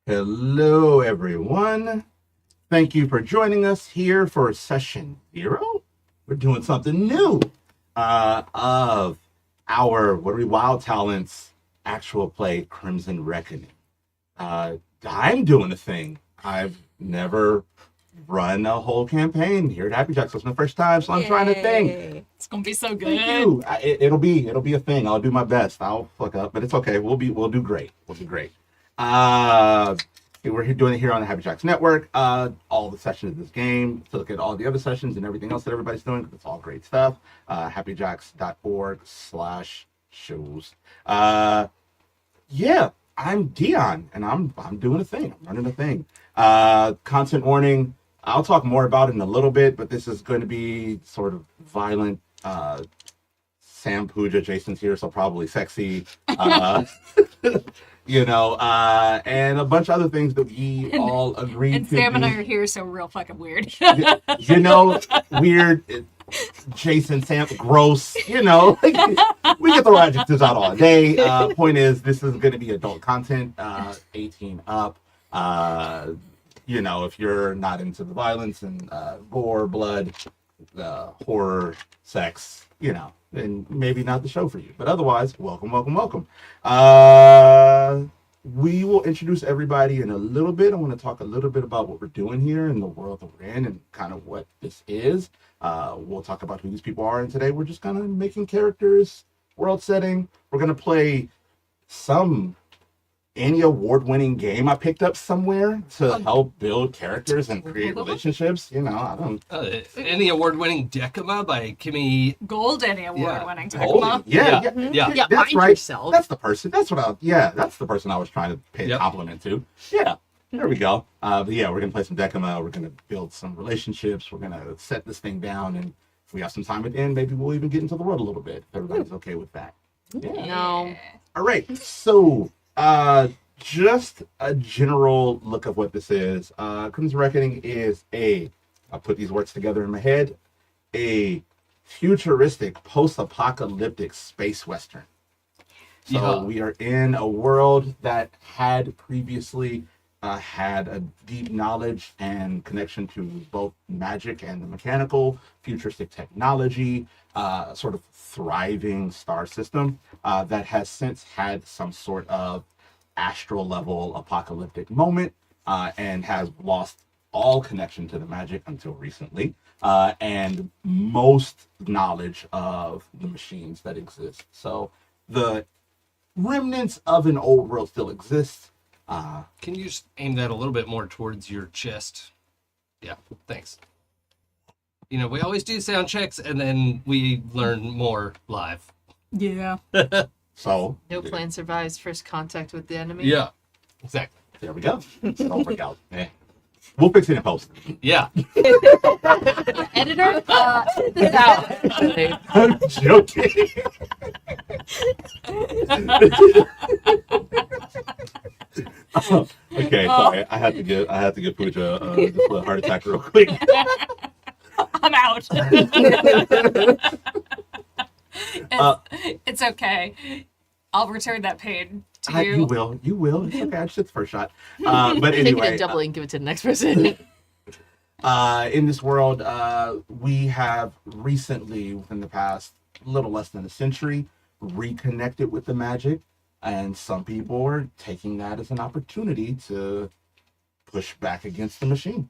Hello, everyone. Thank you for joining us here for session 0. We're doing something new of our Wild Talents actual play Crimson Reckoning. I'm doing a thing. I've never run a whole campaign here at Happy Jacks. It's my first time, so I'm trying to think. It's gonna be so good. Thank you. It'll be a thing. I'll do my best. I'll fuck up, but it's okay. We'll do great. We'll do great. We're doing it here on the Happy Jacks Network. All the sessions of this game, to look at all the other sessions and everything else that everybody's doing. It's all great stuff. happyjacks.org/shows. Yeah, I'm Dion, and I'm doing a thing. I'm running a thing. Content warning. I'll talk more about it in a little bit, but this is going to be sort of violent. Sam Pooja, Jason's here, so probably sexy. And a bunch of other things that we all agreed to. And Sam and I are here, so real fucking weird. Weird. Jason, Sam, gross. We get the adjectives out all day. Point is, this is going to be adult content, 18 up. If you're not into the violence and gore, blood, horror, sex, then maybe not the show for you. But otherwise, welcome. We will introduce everybody in a little bit. I want to talk a little bit about what we're doing here in the world that we're in and kind of what this is. We'll talk about who these people are. And today we're just kind of making characters, world setting. We're going to play some Annie award-winning game I picked up somewhere to help build characters and create relationships. I don't. Annie award-winning Decima by Kimmy. Gold Annie award-winning Decima. Yeah. That's right. Yourself. That's the person. That's the person I was trying to pay a compliment to. Yeah. There we go. But yeah, we're gonna play some Decima. We're gonna build some relationships. We're gonna set this thing down, and if we have some time at the end, maybe we'll even get into the world a little bit. If everybody's okay with that. Yeah. No. All right. So. Just a general look of what this is. Crimson Reckoning is I'll put these words together in my head, a futuristic, post-apocalyptic space western. So we are in a world that had previously had a deep knowledge and connection to both magic and the mechanical, futuristic technology, sort of thriving star system that has since had some sort of astral level apocalyptic moment and has lost all connection to the magic until recently, and most knowledge of the machines that exist. So the remnants of an old world still exist. Can you just aim that a little bit more towards your chest? Yeah, thanks. We always do sound checks and then we learn more live. Yeah. So no plan survives first contact with the enemy. Yeah, exactly. There we go. Don't freak out. We'll fix it in post. Yeah. Editor, edit this out. I'm joking. Okay, sorry. I had to give Pooja just a heart attack real quick. I'm out. It's okay. I'll return that pain to you. You will. It's okay. I just hit the first shot. But anyway, take it a double and give it to the next person. In this world, we have recently, within the past little less than a century, reconnected with the magic, and some people are taking that as an opportunity to push back against the machine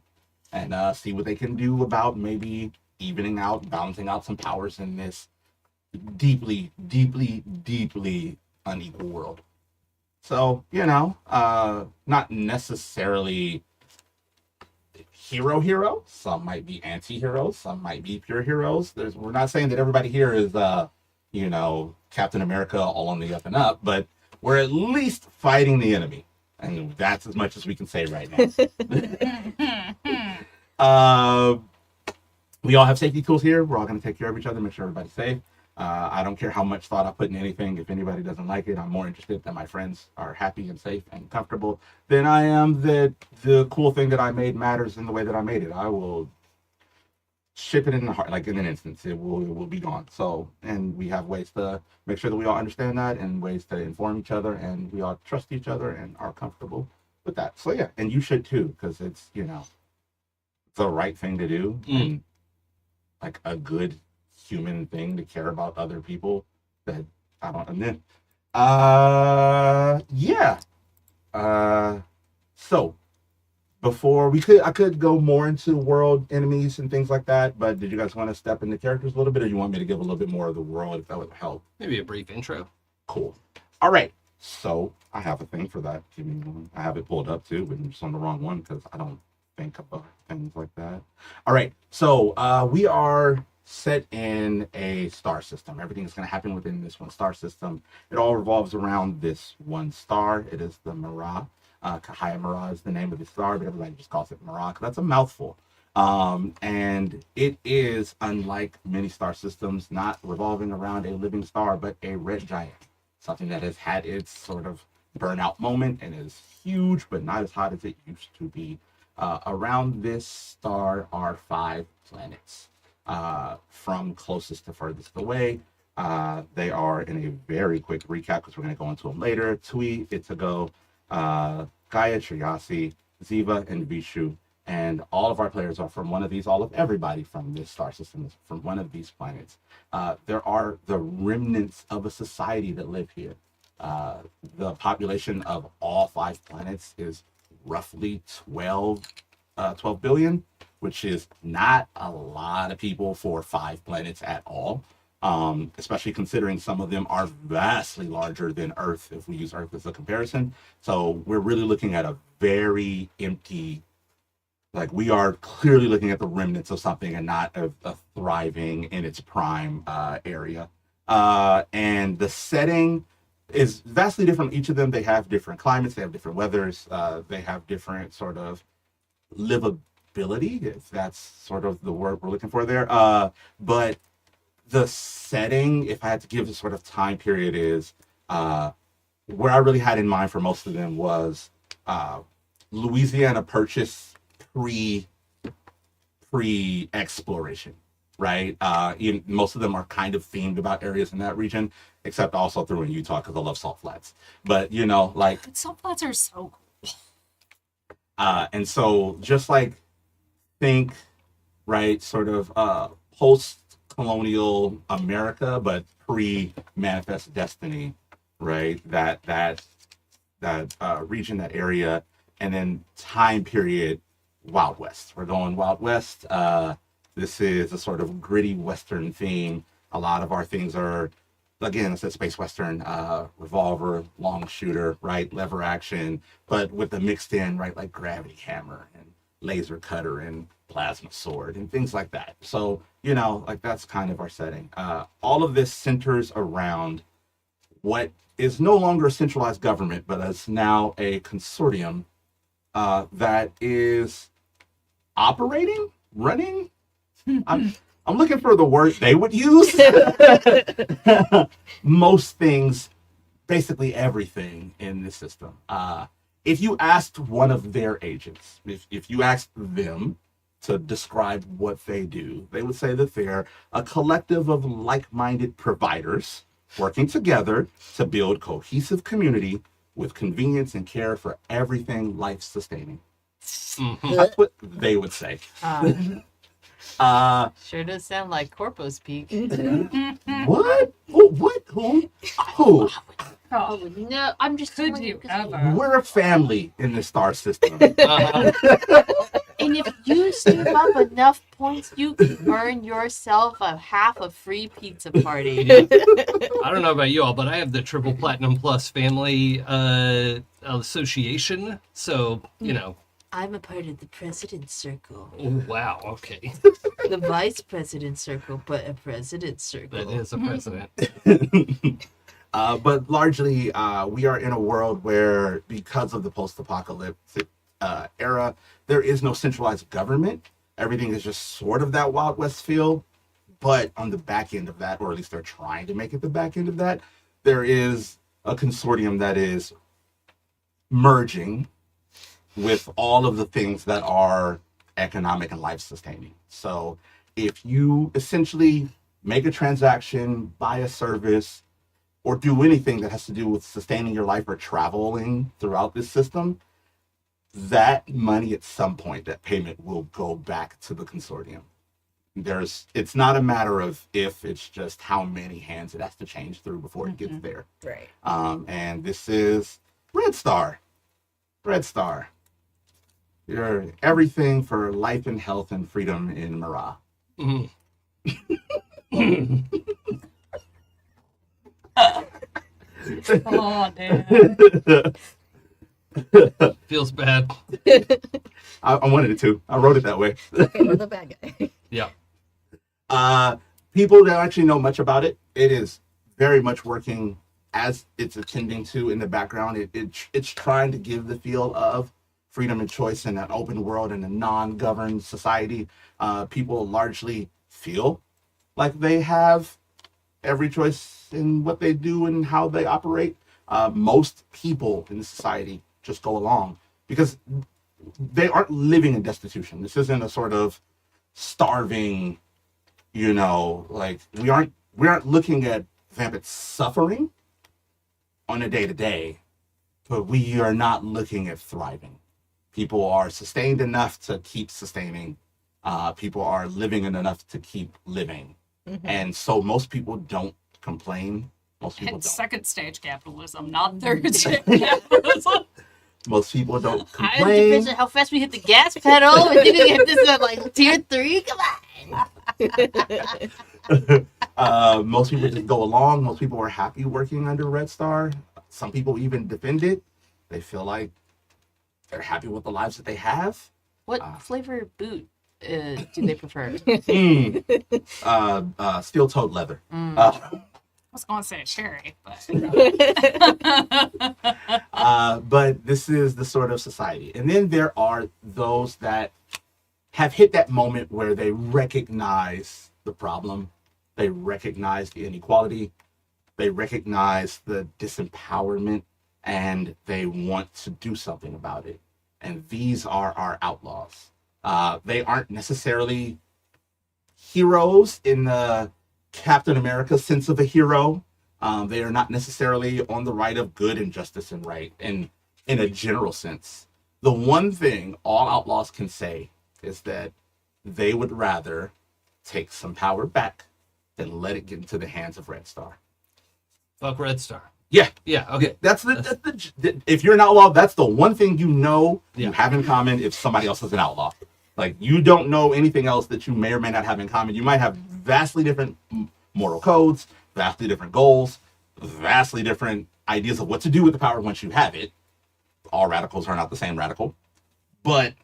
and see what they can do about maybe evening out, balancing out some powers in this deeply unequal world. So, not necessarily hero. Some might be anti-heroes. Some might be pure heroes. We're not saying that everybody here is, Captain America all on the up and up, but we're at least fighting the enemy. And that's as much as we can say right now. We all have safety tools here. We're all going to take care of each other, make sure everybody's safe. I don't care how much thought I put in anything. If anybody doesn't like it, I'm more interested that my friends are happy and safe and comfortable than I am that the cool thing that I made matters in the way that I made it. I will ship it in the heart, like in an instance, it will be gone. So, and we have ways to make sure that we all understand that and ways to inform each other and we all trust each other and are comfortable with that. So yeah, and you should too, because it's, you know, the right thing to do and like a good human thing to care about other people that I don't, and then yeah. So before I could go more into world enemies and things like that, but did you guys want to step into characters a little bit, or you want me to give a little bit more of the world if that would help? Maybe a brief intro. Cool. All right. So I have a thing for that. Give me one. I have it pulled up too, but I'm just on the wrong one because I don't think about things like that. All right. So we are set in a star system. Everything is going to happen within this one star system. It all revolves around this one star. It is the Mara. Kahaya Mara is the name of the star, but everybody just calls it Mara because that's a mouthful. And it is, unlike many star systems, not revolving around a living star, but a red giant. Something that has had its sort of burnout moment and is huge, but not as hot as it used to be. Around this star are 5 planets, from closest to furthest away. They are, in a very quick recap, because we're going to go into them later: Tui, Itago, Gaia, Triasi, Ziva, and Vishu. And all of our players are from one of these. All of everybody from this star system is from one of these planets. There are the remnants of a society that live here. The population of all 5 planets is roughly 12 billion, which is not a lot of people for 5 planets at all. Especially considering some of them are vastly larger than Earth, if we use Earth as a comparison. So we're really looking at a very empty, like, we are clearly looking at the remnants of something and not a thriving in its prime area. And the setting is vastly different. Each of them, they have different climates, they have different weathers, they have different sort of livability, if that's sort of the word we're looking for there. But the setting, if I had to give a sort of time period, is where I really had in mind for most of them was Louisiana Purchase pre-exploration, right? Most of them are kind of themed about areas in that region, except also through in Utah because I love salt flats. But you know, like, But salt flats are so cool. and so just like think, right, sort of post-colonial America, but pre-Manifest Destiny, right? That region, that area, and then time period. Wild West. We're going Wild West. This is a sort of gritty Western theme. A lot of our things are, again, it's a space Western, revolver, long shooter, right? Lever action, but with the mixed in, right? Like gravity hammer and laser cutter and plasma sword and things like that. So, you know, like, that's kind of our setting. All of this centers around what is no longer a centralized government, but is now a consortium that is operating, running. I'm looking for the word they would use. Most things, basically everything in this system. If you asked one of their agents, if you asked them to describe what they do, they would say that they're a collective of like-minded providers working together to build cohesive community with convenience and care for everything life-sustaining. That's what they would say. Sure does sound like Corpo speak. What? What? Who? Who? Oh, No, I'm just could telling you 'cause ever? We're a family in the star system. And if you save up enough points, you can earn yourself half a free pizza party. I don't know about you all, but I have the Triple Platinum Plus family association. So, you know. I'm a part of the president's circle. Oh, wow. Okay. The vice president's circle, but a president's circle. That is a president. But largely, we are in a world where, because of the post-apocalyptic era, there is no centralized government. Everything is just sort of that Wild West feel. But on the back end of that, or at least they're trying to make it the back end of that, there is a consortium that is merging with all of the things that are economic and life-sustaining. So if you essentially make a transaction, buy a service, or do anything that has to do with sustaining your life or traveling throughout this system, that money at some point, that payment will go back to the consortium. It's not a matter of if, it's just how many hands it has to change through before it gets there. Right. And this is Redstar. Redstar. You're everything for life and health and freedom in Mara. Mhm. Oh, damn. Feels bad. I wanted it to. I wrote it that way. Okay, we're the bad guy. Yeah. People don't actually know much about it. It is very much working as it's attending to in the background. It's trying to give the feel of freedom and choice in an open world and a non-governed society. People largely feel like they have every choice in what they do and how they operate. Most people in the society just go along because they aren't living in destitution. This isn't a sort of starving, like we aren't looking at rampant suffering on a day-to-day, but we are not looking at thriving. People are sustained enough to keep sustaining. People are living enough to keep living. And so most people don't complain. Most people It's don't. second stage capitalism, not third stage capitalism. Most people don't I'm complain. deficient how fast we hit the gas pedal. And then we hit this at like tier 3. Come on. Most people just go along. Most people are happy working under Redstar. Some people even defend it. They feel like they're happy with the lives that they have. What flavor boot do they prefer? Steel-toed leather. I was going to say cherry, but But this is the sort of society. And then there are those that have hit that moment where they recognize the problem. They recognize the inequality. They recognize the disempowerment, and they want to do something about it. And these are our outlaws. They aren't necessarily heroes in the Captain America sense of a hero. They are not necessarily on the right of good and justice and right in a general sense. The one thing all outlaws can say is that they would rather take some power back than let it get into the hands of Redstar. Fuck Redstar. Yeah, Yeah. Okay. that's the if you're an outlaw, that's the one thing you Yeah. have in common if somebody else is an outlaw. Like, you don't know anything else that you may or may not have in common. You might have vastly different moral codes, vastly different goals, vastly different ideas of what to do with the power once you have it. All radicals are not the same radical, but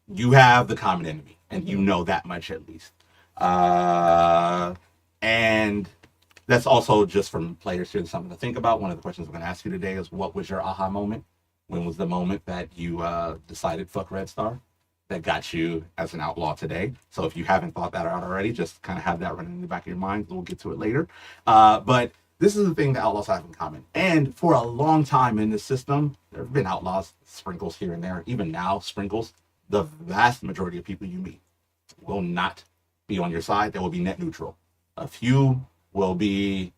you have the common enemy, and you know that much at least. And that's also just from players here, something to think about. One of the questions I'm going to ask you today is, what was your aha moment? When was the moment that you decided fuck Redstar that got you as an outlaw today? So if you haven't thought that out already, just kind of have that running in the back of your mind. We'll get to it later. But this is the thing that outlaws have in common. And for a long time in this system, there have been outlaws, sprinkles here and there. Even now, sprinkles. The vast majority of people you meet will not be on your side. They will be net neutral. A few will be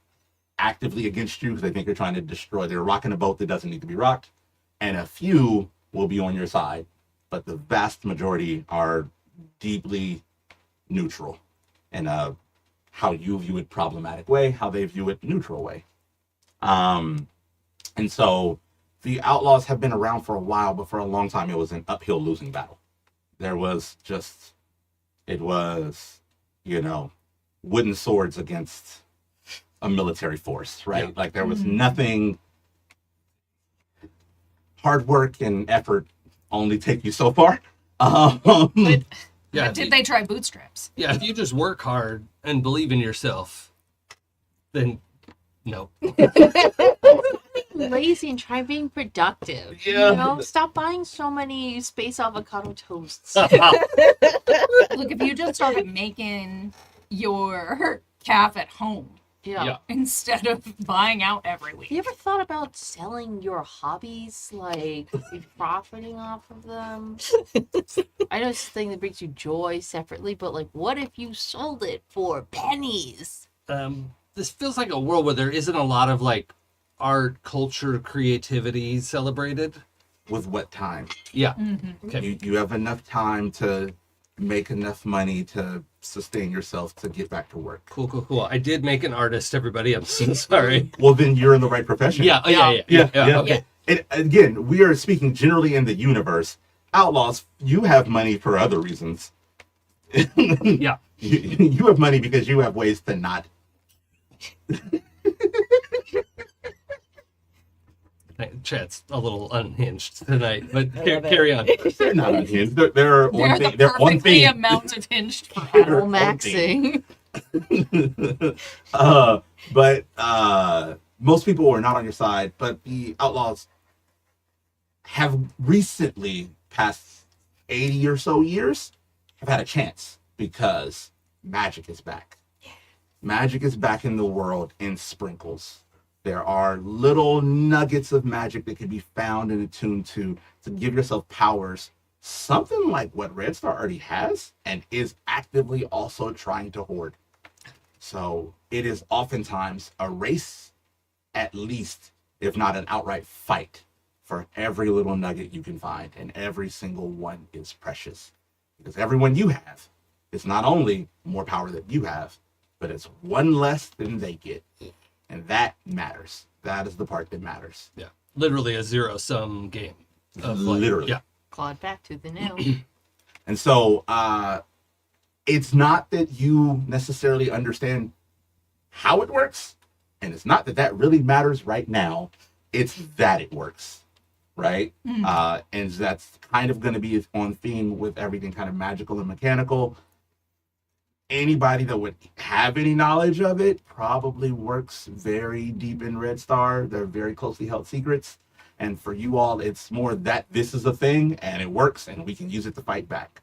actively against you because they think you're trying to destroy. They're rocking a boat that doesn't need to be rocked. And a few will be on your side. But the vast majority are deeply neutral in how you view it problematic way, how they view it neutral way. And so the outlaws have been around for a while, but for a long time it was an uphill losing battle. There was just, it was, wooden swords against a military force, right? Yeah. Like, there was nothing. Hard work and effort only take you so far. Yeah. did they try bootstraps? Yeah. If you just work hard and believe in yourself, then no. Lazy and try being productive. Yeah. Stop buying so many space avocado toasts. Look, if you just started making your calf at home Yeah. instead of buying out every week. You ever thought about selling your hobbies, like profiting off of them? I know it's a thing that brings you joy separately, but like, what if you sold it for pennies? This feels like a world where there isn't a lot of like art, culture, creativity celebrated. with what time. Yeah. Mm-hmm. Okay. You have enough time to make enough money to sustain yourself to get back to work. Cool. I did make an artist, everybody. I'm so sorry. Well, then you're in the right profession. Yeah. Okay. And again, we are speaking generally in the universe. Outlaws, you have money for other reasons. Yeah. You have money because you have ways to not. Chat's a little unhinged tonight, but love it. carry on. They're not unhinged. They're on They're thing. the They're on perfectly thing. amount of hinged for They're Animal on thing. maxing. But most people are not on your side. But the Outlaws have recently, past 80 or so years, have had a chance because magic is back. Magic is back in the world in sprinkles. There are little nuggets of magic that can be found and attuned to give yourself powers, something like what Redstar already has and is actively also trying to hoard. So it is oftentimes a race, at least, if not an outright fight, for every little nugget you can find, and every single one is precious. Because every one you have is not only more power that you have, but it's one less than they get. And that matters. That is the part that matters. Yeah. Literally a zero-sum game. Literally. Yeah. Clawed back to the nail. And so it's not that you necessarily understand how it works, and it's not that really matters right now. It's that it works, right? And that's kind of going to be on theme with everything kind of magical and mechanical. Anybody that would have any knowledge of it probably works very deep in Redstar. They're very closely held secrets. And for you all, it's more that this is a thing and it works and we can use it to fight back.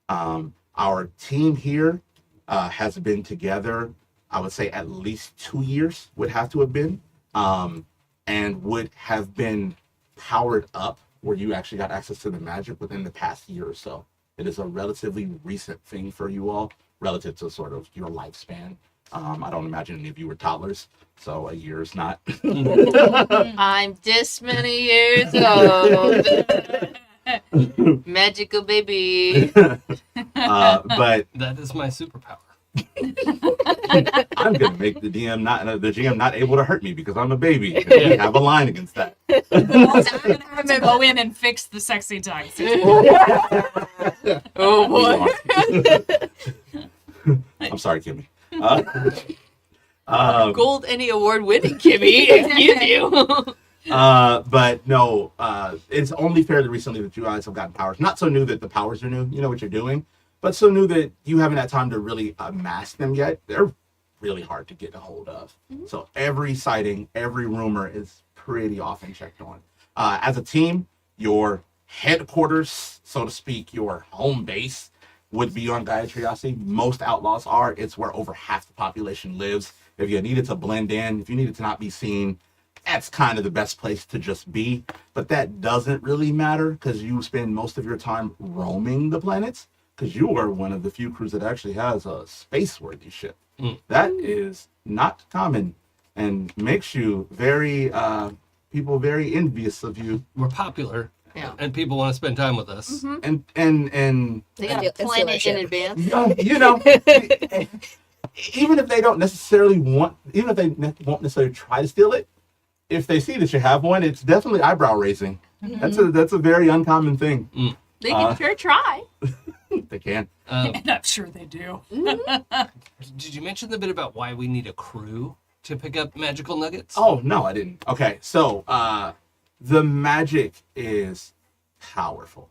Our team here has been together, I would say at least 2 years would have to have been, and would have been powered up where you actually got access to the magic within the past year or so. It is a relatively recent thing for you all relative to sort of your lifespan. I don't imagine any of you were toddlers, so a year is not. I'm this many years old. Magical baby. But That is my superpower. I'm gonna make the GM not able to hurt me because I'm a baby. And we have a line against that. I'm gonna have to go in and fix the sexy time. Oh boy. I'm sorry, Kimmy. Gold any award winning, Kimmy. Excuse you. But no, it's only fairly recently that you guys have gotten powers. Not so new that the powers are new, you know what you're doing, but so new that you haven't had time to really amass them yet. They're really hard to get a hold of. So every sighting, every rumor is pretty often checked on. As a team, your headquarters, so to speak, your home base would be on Gaiatriasi. Most Outlaws are. It's where over half the population lives. If you needed to blend in, if you needed to not be seen, that's kind of the best place to just be. But that doesn't really matter because you spend most of your time roaming the planets because you are one of the few crews that actually has a space-worthy ship. That is not common and makes you very, people very envious of you. We're popular, Yeah. and people want to spend time with us. And They got It's to plan it in stewardship. advance. you know, even if they don't necessarily want, even if they won't necessarily try to steal it, if they see that you have one, it's definitely eyebrow raising. That's a very uncommon thing. They can sure try. They can. And I'm sure they do. Did you mention the bit about why we need a crew to pick up magical nuggets? Oh no, I didn't. Okay, so the magic is powerful.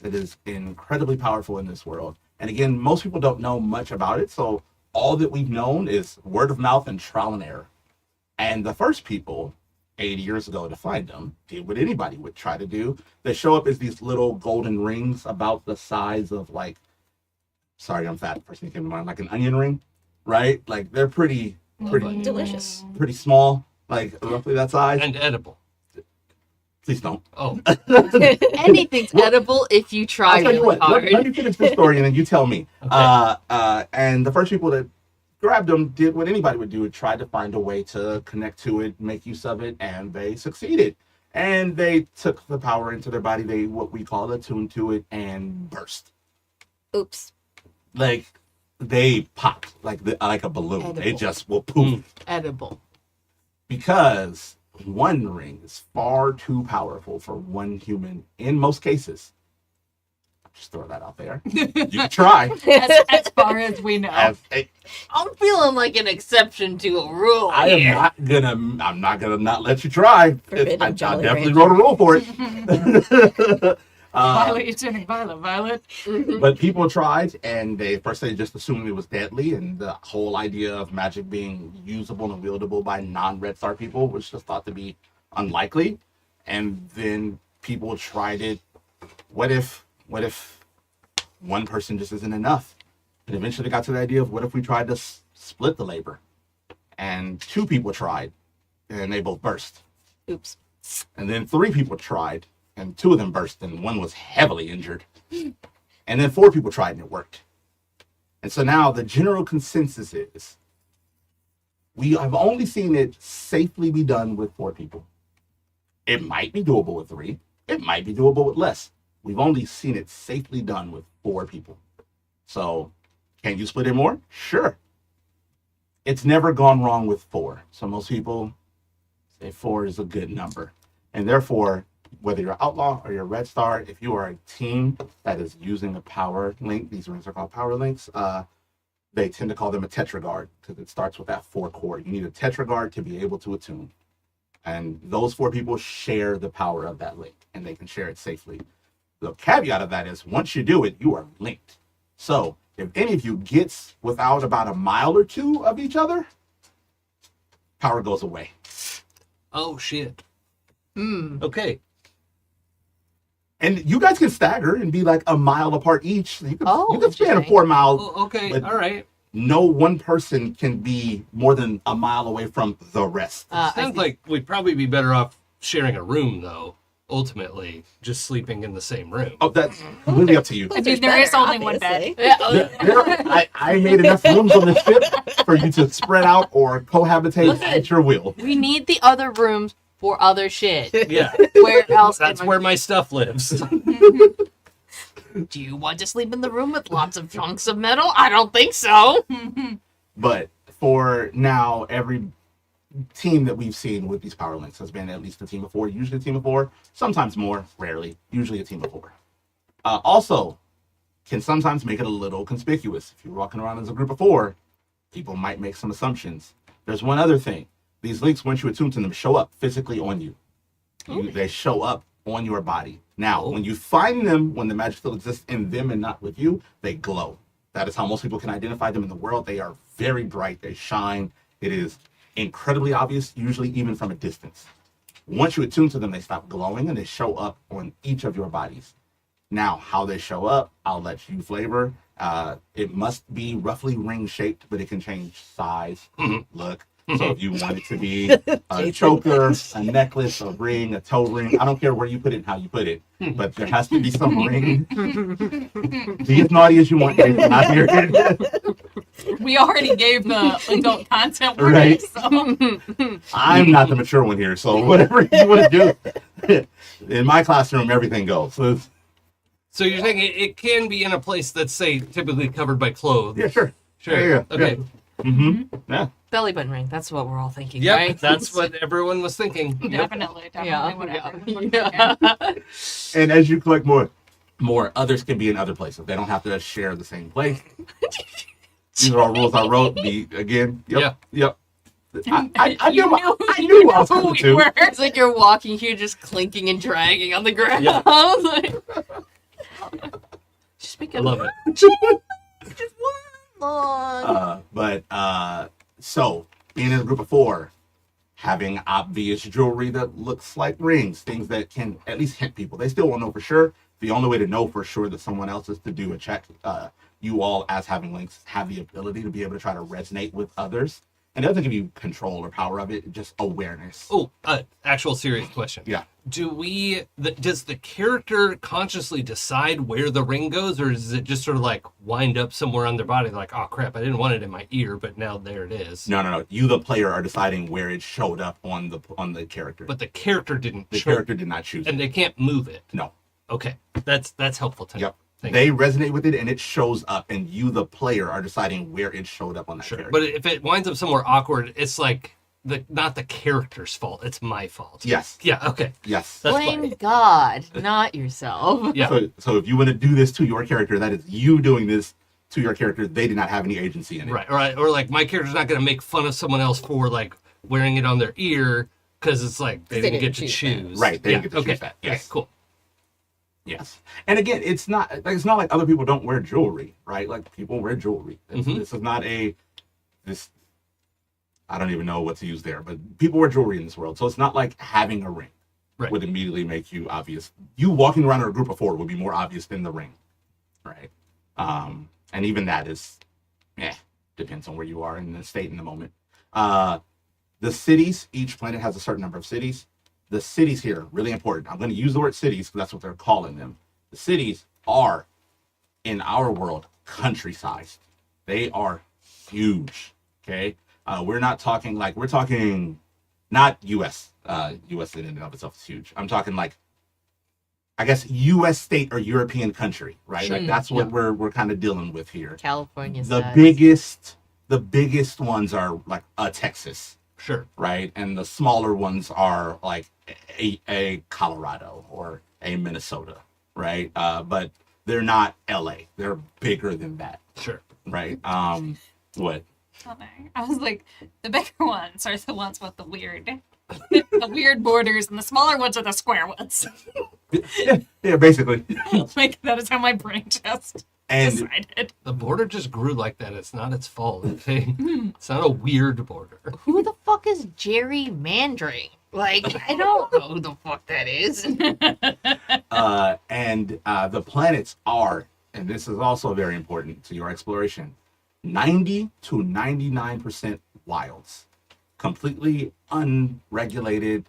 It is incredibly powerful in this world. And again, most people don't know much about it. So all that we've known is word of mouth and trial and error. And the first people 80 years ago to find them did what anybody would try to do. They show up as these little golden rings about the size of like, sorry, I'm fat. First thing came to mind, like an onion ring, right? Like they're pretty Delicious. pretty small, like roughly that size. And edible. Please don't. Oh, Anything's edible if you try I'll tell you really what. hard. Let me finish this story and then you tell me. Okay. And the first people that grabbed them did what anybody would do, tried to find a way to connect to it, make use of it, and they succeeded. and they took the power into their body. They, what we call, attuned to it and burst. Oops. Like they popped like a balloon. They Edible. just will poof. Edible. Because one ring is far too powerful for one human in most cases. Just throw that out there. You can try. As far as we know. I'm feeling like an exception to a rule. I'm not gonna not let you try. Forbidden I Jolly definitely Rancher. wrote a rule for it. Violet, you're turning violet, Violet. But people tried, and they just assumed it was deadly, and the whole idea of magic being usable and wieldable by non-Redstar people was just thought to be unlikely. And then people tried it. What if one person just isn't enough? And eventually got to the idea of what if we tried to split the labor? And 2 people tried, and they both burst. Oops. And then 3 people tried, and 2 of them burst, and 1 was heavily injured. And then 4 people tried, and it worked. And so now the general consensus is we have only seen it safely be done with 4 people. It might be doable with 3. It might be doable with less. We've only seen it safely done with 4 people. So can you split it more? Sure. It's never gone wrong with 4. So most people say 4 is a good number. And therefore, whether you're Outlaw or you're Redstar, if you are a team that is using a power link, these rings are called power links, they tend to call them a tetragard because it starts with that 4 chord. You need a tetragard to be able to attune. And those 4 people share the power of that link, and they can share it safely. The caveat of that is once you do it, you are linked. So if any of you gets without about a mile or 2 of each other, power goes away. Oh shit. Okay. And you guys can stagger and be like a mile apart each. You can span a interesting. 4 mile. Oh, okay. But- All right. No one person can be more than a mile away from the rest. Sounds like we'd probably be better off sharing a room, though. Ultimately, just sleeping in the same room. Oh, that's completely up to you. I mean, there is only one bed. I made enough rooms on the ship for you to spread out or cohabitate Listen. at your will. We need the other rooms for other shit. Yeah. Where else? That's where my stuff lives. Do you want to sleep in the room with lots of chunks of metal? I don't think so. But for now, every team that we've seen with these power links has been at least a team of 4, usually a team of 4, sometimes more, rarely, usually a team of 4. Also, can sometimes make it a little conspicuous. If you're walking around as a group of 4, people might make some assumptions. There's one other thing. These links, once you attune to them, show up physically on you. They show up on your body. Now, when you find them, when the magic still exists in them and not with you, they glow. That is how most people can identify them in the world. They are very bright. They shine. It is incredibly obvious, usually even from a distance. Once you attune to them, they stop glowing and they show up on each of your bodies. Now, how they show up, I'll let you flavor. It must be roughly ring shaped, but it can change size, look. So if you want it to be a choker, a necklace, a ring, a toe ring, I don't care where you put it and how you put it, but there has to be some ring. Be as naughty as you want, Jason. Not here. We already gave the adult content warning, Right. so I'm not the mature one here, so whatever you want to do. In my classroom, everything goes. So it's, So you're saying it can be in a place that's, say, typically covered by clothes. yeah, sure. Sure. Yeah, yeah, Okay. Yeah. Belly button ring. That's what we're all thinking, Yep. right? That's what everyone was thinking. Yep. definitely Yeah. whatever. Yeah. And as you collect more others can be in other places. They don't have to share the same place. These are all rules I wrote. Again. Yep. Yep. I You knew knew- I you knew knew I was who going we to. were. It's like you're walking here just clinking and dragging on the ground. Yeah. Like, just make I a love it. just one long. So being in a group of 4, having obvious jewelry that looks like rings, things that can at least hint people. They still won't know for sure. The only way to know for sure that someone else is to do a check. You all, as having links, have the ability to be able to try to resonate with others. And it doesn't give you control or power of it, just awareness. Oh, actual serious question. Yeah. Does the character consciously decide where the ring goes, or is it just sort of like wind up somewhere on their body, like, oh crap, I didn't want it in my ear, but now there it is? No. You, the player, are deciding where it showed up on the character. But the character didn't. The character did not choose and it. they can't move it. No. Okay, that's helpful to know. Yep. Thank They you. resonate with it, and it shows up, and you, the player, are deciding where it showed up on that Sure, character. but if it winds up somewhere awkward, it's like not the character's fault. It's my fault. Yes. Yeah. Okay. Yes. That's Blame fine. God, not yourself. Yeah. So if you want to do this to your character, that is you doing this to your character. They did not have any agency in it. Right. Or like my character's not going to make fun of someone else for like wearing it on their ear because it's like they didn't get to choose. Right, they didn't get to okay. choose that. Yes. Okay, cool. Yes. And again, it's not like other people don't wear jewelry, right? Like people wear jewelry. Mhm. This is not this. I don't even know what to use there, but people wear jewelry in this world. So it's not like having a ring Right. would immediately make you obvious. You walking around in a group of 4 would be more obvious than the ring, right? And even that is, depends on where you are in the state in the moment. The cities, each planet has a certain number of cities. The cities here, really important. I'm going to use the word cities because that's what they're calling them. The cities are, in our world, country-sized. They are huge, okay? We're talking not U.S. U.S. in and of itself is huge. I'm talking like, I guess, U.S. state or European country, right? Like that's what we're kind of dealing with here. California The size. biggest ones are like Texas, Sure. right? And the smaller ones are like a Colorado or a Minnesota, right? But they're not LA. They're bigger than that, Sure. right? What? I was like, the bigger ones are the ones with the weird borders, and the smaller ones are the square ones. Yeah, basically. Like that is how my brain just And decided. The border just grew like that. It's not its fault. It's not a weird border. Who the fuck is gerrymandering? Like, I don't know who the fuck that is. the planets are, and this is also very important to your exploration, 90 to 99% wilds, completely unregulated.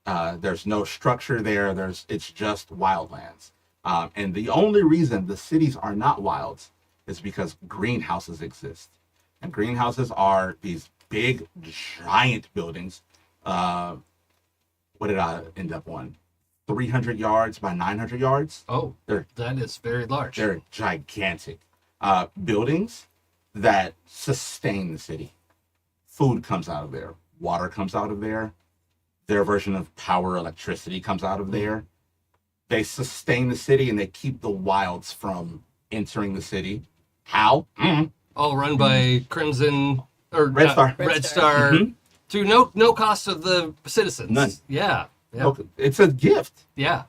There's no structure there. It's just wildlands. And the only reason the cities are not wilds is because greenhouses exist. And greenhouses are these big, giant buildings. What did I end up on? 300 yards by 900 yards. Oh, They're that is very large. they're gigantic buildings that sustain the city. Food comes out of there. Water comes out of there. Their version of power, electricity, comes out of there. They sustain the city and they keep the wilds from entering the city. How? All run by Crimson or Redstar. Redstar Mhm. through no cost of the citizens. None. Yeah. Yeah. Okay, it's a gift. Yeah.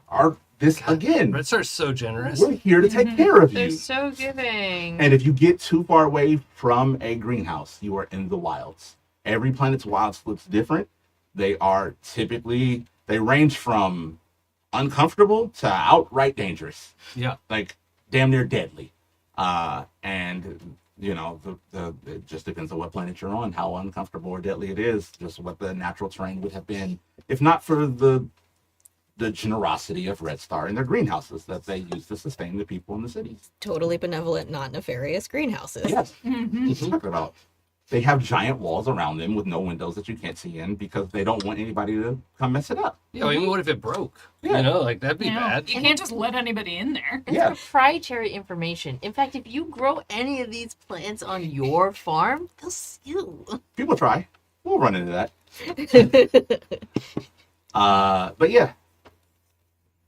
Again, Redstar's so generous. we're here to take care of They're you. so giving. And if you get too far away from a greenhouse, you are in the wilds. Every planet's wilds looks different. They are typically, they range from uncomfortable to outright dangerous, Yeah. like damn near deadly. And you know, it just depends on what planet you're on, how uncomfortable or deadly it is, just what the natural terrain would have been, if not for the generosity of Redstar and their greenhouses that they use to sustain the people in the cities. Totally benevolent, not nefarious greenhouses. Yes. Mm-hmm. Talking about, they have giant walls around them with no windows that you can't see in because they don't want anybody to come mess it up. Yeah. I mean, what if it broke? Yeah. You know, like that'd be You know, bad. you can't just let anybody in there. It's Yeah. proprietary information. In fact, if you grow any of these plants on your farm, they'll sue. People try. We'll run into that. But yeah.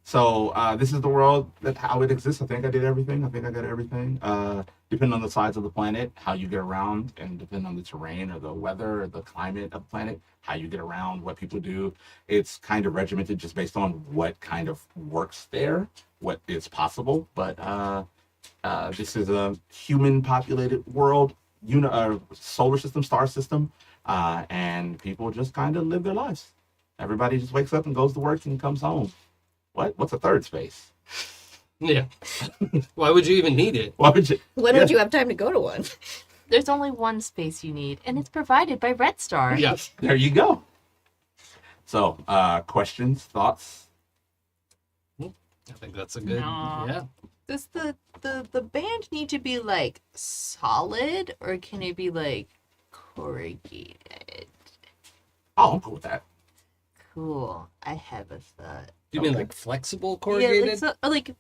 So this is the world, that how it exists. I think I did everything. I think I got everything. Depending on the size of the planet, how you get around, and depending on the terrain or the weather or the climate of the planet, how you get around, what people do. It's kind of regimented just based on what kind of works there, what is possible. But this is a human-populated world, solar system, star system, and people just kind of live their lives. Everybody just wakes up and goes to work and comes home. What's a third space? Yeah. Why would you even need it? Why would you? When Yeah. would you have time to go to one? There's only one space you need, and it's provided by Redstar. Yeah. There you go. So, questions, thoughts? I think that's a good. No. Yeah. Does the band need to be like solid, or can it be like corrugated? Oh, I'm cool with that. Cool. I have a thought. You mean Okay. like flexible Yeah, corrugated? like, so, or like you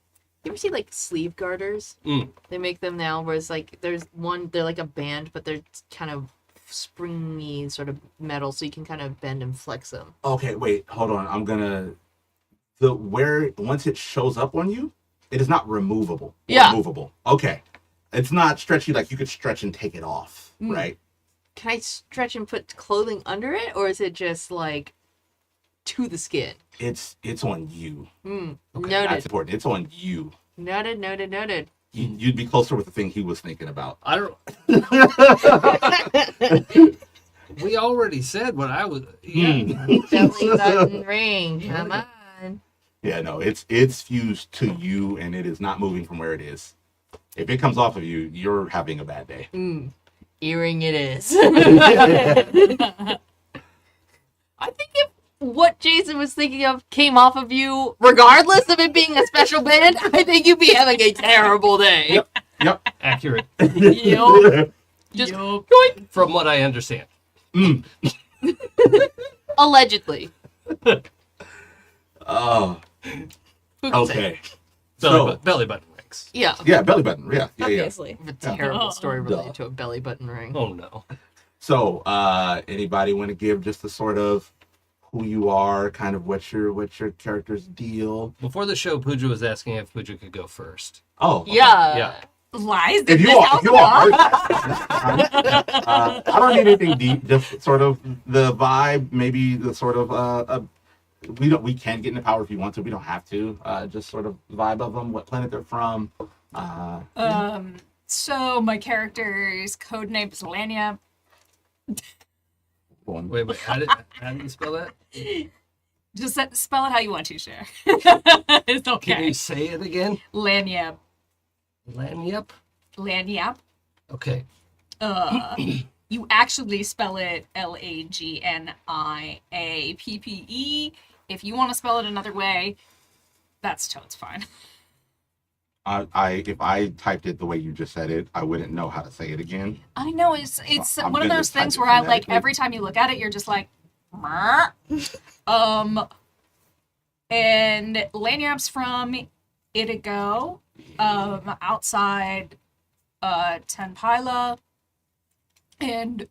ever see like sleeve garters? Mm. They make them now, where it's like there's one. They're like a band, but they're kind of springy, sort of metal, so you can kind of bend and flex them. Okay, wait, hold on. I'm gonna once it shows up on you, it is not removable. Or Yeah. Movable. Okay. It's not stretchy like you could stretch and take it off, right? Can I stretch and put clothing under it, or is it just like to the skin? It's on you. Mm. Okay, That's Noted. important. It's on you. Noted. You'd be closer with the thing he was thinking about. I don't. We already said what I was. Yeah. Belly button ring. Come on. Yeah, no, it's fused to you and it is not moving from where it is. If it comes off of you, you're having a bad day. Earring it is. I think if what Jason was thinking of came off of you, regardless of it being a special band, I think you'd be having a terrible day. Yep. Accurate. Yup. Just yoink. From what I understand. Allegedly. Oh, Who can say? okay. So, Belly button rings. Yeah. yeah, belly button. Yeah. Obviously. A terrible story Duh. related to a belly button ring. Oh no. So, anybody want to give just a sort of who you are, kind of what's your character's deal? Before the show, Pooja was asking if Pooja could go first. Oh, okay. Yeah. Yeah. Lies? If you This are, house if you are, I don't need anything deep. Just sort of the vibe, maybe the sort of we can get into power if you want to. We don't have to. Just sort of vibe of them, what planet they're from. So my character's code name is Lagniappe. Wait. How did you spell that? Just spell it how you want to, Char. It's Can okay. you say it again? Lagniappe. Lagniappe? Lagniappe. Okay. You actually spell it Lagniappe. If you want to spell it another way, that's totally fine. If I typed it the way you just said it, I wouldn't know how to say it again. I know it's I'm one of gonna those type things it where I like phonetically. every time you look at it, you're just like, "Meh." And Lagniappe's from Itigo, outside Tenpila, and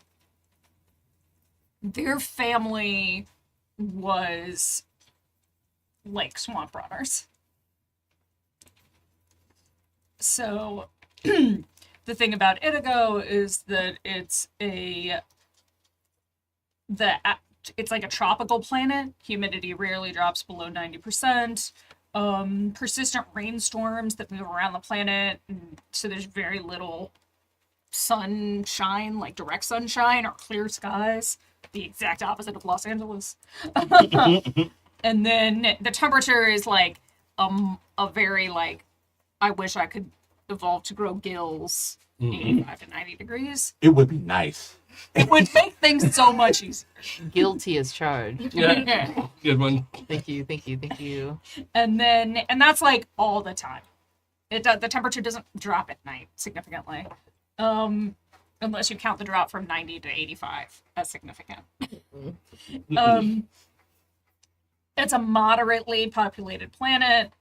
their family was like swamp runners. So the thing about Itigo is that it's like a tropical planet. Humidity rarely drops below 90%. Persistent rainstorms that move around the planet, and so there's very little sunshine, like direct sunshine or clear skies. The exact opposite of Los Angeles. And then the temperature is like a very like, I wish I could evolve to grow gills. 85 to 90 degrees. It would be nice. It would make things so much easier. Guilty as charged. Yeah. Good one. Thank you. And that's like all the time. The temperature doesn't drop at night significantly, unless you count the drop from 90 to 85 as significant. It's a moderately populated planet,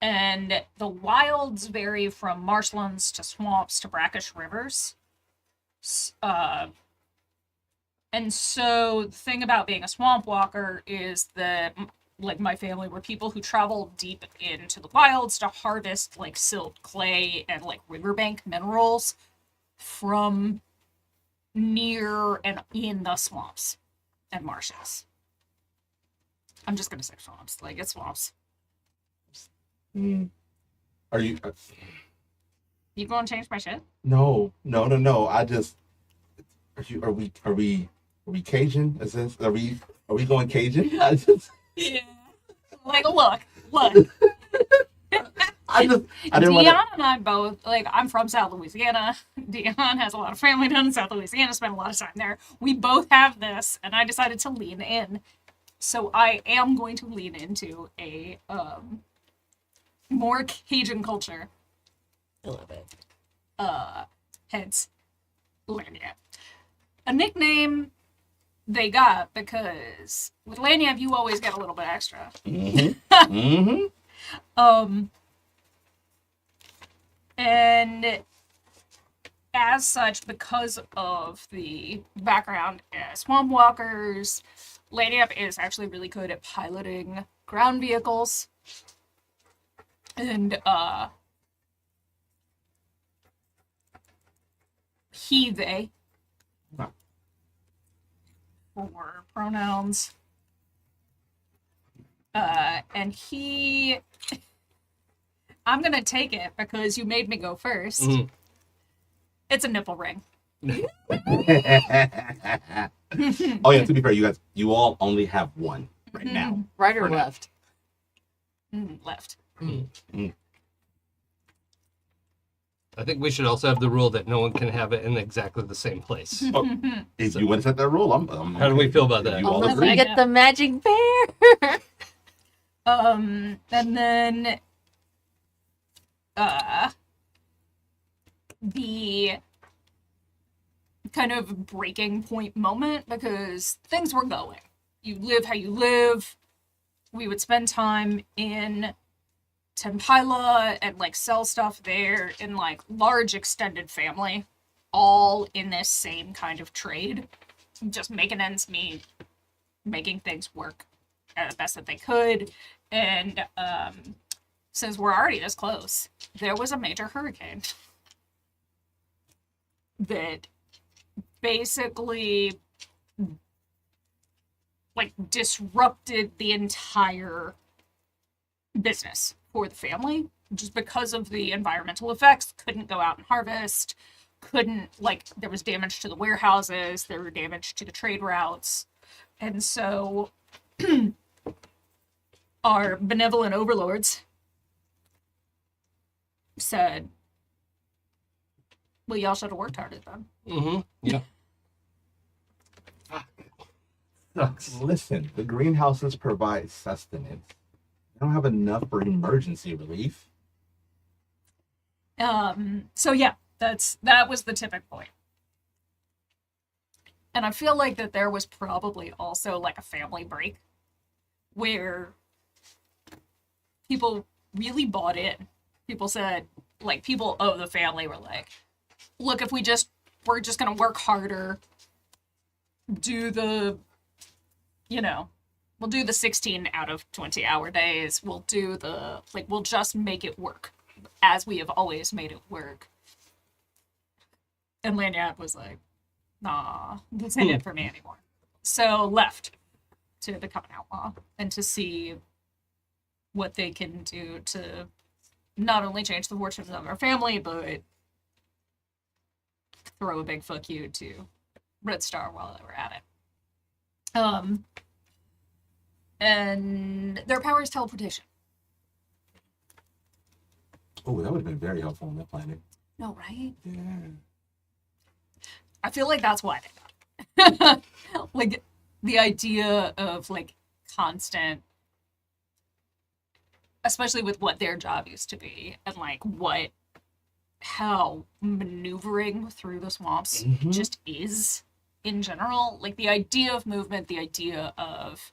and the wilds vary from marshlands to swamps to brackish rivers. And so the thing about being a swamp walker is that, like, my family were people who traveled deep into the wilds to harvest like silt, clay, and like riverbank minerals from near and in the swamps and marshes. I'm just gonna say swamps. Like, it's swamps. Are you? You gonna change my shit? No. I just. Are we Cajun? Is this? Are we going Cajun? I just. Yeah. Like, look. I didn't want Dion and I both, like, I'm from South Louisiana. Dion has a lot of family down in South Louisiana, spent a lot of time there. We both have this, and I decided to lean in. So I am going to lean into a more Cajun culture. I love it. Hence, Lagniappe. A nickname they got because with Lagniappe you always get a little bit extra. And as such, because of the background as swamp walkers, Lagniappe is actually really good at piloting ground vehicles. And they for pronouns. And he I'm gonna take it because you made me go first. Mhm. It's a nipple ring. Oh yeah, to be fair, you all only have one right now. Right or For now. left? Left. I think we should also have the rule that no one can have it in exactly the same place. If you want to set that rule, I'm How do we feel about if that? You all Unless agree? we get the magic bear. And then the kind of breaking point moment because things were going. You live how you live. We would spend time in Tempila and like sell stuff there in like large extended family, all in this same kind of trade, just making ends meet, making things work the best that they could. And since we're already this close, there was a major hurricane that basically like disrupted the entire business for the family just because of the environmental effects. Couldn't go out and harvest, couldn't, like, there was damage to the warehouses, there were damage to the trade routes. And so our benevolent overlords said, well, y'all should have worked harder then. Mm-hmm. Yeah. Sucks. Listen, the greenhouses provide sustenance. They don't have enough for emergency relief. So yeah, that was the tipping point. And I feel like that there was probably also like a family break where people really bought in. People said, like, people of the family were like, look, if we're just gonna work harder, do the, we'll do the 16 out of 20 hour days. We'll do we'll just make it work as we have always made it work. And Lagniappe was like, nah, this ain't it for me anymore. So left to become an outlaw and to see what they can do to not only change the fortunes of our family, but throw a big fuck you to Redstar while they were at it. And their power is teleportation. Oh, that would have been very helpful on that planet. No, right? Yeah. I feel like that's why they got it. Like, the idea of, like, constant, especially with what their job used to be, and, like, how maneuvering through the swamps just is, in general. Like, the idea of movement, the idea of,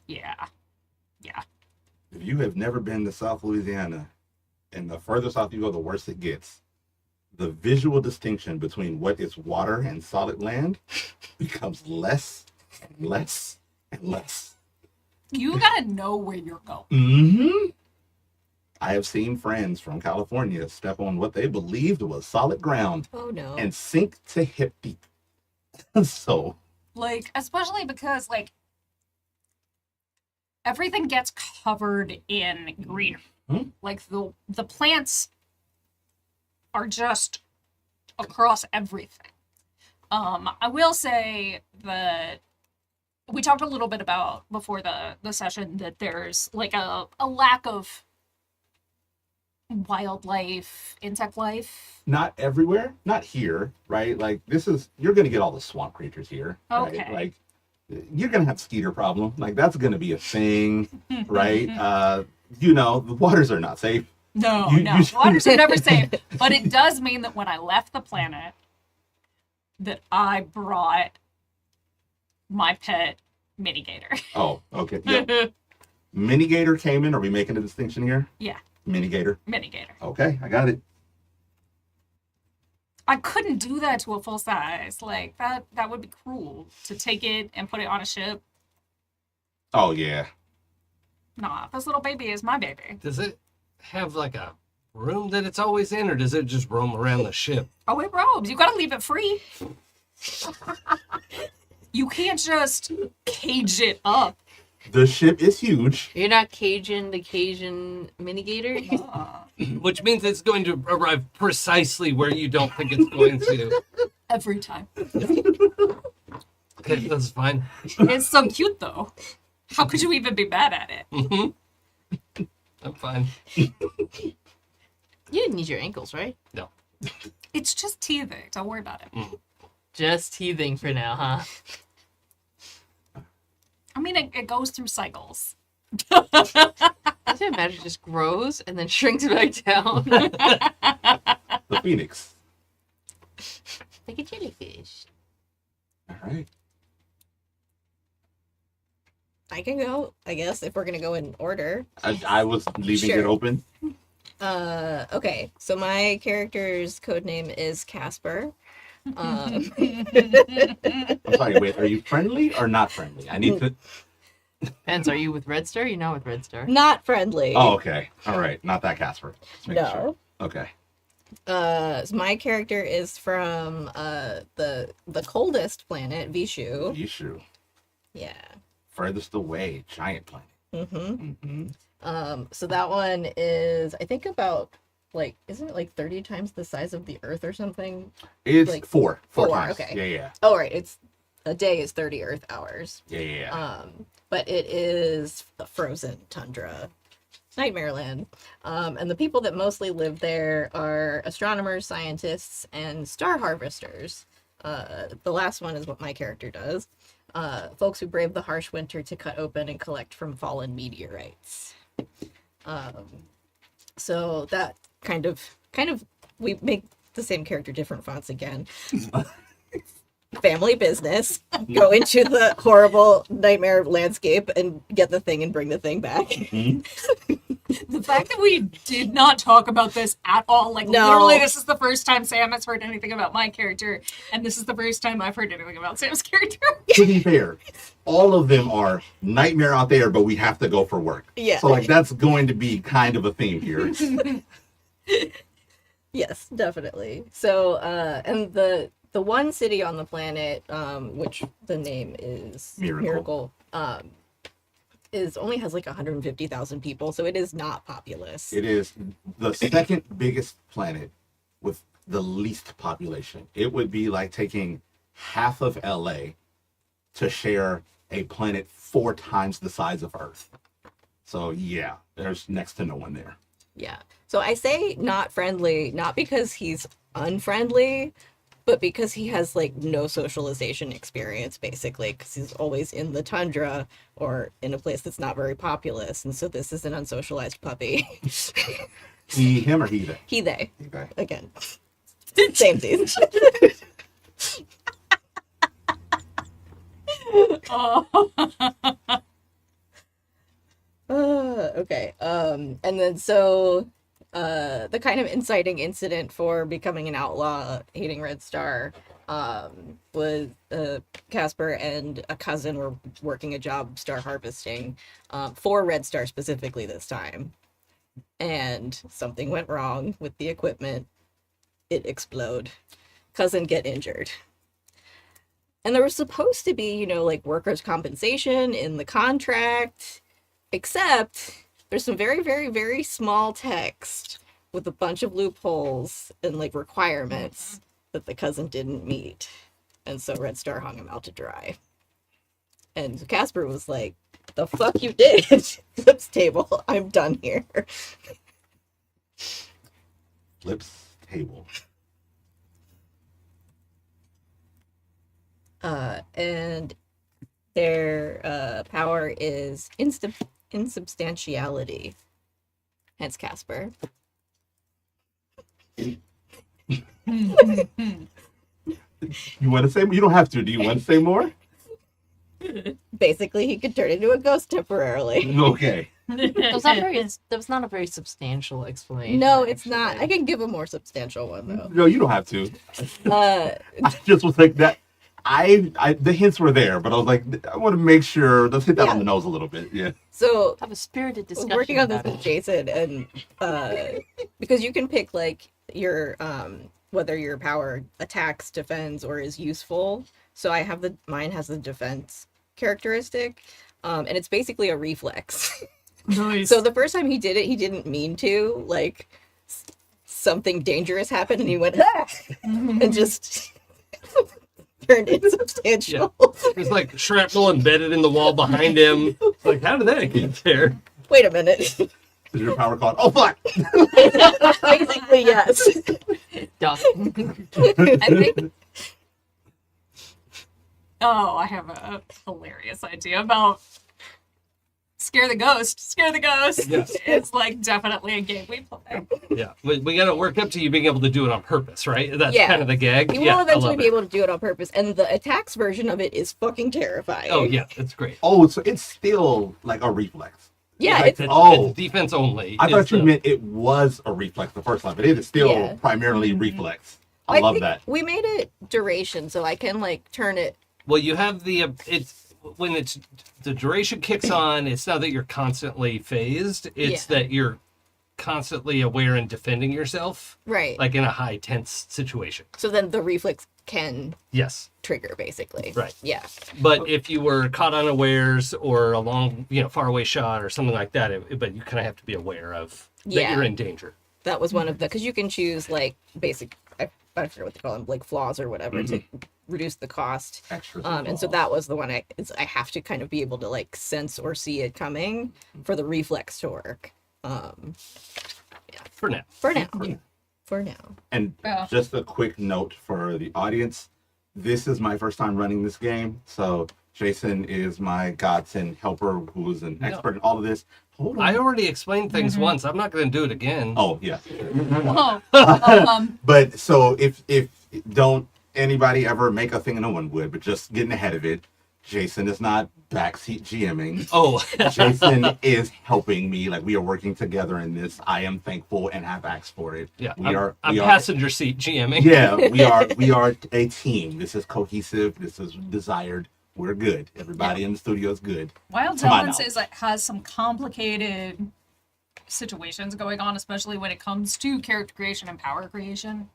yeah. If you have never been to South Louisiana, and the further south you go, the worse it gets. The visual distinction between what is water and solid land becomes less and less and less. You gotta know where you're going. Mm-hmm. I have seen friends from California step on what they believed was solid ground Oh no. and sink to hip deep. So, Like, especially because, like, everything gets covered in green. Like, the plants are just across everything. I will say that we talked a little bit about before the session that there's like a lack of wildlife, insect life. Not everywhere, not here, right? Like you're gonna get all the swamp creatures here, right? Okay. Like you're gonna have skeeter problem, like that's gonna be a thing, right? The waters are not safe. No, You- no. you- Waters are never safe. But it does mean that when I left the planet, that I brought my pet minigator. Oh, okay. Yep. Minigator came in. Are we making a distinction here? Yeah, Minigator. minigator. Okay, I got it. I couldn't do that to a full size. Like that would be cruel to take it and put it on a ship. Oh yeah. Nah, this little baby is my baby. Does it have like a room that it's always in, or does it just roam around the ship? Oh, it roams. You gotta leave it free. You can't just cage it up. The ship is huge. You're not Cajun the Cajun minigator? Which means it's going to arrive precisely where you don't think it's going to. Every time. Okay, that's fine. It's so cute though. How could you even be mad at it? I'm fine. You didn't need your ankles, right? No. It's just teething. Don't worry about it. Just teething for now, huh? I mean, it goes through cycles. I can imagine it just grows and then shrinks back down. The phoenix. Like a jellyfish. All right. I can go, I guess, if we're gonna go in order. I was leaving Sure. it open. Okay, so my character's code name is Casper. I'm sorry. Wait, are you friendly or not friendly? I need to. Depends, are you with Redstar? You're not with Redstar. Not friendly. Oh, okay. All right. Not that Casper. Just making No. sure. Okay. So my character is from the coldest planet, Vishu. Yishu. Yeah. Furthest away, giant planet. Mm-hmm. Mm-hmm. So that one is, I think, about like, isn't it like 30 times the size of the Earth or something? It's Like, four four, times. okay. Yeah. Oh, right. It's a day is 30 Earth hours. Yeah. But it is a frozen tundra, nightmare land. And the people that mostly live there are astronomers, scientists, and star harvesters. The last one is what my character does. Folks who brave the harsh winter to cut open and collect from fallen meteorites. So that kind of, we make the same character different fonts again. Family business. Go into the horrible nightmare landscape and get the thing and bring the thing back. The fact that we did not talk about this at all, like No. literally this is the first time Sam has heard anything about my character, and this is the first time I've heard anything about Sam's character. To be fair, all of them are nightmare out there, but we have to go for work. Yeah. So like that's going to be kind of a theme here. Yes, definitely. So, and the one city on the planet, which the name is Miracle. is only has like 150,000 people, so it is not populous. It is the second biggest planet with the least population. It would be like taking half of LA to share a planet 4 times the size of Earth. So yeah, there's next to no one there. Yeah. So I say not friendly, not because he's unfriendly, but because he has like no socialization experience, basically, because he's always in the tundra or in a place that's not very populous, and so this is an unsocialized puppy. He, him, or he, they? He, they, Okay. again. Same thing. Okay. And then so the kind of inciting incident for becoming an outlaw, hating Redstar, was Casper and a cousin were working a job star harvesting for Redstar specifically this time. And something went wrong with the equipment. It explode. Cousin get injured. And there was supposed to be, like workers' compensation in the contract, except there's some very, very, very small text with a bunch of loopholes and like requirements that the cousin didn't meet. And so Redstar hung him out to dry. And Casper was like, "The fuck you did?" Flips table. I'm done here. Flips table. And their power is insubstantiality. Hence Casper. You want to say? You don't have to. Do you want to say more? Basically, he could turn into a ghost temporarily. Okay. That was not a very substantial explanation. No, it's actually. not. I can give a more substantial one though. No, you don't have to. Uh, I just was like that. The hints were there, but I was like, I want to make sure. Let's hit that Yeah. on the nose a little bit. Yeah. so Have a spirited I was discussion. working on this about with it. Jason, and because you can pick like your whether your power attacks, defends, or is useful. So I have mine has the defense characteristic, and it's basically a reflex. Nice. So the first time he did it, he didn't mean to. Like something dangerous happened, and he went ah! and just turned insubstantial. There's like shrapnel embedded in the wall behind him. It's like, how did that get there? Wait a minute. Is your power called? Oh fuck! Basically, yes. Duh. I think. Oh, I have a hilarious idea about scare the ghost. Scare the ghost. Yeah. It's like definitely a game we play. Yeah, we got to work up to you being able to do it on purpose, right? That's Yeah. kind of the gag. You will Yeah, I eventually love be it. able to do it on purpose, and the attacks version of it is fucking terrifying. Oh yeah, that's great. Oh, so it's still like a reflex. Yeah, Like, it's Oh. it's defense only. I thought It's, you meant it was a reflex the first time, but it is still Yeah. primarily reflex. I love think that. we made it duration, so I can like turn it. Well, you have the it's when it's the duration kicks on. It's not that you're constantly phased. It's Yeah. that you're constantly aware and defending yourself, Right. like in a high tense situation. So then the reflex can Yes, trigger, basically. right. Yeah. But if you were caught unawares or a long, far away shot or something like that, but you kind of have to be aware of that Yeah. you're in danger. That was one of the, because you can choose like basic, I forget what they call them, like flaws or whatever to reduce the cost. Extras. And so that was the one I have to kind of be able to like sense or see it coming for the reflex to work. For now. For now. For now. And Yeah. just a quick note for the audience. This is my first time running this game, so Jason is my godsend helper who's an expert in all of this. Hold on. I already explained things once. I'm not going to do it again. Oh, yeah. Oh, But so if don't anybody ever make a thing, no one would, but just getting ahead of it, Jason is not backseat GMing. Oh, Jason is helping me. Like, we are working together in this. I am thankful and have asked for it. yeah. We are passenger seat GMing. yeah, we are a team. This is cohesive. This is desired. We're good. Everybody in the studio is good. Wild To my Talents has some complicated situations going on, especially when it comes to character creation and power creation.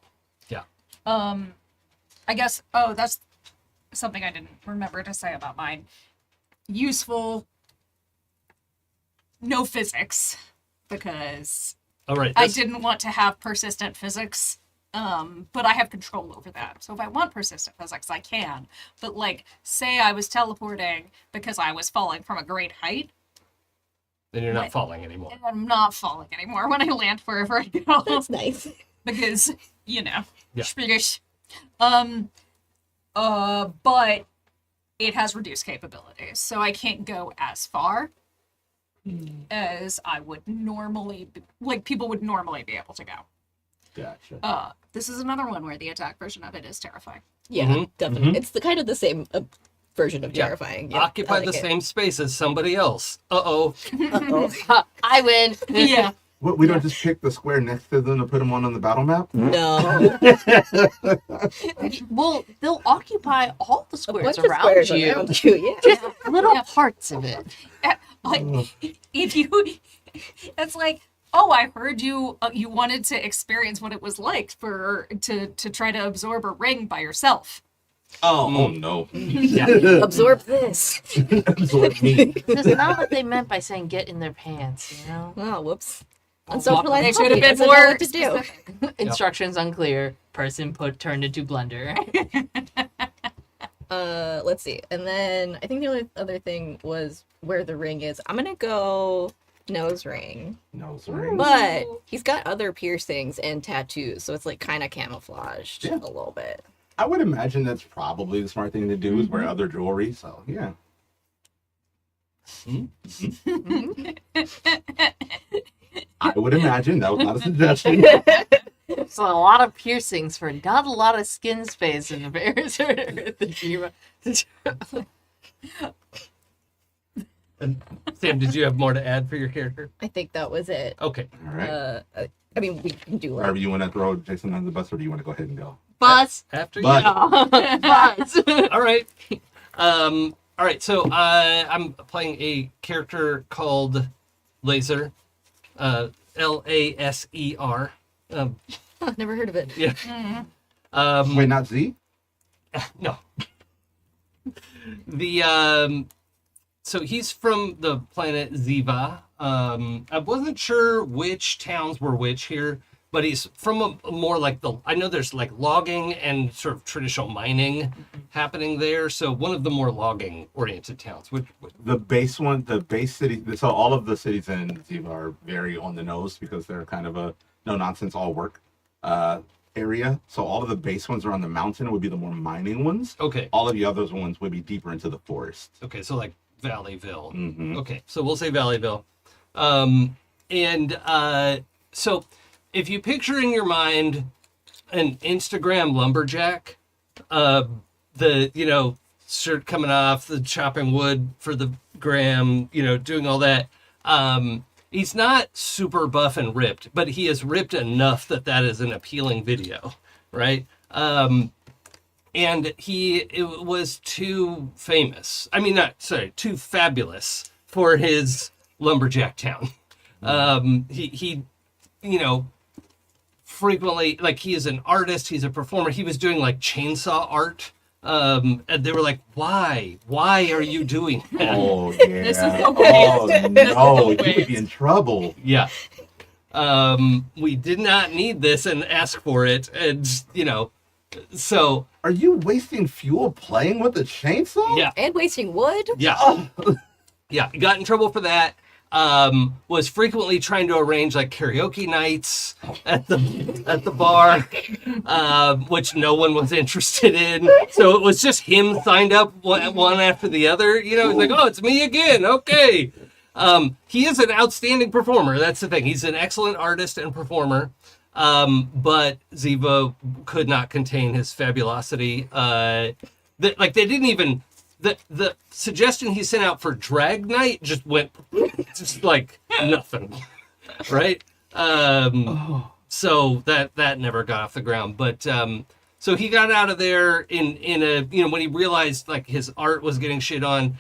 Yeah. I guess, that's something I didn't remember to say about mine. Useful, no physics, because All right. I didn't want to have persistent physics, but I have control over that. So if I want persistent physics, I can. But, like, say I was teleporting because I was falling from a great height, Then you're not Like- falling anymore. and I'm not falling anymore when I land wherever I go. That's nice. Because, Yeah. Swedish. But it has reduced capabilities, so I can't go as far as I would normally, people would normally be able to go. Gotcha. This is another one where the attack version of it is terrifying. Yeah, Mhm, definitely. It's the kind of the same version of Yeah. terrifying. Yeah, Occupy I like the it. same space as somebody else. Uh-oh. Uh-oh. I win. Yeah. What, we don't just pick the square next to them to put them on the battle map? No. Well, they'll occupy all the A squares bunch of around squares you. around you, yeah. Just little Yeah. parts of it. Like, if you, it's like, oh, I heard you you wanted to experience what it was like to try to absorb a ring by yourself. Oh no. Yeah. Absorb this. Absorb me. That's not what they meant by saying get in their pants, you know? Oh, whoops. They Unsocialized should have puppy been doesn't know more what to do. Instructions unclear. Person turned into blender. let's see. And then I think the only other thing was where the ring is. I'm gonna go nose ring. Nose ring. But he's got other piercings and tattoos, so it's like kind of camouflaged Yeah. a little bit. I would imagine that's probably the smart thing to do is wear other jewelry. So yeah. I would imagine that was not a suggestion. So a lot of piercings for not a lot of skin space in the bears. And Sam, did you have more to add for your character? I think that was it. Okay. All right. I mean, we can do Wherever like you want to throw Jason under the bus, or do you want to go ahead and go? Bus. After But- you. Bus. All right. All right. So I'm playing a character called Laser, Laser. never heard of it. Yeah. Wait, not Z? No. The so he's from the planet Ziva. I wasn't sure which towns were which here, but he's from a more like I know there's like logging and sort of traditional mining happening there. So one of the more logging oriented towns. The base city. So all of the cities in Ziva are very on the nose because they're kind of a no nonsense all work area. So all of the base ones are on the mountain would be the more mining ones. Okay. All of the other ones would be deeper into the forest. Okay. So like Valleyville. Mm-hmm. Okay, so we'll say Valleyville. So if you picture in your mind an Instagram lumberjack, shirt coming off, the chopping wood for the gram, doing all that. He's not super buff and ripped, but he is ripped enough that is an appealing video, right? And it was too famous. I mean, too fabulous for his lumberjack town. He frequently, like, he is an artist, he's a performer. He was doing like chainsaw art. And they were like, why are you doing that? Oh yeah. This is the Oh waste. no, This is the you would be in trouble. Yeah. We did not need this and ask for it. And, so, Are you wasting fuel playing with the chainsaw? yeah. And wasting wood? Yeah. Yeah. Got in trouble for that. Was frequently trying to arrange like karaoke nights at the bar, which no one was interested in. So it was just him signed up one after the other. He's like, oh, it's me again. Okay. He is an outstanding performer. That's the thing. He's an excellent artist and performer. But Ziva could not contain his fabulosity. They didn't even. The suggestion he sent out for drag night just went just like nothing, right? So that never got off the ground. But so he got out of there in a when he realized like his art was getting shit on.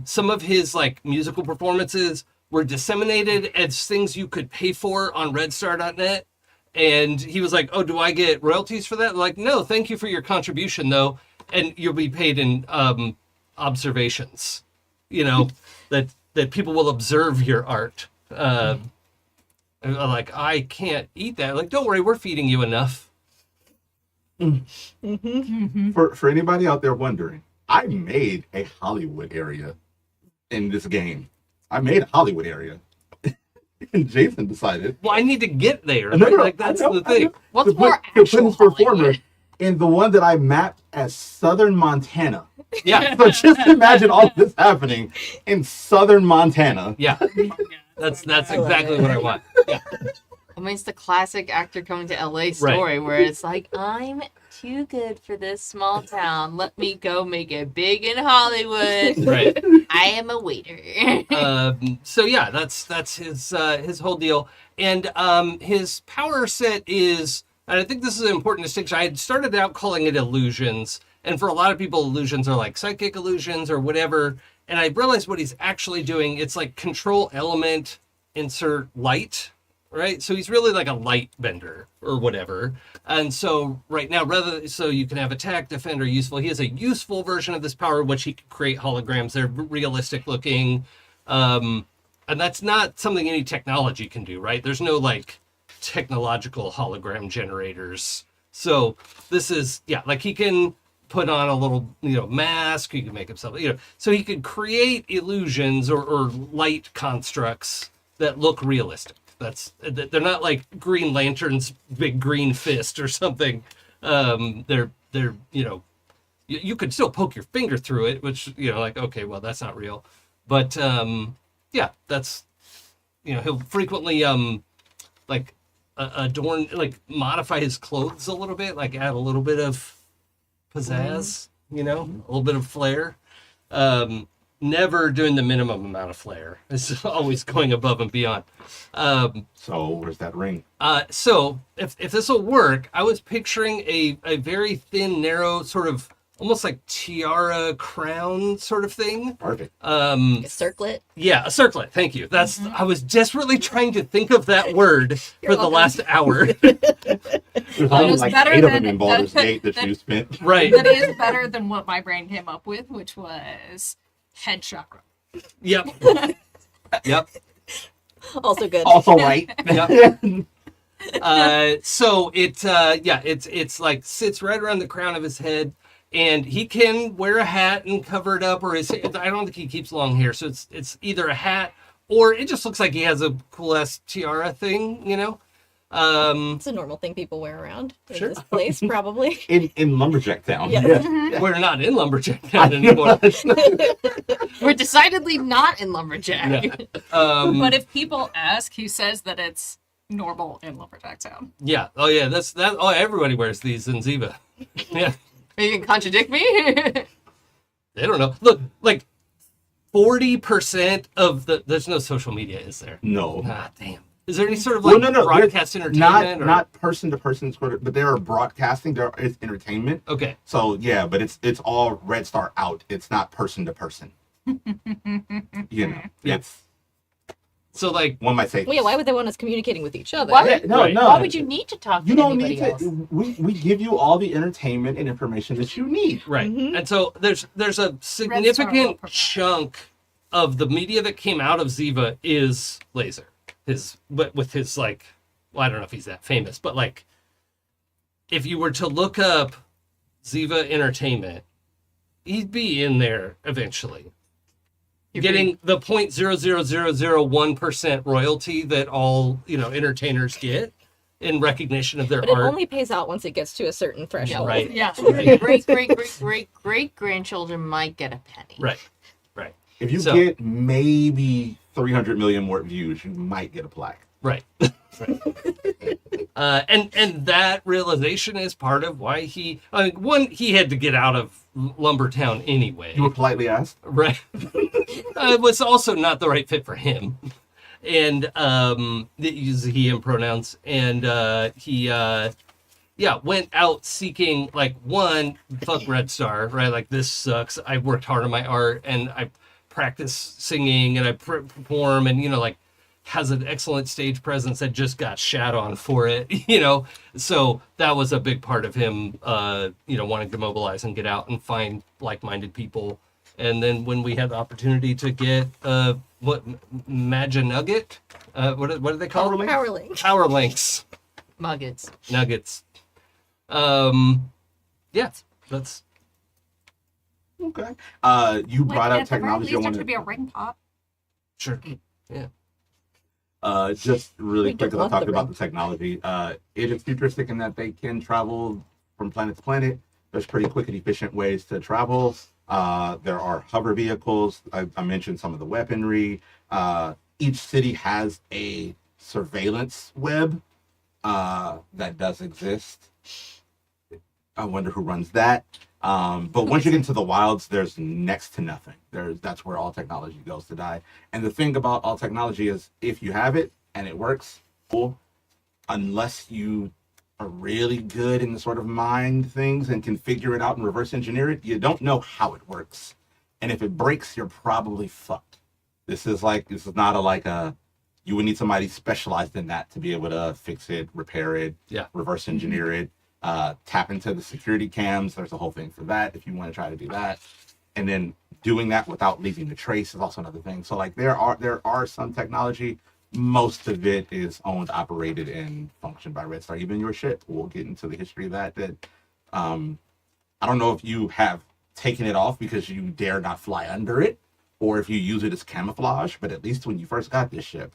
Some of his like musical performances were disseminated as things you could pay for on Redstar.net. And he was like, "Oh, do I get royalties for that?" Like, no, thank you for your contribution though, and you'll be paid in observations, that people will observe your art. Like, I can't eat that. Like, don't worry, we're feeding you enough. For anybody out there wondering, I made a Hollywood area in this game. I made a Hollywood area. And Jason decided. Well, I need to get there. No, Right? no, Like, that's I know, the thing. What's to more put his actual performer Hollywood? in the one that I mapped as Southern Montana. Yeah, So just imagine all this happening in Southern Montana. yeah. That's I love exactly it. what I want. Yeah, I mean, it's the classic actor coming to LA story where it's like, I'm too good for this small town. Let me go make it big in Hollywood. right. I am a waiter. So yeah, that's his whole deal, and his power set is, and I think this is an important distinction. I had started out calling it illusions, and for a lot of people, illusions are like psychic illusions or whatever. And I realized what he's actually doing. It's like control element, insert light, right? So he's really like a light bender or whatever. And so right now, so you can have attack, defend, or useful. He has a useful version of this power, which he can create holograms. They're realistic looking. And that's not something any technology can do, right? There's no like technological hologram generators. So this is, yeah, like he can put on a little, mask. He could make himself, so he could create illusions or light constructs that look realistic. They're not like Green Lantern's big green fist or something. They're you could still poke your finger through it, which like, okay, well, that's not real. But yeah, that's he'll frequently like adorn, like modify his clothes a little bit, like add a little bit of pizzazz, a little bit of flair. Never doing the minimum amount of flair. It's always going above and beyond. So where's that ring? So if this will work, I was picturing a very thin, narrow, sort of almost like tiara crown sort of thing. Perfect. Like a circlet. Yeah, a circlet. Thank you. That's I was desperately trying to think of that word for the last hour. There's only was like better 8 of than- them in Baldur's that- Gate that you spent. Right. That is better than what my brain came up with, which was head chakra. Yep. Yep. Also good. Also right. Yep. So it's like sits right around the crown of his head, and he can wear a hat and cover it up, or I don't think he keeps long hair, so it's either a hat or it just looks like he has a cool ass tiara thing, It's a normal thing people wear around in Sure. this place, probably. In Lumberjack Town. Yeah. We're not in Lumberjack Town anymore. We're decidedly not in Lumberjack. Yeah. But if people ask, he says that it's normal in Lumberjack Town. Yeah. Oh yeah. That's that. Oh, everybody wears these in Ziva. Yeah. You can contradict me? They don't know. Look, like 40% of there's no social media, is there? No. Ah, damn. Is there any sort of Well, like no. broadcast entertainment? Not person to person, but there are broadcasting. There is entertainment. Okay. So yeah, but it's all Redstar out. It's not person to person. Yeah. It's So like, one might say. Well, yeah, why would they want us communicating with each other? Why Yeah, no, Right. no. Why would you need to talk to You don't anybody need to. else? We give you all the entertainment and information that you need. right. Mhm. And so there's a will significant provide. chunk of the media that came out of Ziva is Laser. With his like, well, I don't know if he's that famous, but like, if you were to look up Ziva Entertainment, he'd be in there eventually. Getting the 0.00001% royalty that all entertainers get in recognition of their But it art. only pays out once it gets to a certain threshold. right. Yeah. Great grandchildren might get a penny. Right. If you So- get maybe 300 million more views, you might get a plaque. Right. And that realization is part of why he had to get out of Lumbertown anyway. You were politely asked. Right. It was also not the right fit for him. And they use he and pronouns. And he went out seeking, like, one, fuck Redstar, right? Like, this sucks. I worked hard on my art, and I practice singing, and I perform, and, like, has an excellent stage presence that just got shat on for it, So that was a big part of him, wanting to mobilize and get out and find like-minded people. And then when we had the opportunity to get, Magia Nugget? What do they call it? Power link. Power links. Muggets. Nuggets. Yeah, that's Okay. You brought up technology. I There wanted should be a ring pop. sure. Yeah. Just really We quick, do because I want talked the about ring. the technology. It is futuristic in that they can travel from planet to planet. There's pretty quick and efficient ways to travel. There are hover vehicles. I mentioned some of the weaponry. Each city has a surveillance web that does exist. I wonder who runs that. But once you get into the wilds, there's next to nothing. That's where all technology goes to die. And the thing about all technology is, if you have it and it works, cool. Unless you are really good in the sort of mind things and can figure it out and reverse engineer it, you don't know how it works. And if it breaks, you're probably fucked. This is not you would need somebody specialized in that to be able to fix it, repair it, reverse engineer it. Tap into the security cams. There's a whole thing for that if you want to try to do that. And then doing that without leaving a trace is also another thing. So like there are some technology. Most of it is owned, operated, and functioned by Redstar. Even your ship, we'll get into the history of that I don't know if you have taken it off because you dare not fly under it, or if you use it as camouflage, but at least when you first got this ship,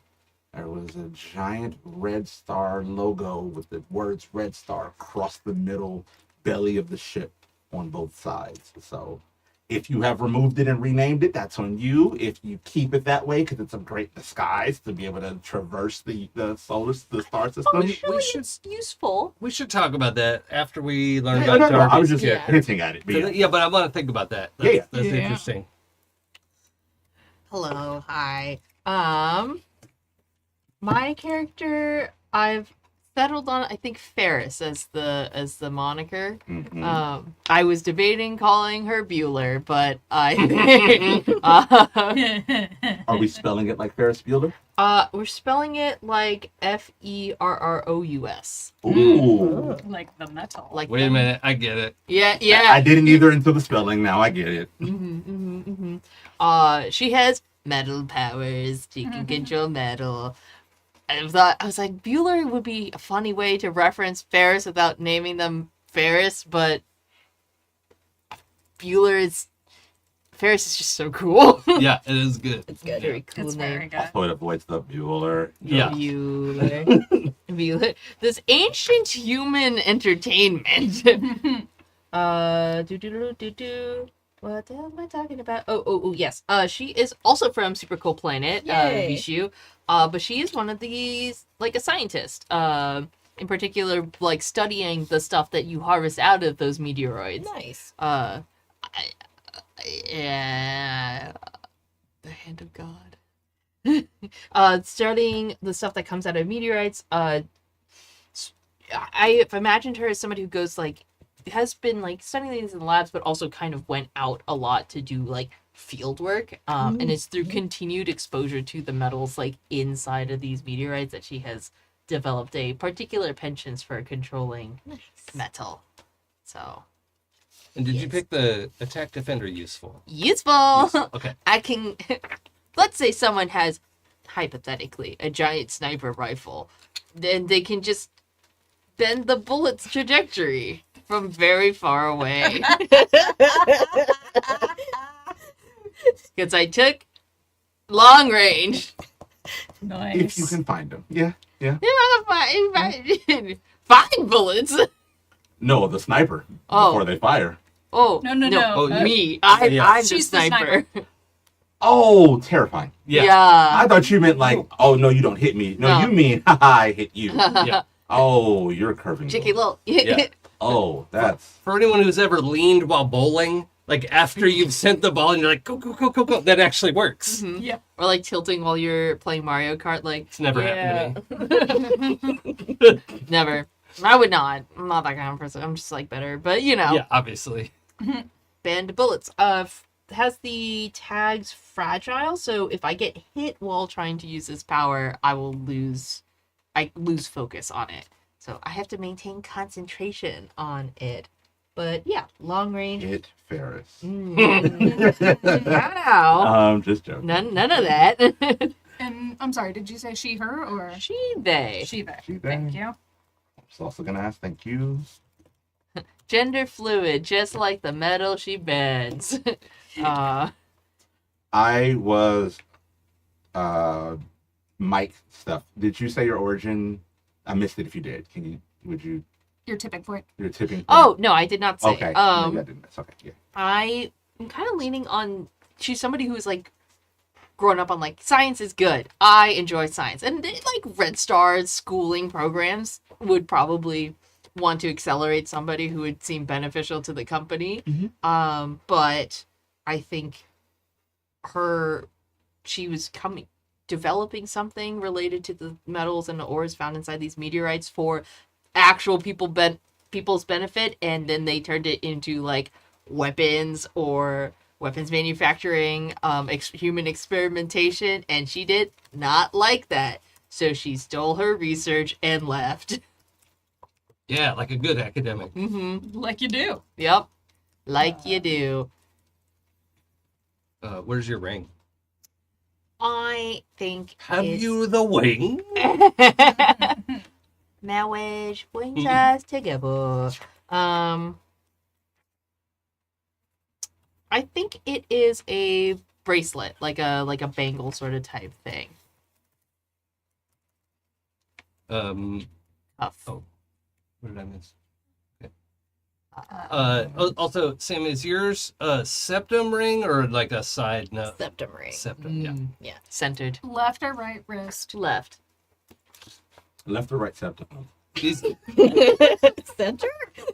there was a giant Red Star logo with the words Red Star across the middle belly of the ship on both sides. So if you have removed it and renamed it, that's on you. If you keep it that way, because it's a great disguise to be able to traverse the star system. It's useful. We should talk about that after we learn Yeah, about no, I was Darby's just character. hinting at it. But yeah. Yeah, but I want to think about that. Yeah. That's Yeah. interesting. Hello, hi. My character, I've settled on, I think, Ferrous as the moniker. Mhm. I was debating calling her Bueller, but I Are we spelling it like Ferris Bueller? we're spelling it like Ferrous. Ooh. Like the metal. Like Wait a minute, I get it. Yeah, I yeah. didn't either until the spelling. Now I get it. She has metal powers. She can control metal. I was like, Bueller would be a funny way to reference Ferris without naming them Ferris, but Ferris is just so cool. Yeah, it is good. It's good. Very cool It's name. very good. Also, it avoids the Bueller. Yeah. Bueller. Bueller. This ancient human entertainment. What the hell am I talking about? Oh, yes. She is also from Super Cool Planet, Yay. Vishu. But she is one of these, like a scientist. In particular, like studying the stuff that you harvest out of those meteoroids. Nice. Yeah. The hand of God. Studying the stuff that comes out of meteorites. I've imagined her as somebody who goes like has been like studying things in the labs, but also kind of went out a lot to do like field work. And it's through continued exposure to the metals like inside of these meteorites that she has developed a particular penchant for controlling metal. So And did you Yes. pick the attack defender useful? useful. Okay. I can. Let's say someone has hypothetically a giant sniper rifle, then they can just bend the bullet's trajectory from very far away. Because I took long range. Nice. If you can find them. Yeah. Find bullets. No, the sniper. Oh. Before they fire. Oh No. Oh, me. Yeah. I'm the She's the sniper. Oh, terrifying. Yeah. I thought you meant like, oh, no, you don't hit me. No, No. you mean, haha, I hit you. Yeah. Oh, you're curving. Cheeky little. Yeah. Oh, that's... For anyone who's ever leaned while bowling, like after you've sent the ball and you're like, go, that actually works. Mhm. Yeah. Or like tilting while you're playing Mario Kart. Like It's never happened to me. never. I would not. I'm not that kind of person. I'm just like better. But you know, Yeah, obviously. banned bullets. Has the tags fragile, so if I get hit while trying to use this power, I lose focus on it. So I have to maintain concentration on it. But yeah, long range. Hit Ferris. Wow. Just joking. None of that. And I'm sorry, did you say she, her, or She, they. she, they? She, Thank they. you. I was also going to ask, thank you. Gender fluid, just like the metal she bends. I was Mike stuff. Did you say your origin? I missed it if you did. Would you, Your tipping point. your tipping point? Oh, no, I did not say. Okay. Maybe I didn't miss. Okay, yeah. I'm kind of leaning on. She's somebody who's like grown up on like science is good. I enjoy science, and like Red Star's schooling programs would probably want to accelerate somebody who would seem beneficial to the company. But I think she was developing something related to the metals and the ores found inside these meteorites for actual people's benefit, and then they turned it into like weapons or weapons manufacturing, human experimentation, and she did not like that, so she stole her research and left. Yeah, like a good academic. Like you do. Yep, like you do. Where's your ring? I think Have it's... you the wing? Marriage brings us together. I think it is a bracelet, like a bangle sort of type thing. Cuff. Oh, what did I miss? Uh, Also, Sam, is yours a septum ring or like a side note? Septum ring. Septum, yeah. Centered. Left or right wrist? Left. Left or right septum? These, did Center?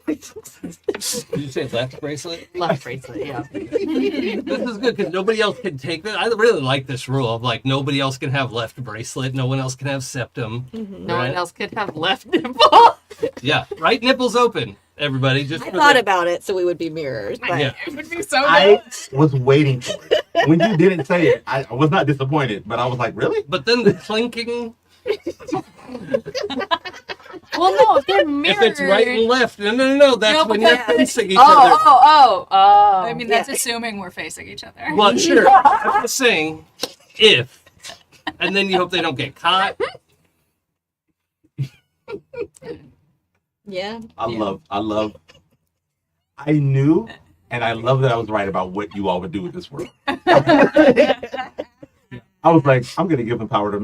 you say left bracelet? Left bracelet, yeah. This is good because nobody else can take that. I really like this rule of like nobody else can have left bracelet, no one else can have septum. No Right. one else could have left nipple. Yeah, right nipples open, everybody. Just I for thought the- about it so we would be mirrors, but Yeah. It would be so I good. was waiting for it. When you didn't say it, I was not disappointed, but I was like, really? But then the clinking, Well, no, if they're mirrored. if it's right and left, no, that's No, when but you're that- facing each other. I mean, that's Yeah. assuming we're facing each other. Well, sure. I'm just saying, if, and then you hope they don't get caught. yeah. I knew, and I love that I was right about what you all would do with this world. I was like, I'm gonna give them power to,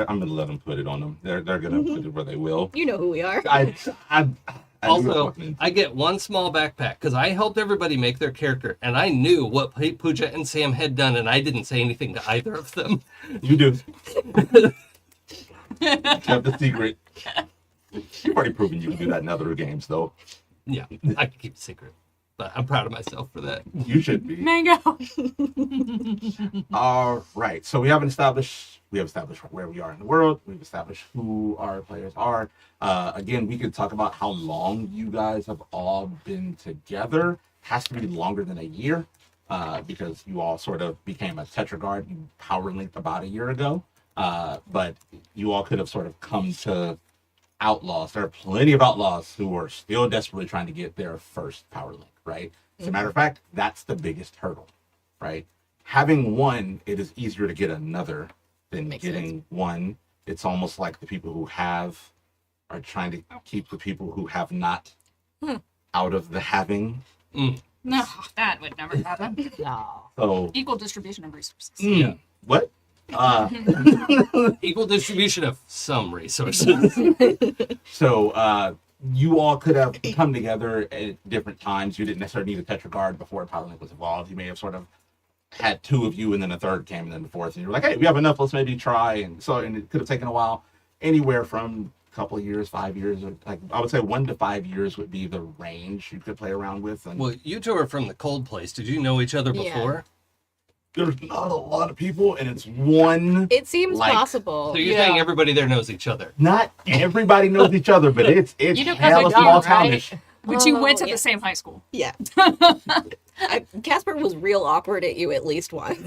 I'm gonna let them put it on them. They're gonna put it where they will. You know who we are. I knew it Also, wasn't- I get one small backpack because I helped everybody make their character, and I knew what Pooja and Sam had done, and I didn't say anything to either of them. you do. Kept the secret. You've already proven you can do that in other games, though. Yeah, I can keep it secret, but I'm proud of myself for that. You should be. Mango. All right. So we have established where we are in the world. We've established who our players are. Again, we could talk about how long you guys have all been together. Has to be longer than a year, because you all sort of became a Tetragard. You power linked about a year ago. But you all could have sort of come to Outlaws. There are plenty of Outlaws who are still desperately trying to get their first power link, right? As a matter of fact, that's the biggest hurdle, right? Having one, it is easier to get another than Makes getting one. It's almost like the people who have are trying to keep the people who have not out of the having. No, that would never happen. No. So, Equal distribution of resources. Yeah. what? Equal distribution of some resources. So you all could have come together at different times. You didn't necessarily need a Tetragard before Power Link was evolved. You may have sort of had two of you, and then a third came, and then the fourth, and you're like, hey, we have enough. Let's maybe try. And it could have taken a while, anywhere from a couple of years, 5 years, or like I would say 1 to 5 years would be the range you could play around with. And Well, you two are from the cold place. Did you know each other Yeah. before? there's not a lot of people, and it's one. It seems Like- possible. So you're Yeah. saying everybody there knows each other. Not everybody knows each other, but it's You know hella Casper, small right? townish. But you Oh, went to yeah. the same high school. Yeah. Casper was real awkward at you at least once.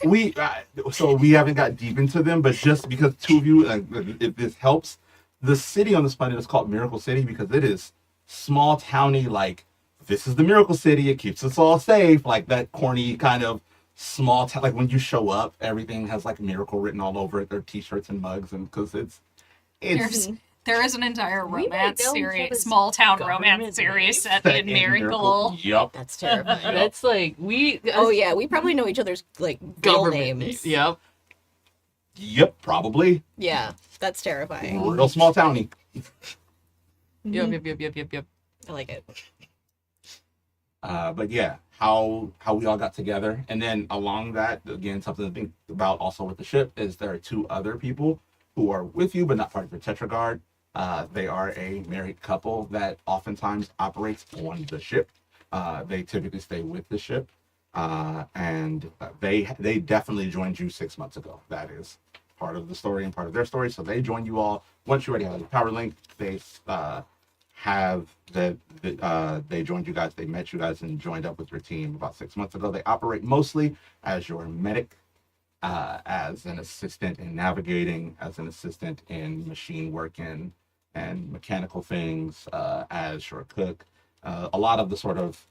We haven't got deep into them, but just because two of you, if this helps, the city on this planet is called Miracle City because it is small towny. Like, this is the Miracle City. It keeps us all safe. Like that corny kind of small town. Like when you show up, everything has like Miracle written all over it. Their T-shirts and mugs, and because There is an entire We might romance know each series, other's small town government romance series set set in Miracle. Yep. That's terrifying. That's like Oh yeah, we probably know each other's like real government names. Yep. Yep. Probably. Yeah, that's terrifying. Real small towny. Yep. I like it. But yeah, how we all got together, and then along that, again, something to think about also with the ship is there are two other people who are with you but not part of your Tetragard. They are a married couple that oftentimes operates on the ship. They typically stay with the ship, and they definitely joined you 6 months ago. That is part of the story and part of their story. So they joined you all once you already have a power link. They they joined you guys. They met you guys and joined up with your team about 6 months ago. They operate mostly as your medic, as an assistant in navigating, as an assistant in machine work and mechanical things, as your cook. A lot of the sort of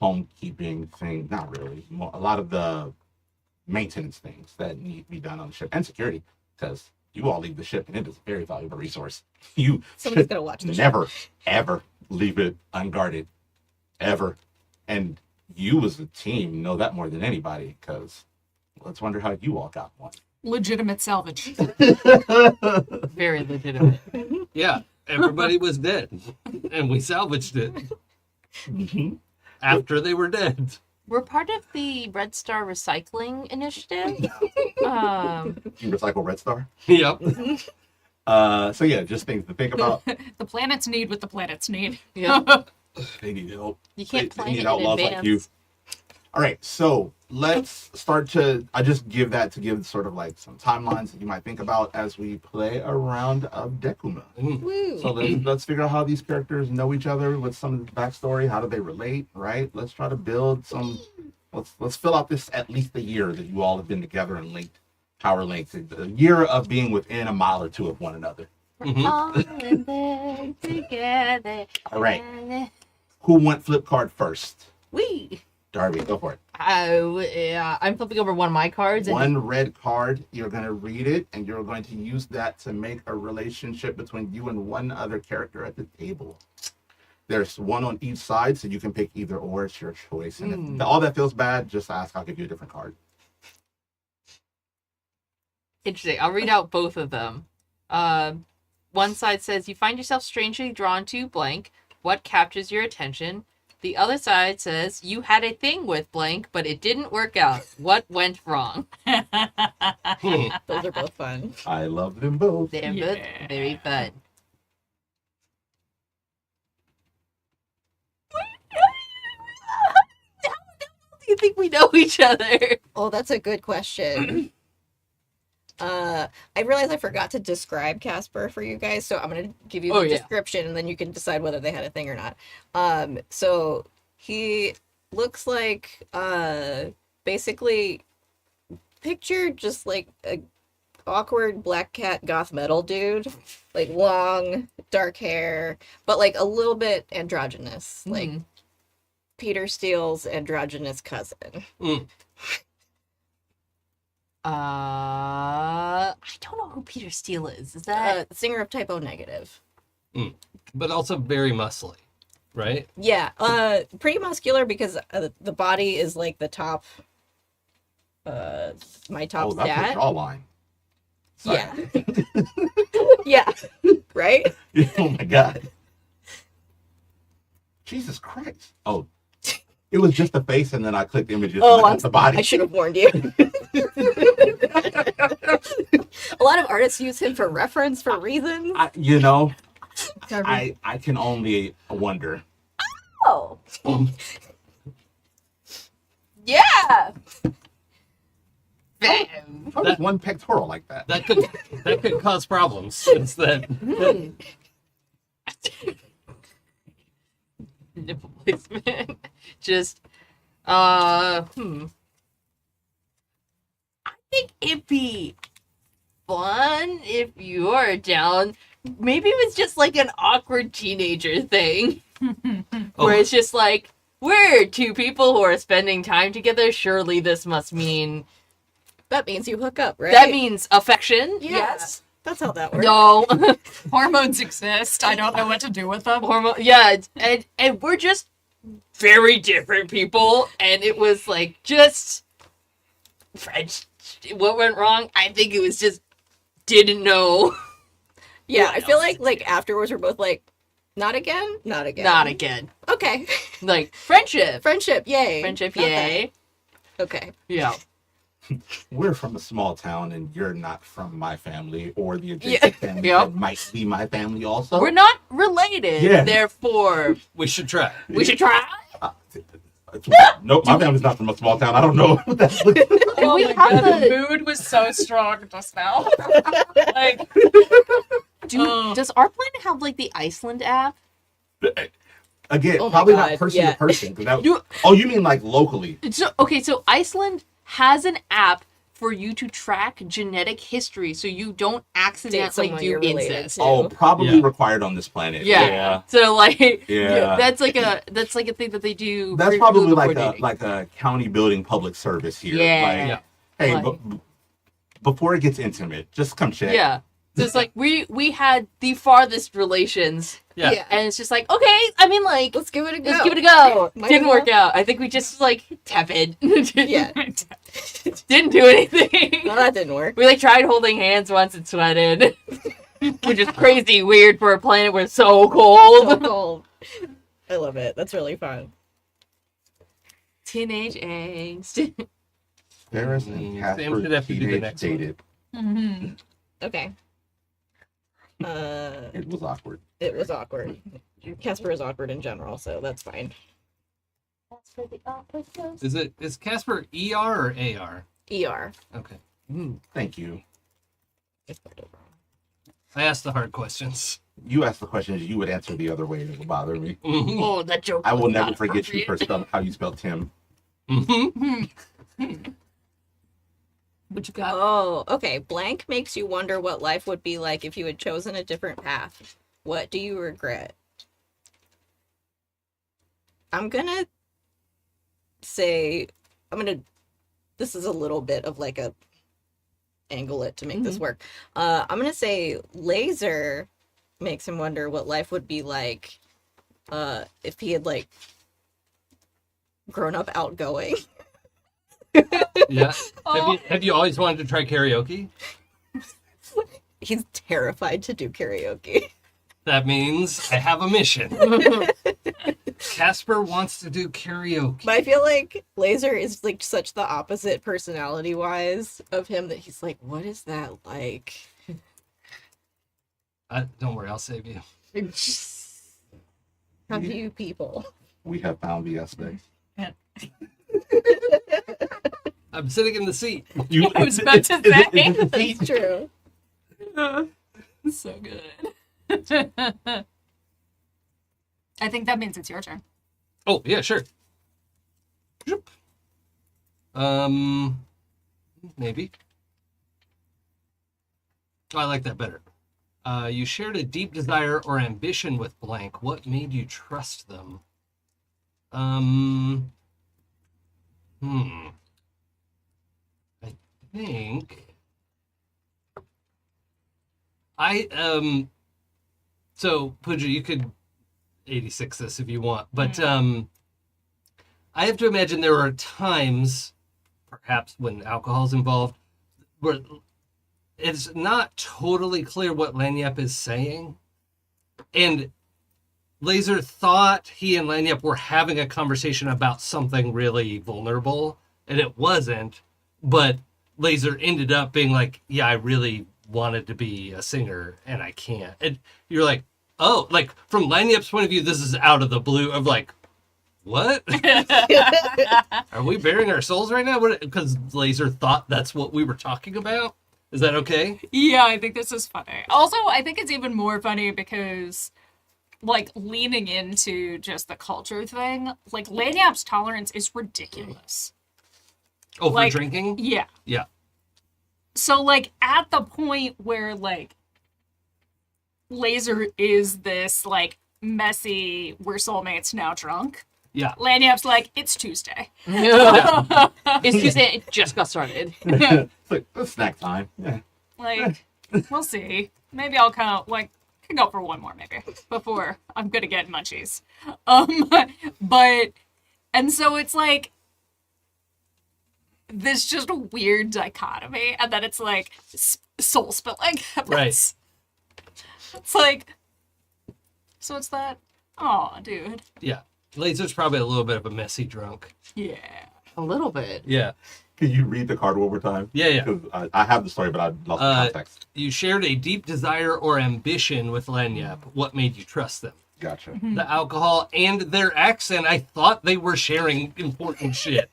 homekeeping thing, not really, a lot of the maintenance things that need to be done on the ship, and security, because you all leave the ship and it is a very valuable resource. You Somebody's should gonna watch the show. never, ever leave it unguarded, ever. And you as a team know that more than anybody, because let's wonder how you all got one. Legitimate salvage. Very legitimate. Yeah, everybody was dead, and we salvaged it Mhm. after they were dead. We're part of the Red Star Recycling Initiative. You recycle Red Star. Yep. So yeah, just things to think about. The planets need what the planets need. Yeah. They need help. You can't They plan need it in outlaws advance. like you. All right, so let's start to. I just give that to give sort of like some timelines that you might think about as we play a round of Dekuma. Woo. So let's figure out how these characters know each other. What's some of the backstory? How do they relate? Right. Let's try to build some. Let's fill out this at least a year that you all have been together and linked, power linked. A year of being within a mile or two of one another. Mhm. All in there together. All right. Who went flip card first? We. Darby, go for it. I'm flipping over one of my cards. And One red card, you're going to read it, and you're going to use that to make a relationship between you and one other character at the table. There's one on each side, so you can pick either or. It's your choice. And if all that feels bad, just ask. I'll give you a different card. Interesting. I'll read out both of them. One side says, you find yourself strangely drawn to blank. What captures your attention? The other side says, you had a thing with blank, but it didn't work out. What went wrong? Those are both fun. I love them both. They're Yeah. both very fun. How do you think we know each other? Oh, that's a good question. I realized I forgot to describe Casper for you guys, so I'm gonna give you the description, and then you can decide whether they had a thing or not. So he looks like basically picture just like a awkward black cat goth metal dude, like long dark hair, but like a little bit androgynous, like Peter Steele's androgynous cousin. I don't know who Peter Steele is. Is that Singer of Typo Negative. But also very muscly, right? Yeah, pretty muscular because the body is like the top, my top Oh, that's a stat. jawline. Sorry. Yeah. Yeah, right? Oh my god. Jesus Christ. Oh, it was just the face, and then I clicked images. Oh, and the body. I should have warned you. A lot of artists use him for reference for reasons. I can only wonder. Oh. yeah? How does one pectoral like that? That could cause problems instead. Nipple placement. Just I think it'd be fun if you're down. Maybe it was just like an awkward teenager thing. Where it's just like, we're two people who are spending time together. Surely this must mean That means you hook up, right? that means affection. Yeah. Yes. That's how that works. No. Hormones exist. I don't know what to do with them. Yeah, and we're just very different people, and it was like just French. What went wrong? I think it was just didn't know. Yeah, What I feel else? like afterwards we're both like, not again? Not again. Not again. Okay. Like friendship. Friendship, yay. Friendship, Not yay. that. Okay. Yeah. We're from a small town, and you're not from my family or the adjacent family Yep. that might be my family also. We're not related. Yeah. Therefore, We should try. we should try. Nope, my family's not from a small town. I don't know what that looks like. Oh we my have god, the- the mood was so strong just now. Like, Does our planet have like the Iceland app? Again, Oh my probably God, not person yeah. to person. 'Cause that- You- oh, you mean like locally? So Iceland has an app for you to track genetic history, so you don't accidentally someone do you're related incest. to. Oh, probably Yeah. required on this planet. Yeah. So like, Yeah. that's like a thing that they do. That's for probably people like before a dating. like a county building public service here. Yeah. Like, Yeah. hey, Like- before it gets intimate, just come check. Yeah. So it's like we had the farthest relations, Yeah. and it's just like, okay, I mean, like, Let's give it a go. let's give it a go. Might Didn't as well. work out. I think we just like tepid. Yeah. Didn't do anything. Well, that didn't work. We like tried holding hands once and sweated, which is crazy weird for a planet where it's so cold. So cold. I love it. That's really fun. Teenage angst. Ferrous and Sam Casper should have to do the teenage next one. dated. Mm-hmm. Okay. It was awkward. It was awkward. Casper is awkward in general, so that's fine. That's for the opposites. Is Casper ER or AR? ER. Okay. Thank you. I spelled it wrong. I asked the hard questions. You asked the questions, you would answer the other way. It would bother me. Mhm. Oh, that joke. I will was never not forget you appropriate. for how you spelled Tim. Mhm. What you got? Oh, okay. Blank makes you wonder what life would be like if you had chosen a different path. What do you regret? I'm gonna say, this is a little bit of like a angle it to make this work. I'm gonna say Laser makes him wonder what life would be like if he had like grown up outgoing. Yeah. Have you always wanted to try karaoke? He's terrified to do karaoke. That means I have a mission. Casper wants to do karaoke. But I feel like Laser is like such the opposite personality wise of him that he's like, what is that like? Don't worry, I'll save you. How do you people? We have found the aspect. I'm sitting in the seat. I was about to say. That's true. So good. I think that means it's your turn. Oh, yeah, sure. Maybe. Oh, I like that better. You shared a deep desire or ambition with blank. What made you trust them? I think so Pooja, you could 86 this if you want, but I have to imagine there are times, perhaps when alcohol's involved, where it's not totally clear what Lagniappe is saying. And Laser thought he and Lagniappe were having a conversation about something really vulnerable, and it wasn't. But Laser ended up being like, yeah, I really wanted to be a singer, and I can't. And you're like, oh, like from Lagniappe's point of view, this is out of the blue of like, what? Are we bearing our souls right now? Because Laser thought that's what we were talking about. Is that okay? Yeah, I think this is funny. Also, I think it's even more funny because, like, leaning into just the culture thing, like, Lagniappe's tolerance is ridiculous. Over Like, drinking? Yeah. Yeah. So, like, at the point where, like, Laser is this, like, messy, we're soulmates now drunk, Yeah. Lagniappe's like, it's Tuesday. It's Tuesday. It just got started. It's like, it's snack time. Yeah. Like, we'll see. Maybe I'll kind of, like, can go for one more, maybe, before I'm gonna get munchies. But, and so it's like, this just a weird dichotomy, and then it's like, soul spilling. Right. It's like, so it's that, oh, dude. Yeah. Laser's probably a little bit of a messy drunk. Yeah. A little bit. Yeah. Can you read the card one more time? Yeah. 'Cause I have the story, but I lost the context. You shared a deep desire or ambition with Lagniappe. What made you trust them? Gotcha. The alcohol and their accent. I thought they were sharing important shit.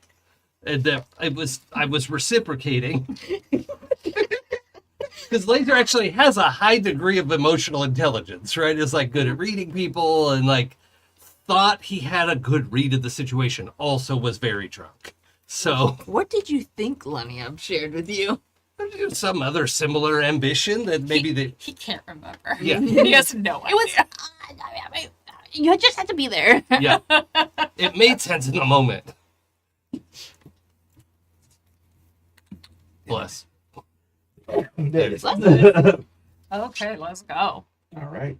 And that I was reciprocating. Because Laser actually has a high degree of emotional intelligence, right? Is like good at reading people and like thought he had a good read of the situation. Also was very drunk. So What did you think Lagniappe shared with you? some other similar ambition that maybe they. He can't remember. Yeah. He has no idea. It was. You just had to be there. Yeah. It made sense in the moment. Bless. Did it. Okay, let's go. All right.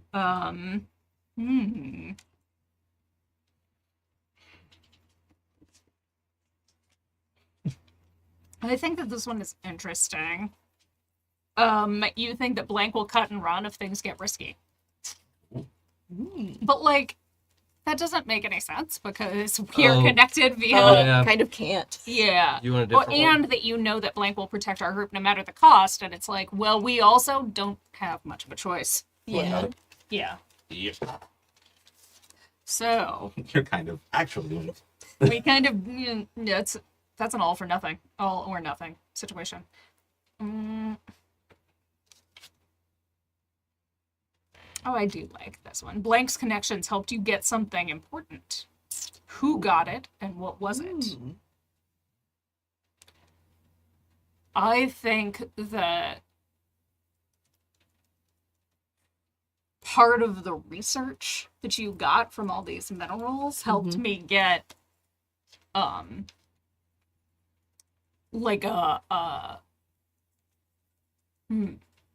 I think that this one is interesting. You think that blank will cut and run if things get risky. But, like, that doesn't make any sense because we are connected via... yeah. Kind of can't. Yeah. You want a different and one? that you know that blank will protect our group no matter the cost, and it's like, well, we also don't have much of a choice. Yeah. Yeah. Yeah. So, You're kind of actually doing it. we kind of... Yeah, that's an all for nothing. All or nothing situation. Oh, I do like this one. Blank's connections helped you get something important. Who got it and what was it? I think that part of the research that you got from all these minerals helped me get like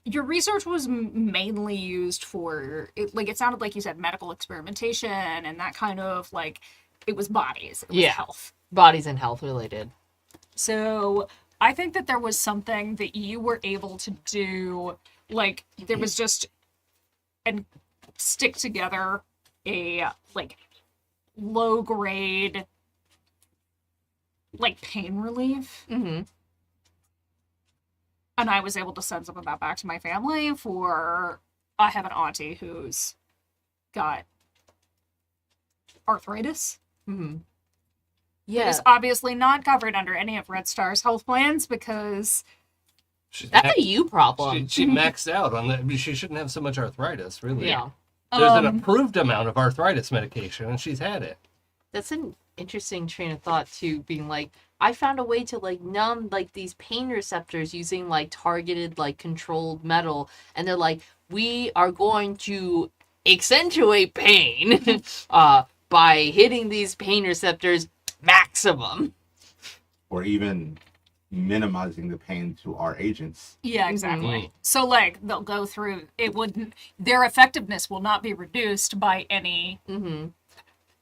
your research was mainly used for it sounded like you said medical experimentation and that kind of like it was bodies, it was Yeah. health. Bodies and health related. So I think that there was something that you were able to do, like there was just and stick together a like low grade like pain relief. Mm-hmm. And I was able to send some of that back to my family for I have an auntie who's got arthritis. Mm-hmm. It Yeah. is obviously not covered under any of Red Star's health plans because That's a you problem. She maxed out on that. She shouldn't have so much arthritis, really. Yeah. There's an approved amount of arthritis medication, and she's had it. That's an interesting train of thought too, being like, I found a way to like numb like these pain receptors using like targeted like controlled metal, and they're like, we are going to accentuate pain by hitting these pain receptors maximum. Or even minimizing the pain to our agents. yeah, exactly. Mhm. So like they'll go through their effectiveness will not be reduced by any Mm-hmm.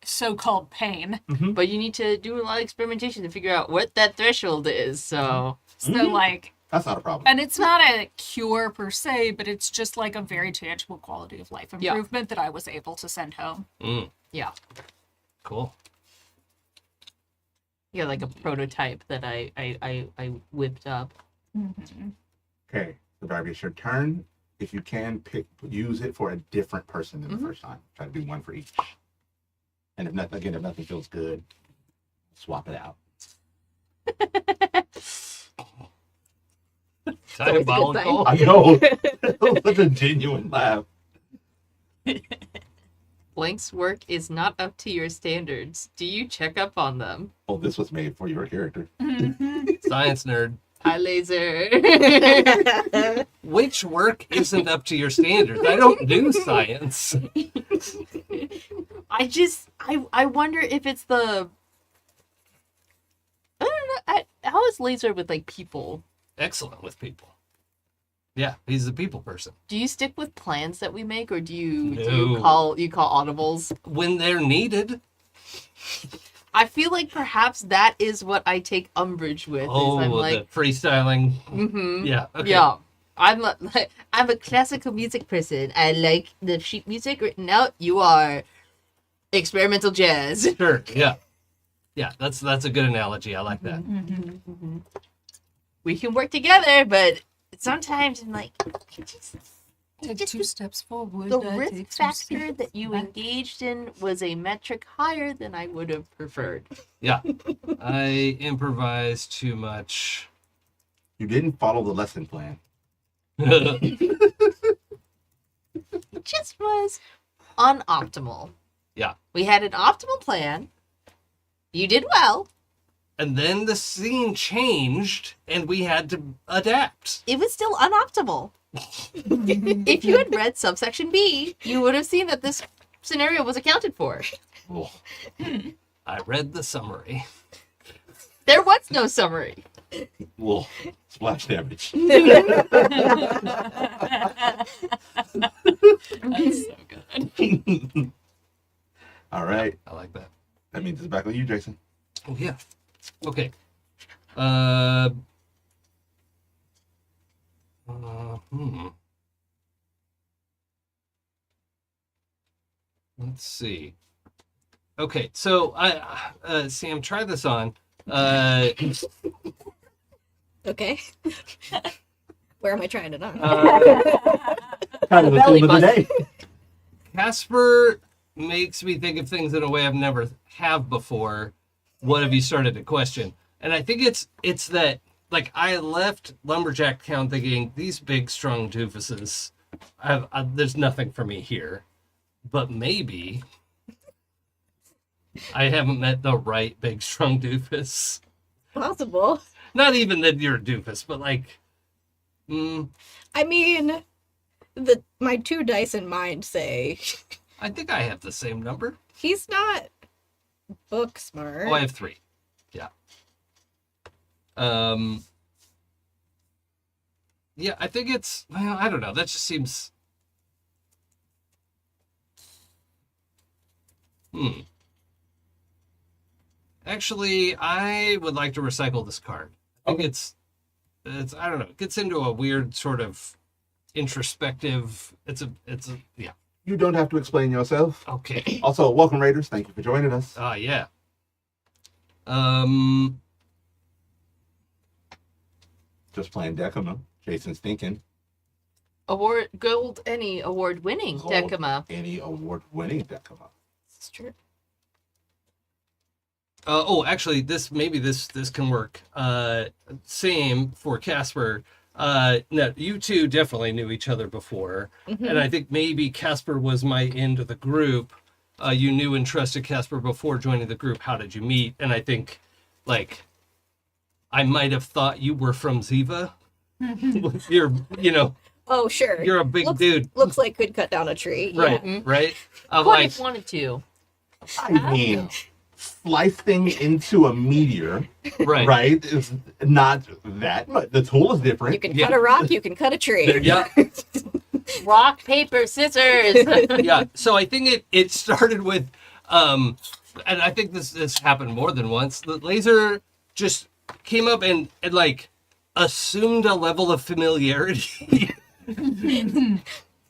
so-called pain. But you need to do a lot of experimentation to figure out what that threshold is. So So Mhm. like That's not a problem. and it's not a cure per se, but it's just like a very tangible quality of life Yeah. improvement that I was able to send home. yeah, Cool. yeah, like a prototype that I whipped up. Okay, so Darby, it's your turn. If you can use it for a different person than the first time. Try to do one for each. And if nothing feels good, swap it out. Diabolical. I know. That's a genuine laugh. Blank's work is not up to your standards. Do you check up on them? Oh, this was made for your character. Science nerd. Hi, laser. Which work isn't up to your standards? I don't do science. I wonder if it's the. I don't know. How is laser with like people? Excellent with people. Yeah, he's a people person. Do you stick with plans that we make, or do you No. call audibles? When they're needed. I feel like perhaps that is what I take umbrage with. Oh, is I'm the like, freestyling. mm-hmm. Yeah. Okay. Yeah. I'm a classical music person. I like the sheet music written out. You are experimental jazz. Sure. Yeah. Yeah. That's a good analogy. I like that. We can work together, but sometimes I'm like, Take just 2 steps forward. the I risk take 2 factor steps that you back. engaged in was a metric higher than I would have preferred. Yeah. I improvise too much. You didn't follow the lesson plan. It just was unoptimal. Yeah. We had an optimal plan. You did well. And then the scene changed and we had to adapt. It was still unoptimal. If you had read subsection B, you would have seen that this scenario was accounted for. I read the summary. There was no summary. Well, splash damage. That's so good. All right. I like that. That means it's back on you, Jason. Oh yeah. Okay. Let's see. Okay, so Sam, try this on. Okay. Where am I trying it on? Kind of the Belly theme of the day. Casper makes me think of things in a way I've never have before. What have you started to question? And I think it's that, like, I left Lumberjack Town thinking these big strong doofuses, there's nothing for me here. But maybe I haven't met the right big strong doofus. Possible. Not even that you're a doofus, but like, I mean, my 2 dice in mind say I think I have the same number. he's not book smart. Oh, I have 3. Yeah. Yeah, I think it's, well, I don't know. That just seems, Actually, I would like to recycle this card. I think it's, I don't know, it gets into a weird sort of introspective, yeah. You don't have to explain yourself. Okay. Also, welcome, Raiders. Thank you for joining us. Yeah. Just playing Decima. Jason's thinking. Any award-winning Gold, Decima. Any award-winning Decima. It's true. Actually, this can work. Same for Casper. No, you two definitely knew each other before, and I think maybe Casper was my end of the group. You knew and trusted Casper before joining the group. How did you meet? And I think, like, I might have thought you were from Ziva. Oh, sure. You're a big dude, Looks like could cut down a tree. right? Yeah. Right? I'm Could like, have wanted to. I mean, slicing into a meteor, right? right, is not that much. The tool is different. You can Yeah. cut a rock, you can cut a tree. Yeah. Rock, paper, scissors. Yeah. So I think it started with, and I think this happened more than once. The laser just came up and like assumed a level of familiarity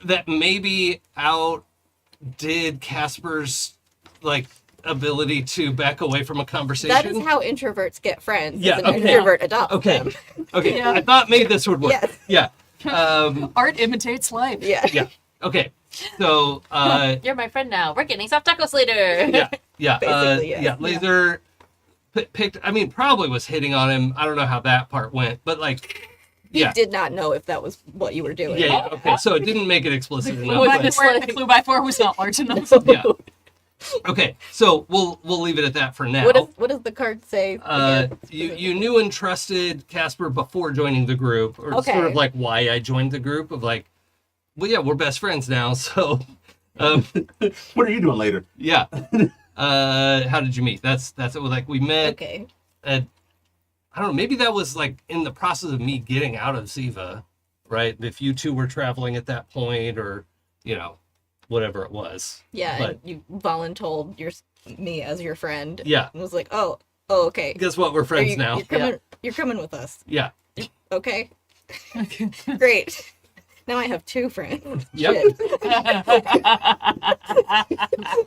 that maybe outdid Casper's like ability to back away from a conversation. That is how introverts get friends. Yeah, An okay. introvert adopts Okay. them. Okay. Yeah. I thought maybe this would work. Yes. Yeah. Art imitates life. Yeah. Yeah. Okay. So You're my friend now. We're getting soft tacos later. yeah. Basically, yes. Yeah. Laser picked. I mean, probably was hitting on him. I don't know how that part went, but like, He yeah. did not know if that was what you were doing. Yeah. Okay. So it didn't make it explicit enough. Clue but- the clue by four was not large enough. Yeah. Okay. So we'll leave it at that for now. What does the card say? again? You knew and trusted Casper before joining the group, or Okay. sort of like why I joined the group. Of like, well, yeah, we're best friends now. So, What are you doing later? yeah. How did you meet? That's it. Like we met Okay. at, I don't know, maybe that was like in the process of me getting out of Ziva, right? If you two were traveling at that point, or whatever it was. Yeah, But- and you voluntold me as your friend. Yeah. And was like, oh, okay. Guess what? We're Are friends you- now. You're coming with us. Yeah. Okay. Great. Now I have 2 friends. Yep.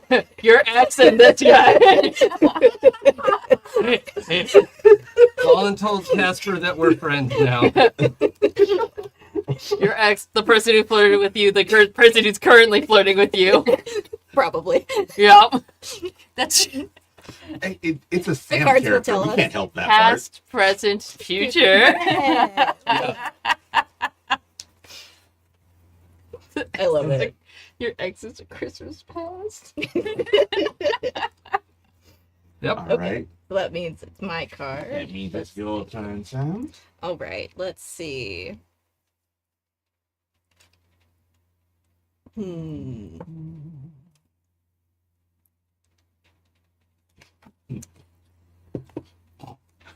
Shit. Your accent, that's guy. Colin told Casper that we're friends now. Your ex, the person who flirted with you, the person who's currently flirting with you. Probably. Yep. That's It's a Sam cards will character. tell We us. can't help that part. Past, present, future. I love it. Your ex is a Christmas past. Yep. All right. So that means it's my card. That means it's your turn, Sam. All right. Let's see.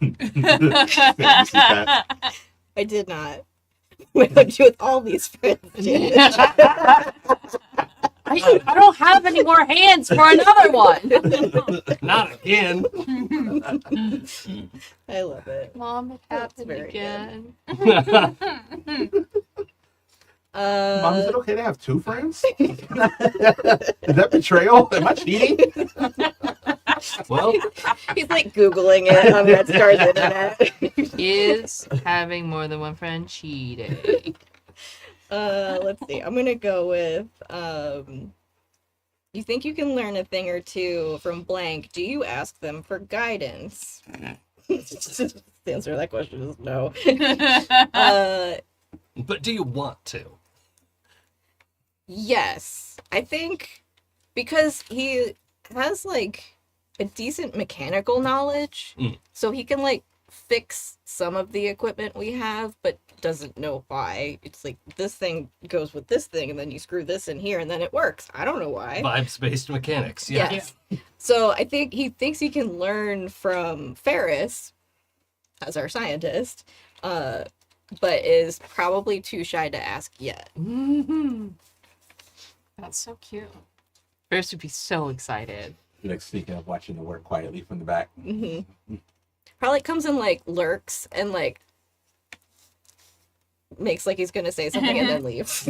You see that? I did not. What would you with all these friends? Dude? I don't have any more hands for another one. Not again. I love it. Mom, it That's happened very again. Mom, is it okay to have two friends? Is that betrayal? Am I cheating? Well, He's like Googling it on Redstar's internet. Is having more than one friend cheating? Let's see. I'm gonna go with you think you can learn a thing or two from blank. Do you ask them for guidance? The answer to that question is no. but do you want to? Yes. I think because he has like a decent mechanical knowledge, so he can like fix some of the equipment we have, but doesn't know why. It's like this thing goes with this thing, and then you screw this in here, and then it works. I don't know why. Vibes-based mechanics. Yeah. Yes. So I think he thinks he can learn from Ferrous as our scientist, but is probably too shy to ask yet. That's so cute. Ferrous would be so excited. You're like sneaking up, watching the work quietly from the back. Probably comes in like lurks and like makes like he's gonna say something and then leaves.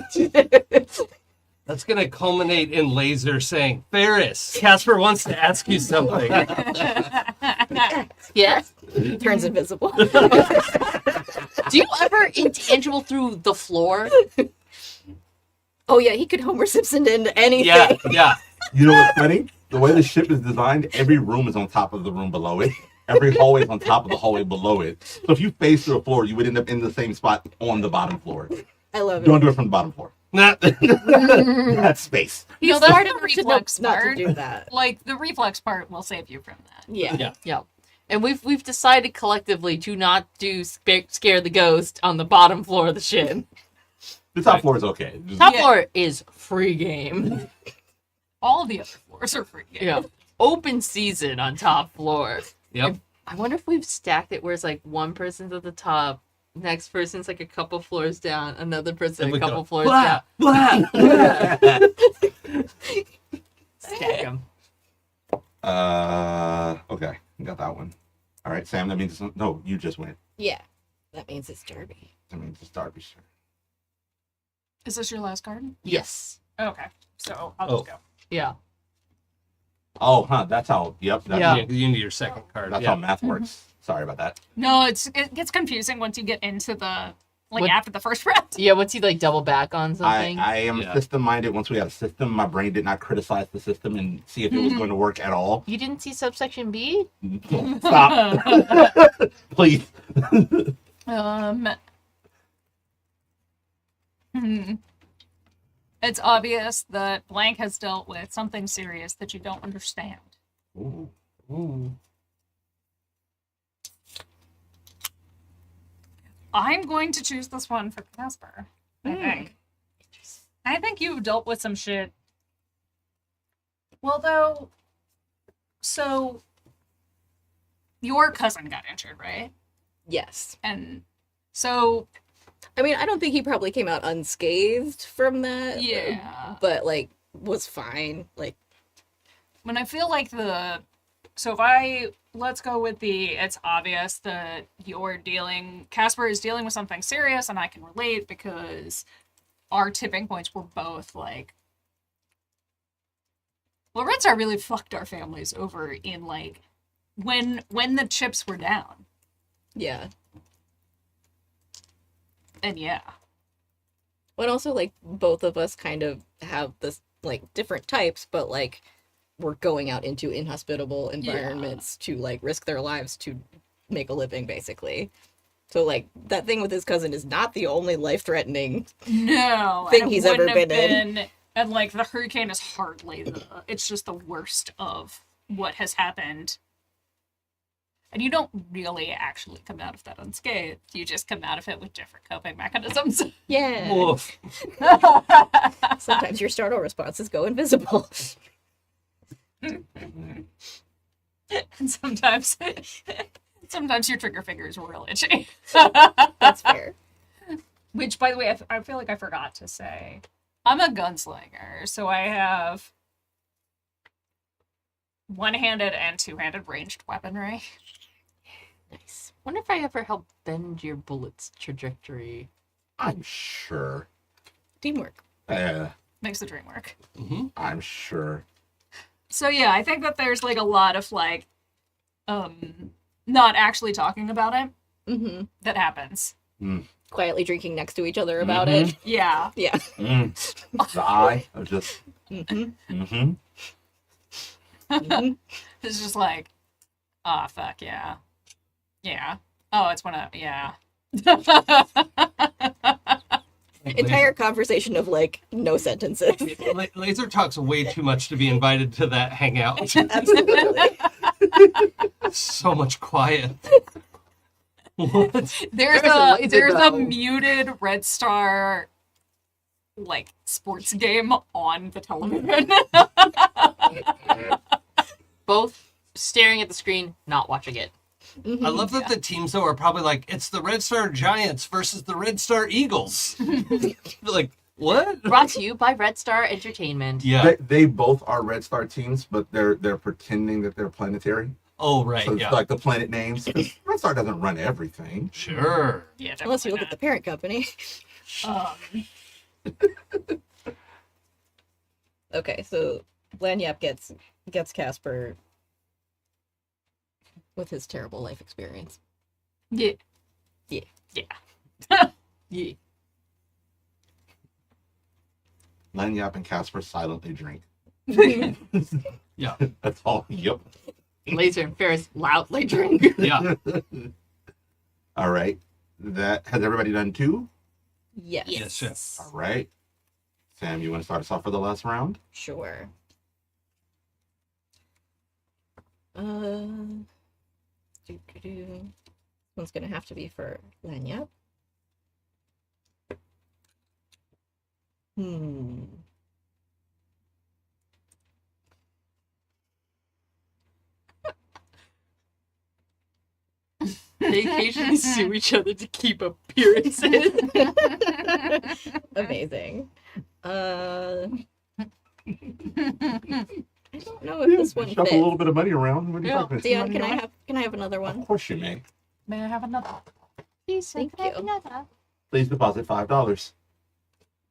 That's going to culminate in Laser saying, Ferrous, Casper wants to ask you something. Yes. Turns invisible. Do you ever intangible through the floor? Oh yeah, he could Homer Simpson into anything. Yeah, yeah. You know what's funny? The way the ship is designed, every room is on top of the room below it. Every hallway is on top of the hallway below it. So if you face through a floor, you would end up in the same spot on the bottom floor. I love it. Don't do it from the bottom floor. Not That's space. You know, He's that's smart the enough to know reflex not to part. do that. Like, the reflex part will save you from that. Yeah. Yeah. Yeah. And we've decided collectively to not do scare the ghost on the bottom floor of the ship. The top floor is okay. Just- Top Yeah. floor is free game. All the other floors are free. Yeah. Open season on top floor. Yep. I wonder if we've stacked it where it's like one person's at the top, next person's like a couple floors down, another person And a we couple go, floors blah, down. blah. Stack them. Okay. Got that one. All right, Sam, that means, no, you just went. Yeah. That means it's Derby. That means it's Darby. Sure. Is this your last card? Yes. Okay, so I'll just go. Yeah. Oh, huh, that's how, yep. That's, Yeah. You need your second card. That's yeah. how math works. Sorry about that. No, it gets confusing once you get into the, like, What- after the first round. Yeah, what's he like double back on something? I am Yeah. system-minded. Once we had a system, my brain did not criticize the system and see if it was going to work at all. You didn't see subsection B? Stop. Please. It's obvious that Blank has dealt with something serious that you don't understand. Ooh. I'm going to choose this one for Casper. I think. I think you've dealt with some shit. Well, though, so your cousin got injured, right? Yes. And so, I mean, I don't think he probably came out unscathed from that. yeah. But like was fine. Like When I feel like let's go with it's obvious that Casper is dealing with something serious, and I can relate because our tipping points were both like, well, Redstar really fucked our families over in like, when the chips were down. yeah. And yeah. But also like both of us kind of have this like different types, but like we're going out into inhospitable environments to like risk their lives to make a living basically. So like that thing with his cousin is not the only life-threatening No. thing and it he's ever wouldn't have been in. And like the hurricane is hardly it's just the worst of what has happened. And you don't really actually come out of that unscathed. You just come out of it with different coping mechanisms. Yeah. Woof. Sometimes your startle responses go invisible. And sometimes Sometimes your trigger finger is real itchy. That's fair. Which, by the way, I feel like I forgot to say. I'm a gunslinger, so I have one-handed and two-handed ranged weaponry. Nice. Wonder if I ever help bend your bullet's trajectory. I'm sure. Teamwork. Makes the dream work. Mm-hmm. I'm sure. So yeah, I think that there's like a lot of like, not actually talking about it Mm-hmm. that happens. Quietly drinking next to each other about it. Yeah. Yeah. The eye of just. Mm-hmm. It's just like, oh fuck yeah. Yeah. Oh, it's one of, yeah. Entire conversation of like no sentences. Laser talks way too much to be invited to that hangout. Absolutely. So much quiet. What? There's There's a muted Redstar like sports game on the television. Both staring at the screen, not watching it. I love that the teams though are probably like, it's the Red Star Giants versus the Red Star Eagles. Like, what? Brought to you by Red Star Entertainment. Yeah. They both are Red Star teams, but they're pretending that they're planetary. Oh, right. So it's Yeah. like the planet names. 'Cause Red Star doesn't run everything. Sure. Yeah, Unless you look definitely at the parent company. not. Okay, so Lagniappe gets Casper with his terrible life experience. Yeah. Yeah. Yeah. Yeah. Lagniappe and Casper silently drink. Yeah. That's all. Yep. Laser and Ferrous loudly drink. Yeah. All right. That has everybody done two? Yes. Yes, yes. All right. Sam, you want to start us off for the last round? Sure. One's gonna have to be for Lagniappe. They occasionally sue each other to keep appearances. Amazing. I don't know if this one Shuffle fits. a little bit of money around. What are you talking about? Dion, can I have another one? Of course you may. May I have another? Thank you. Please deposit $5.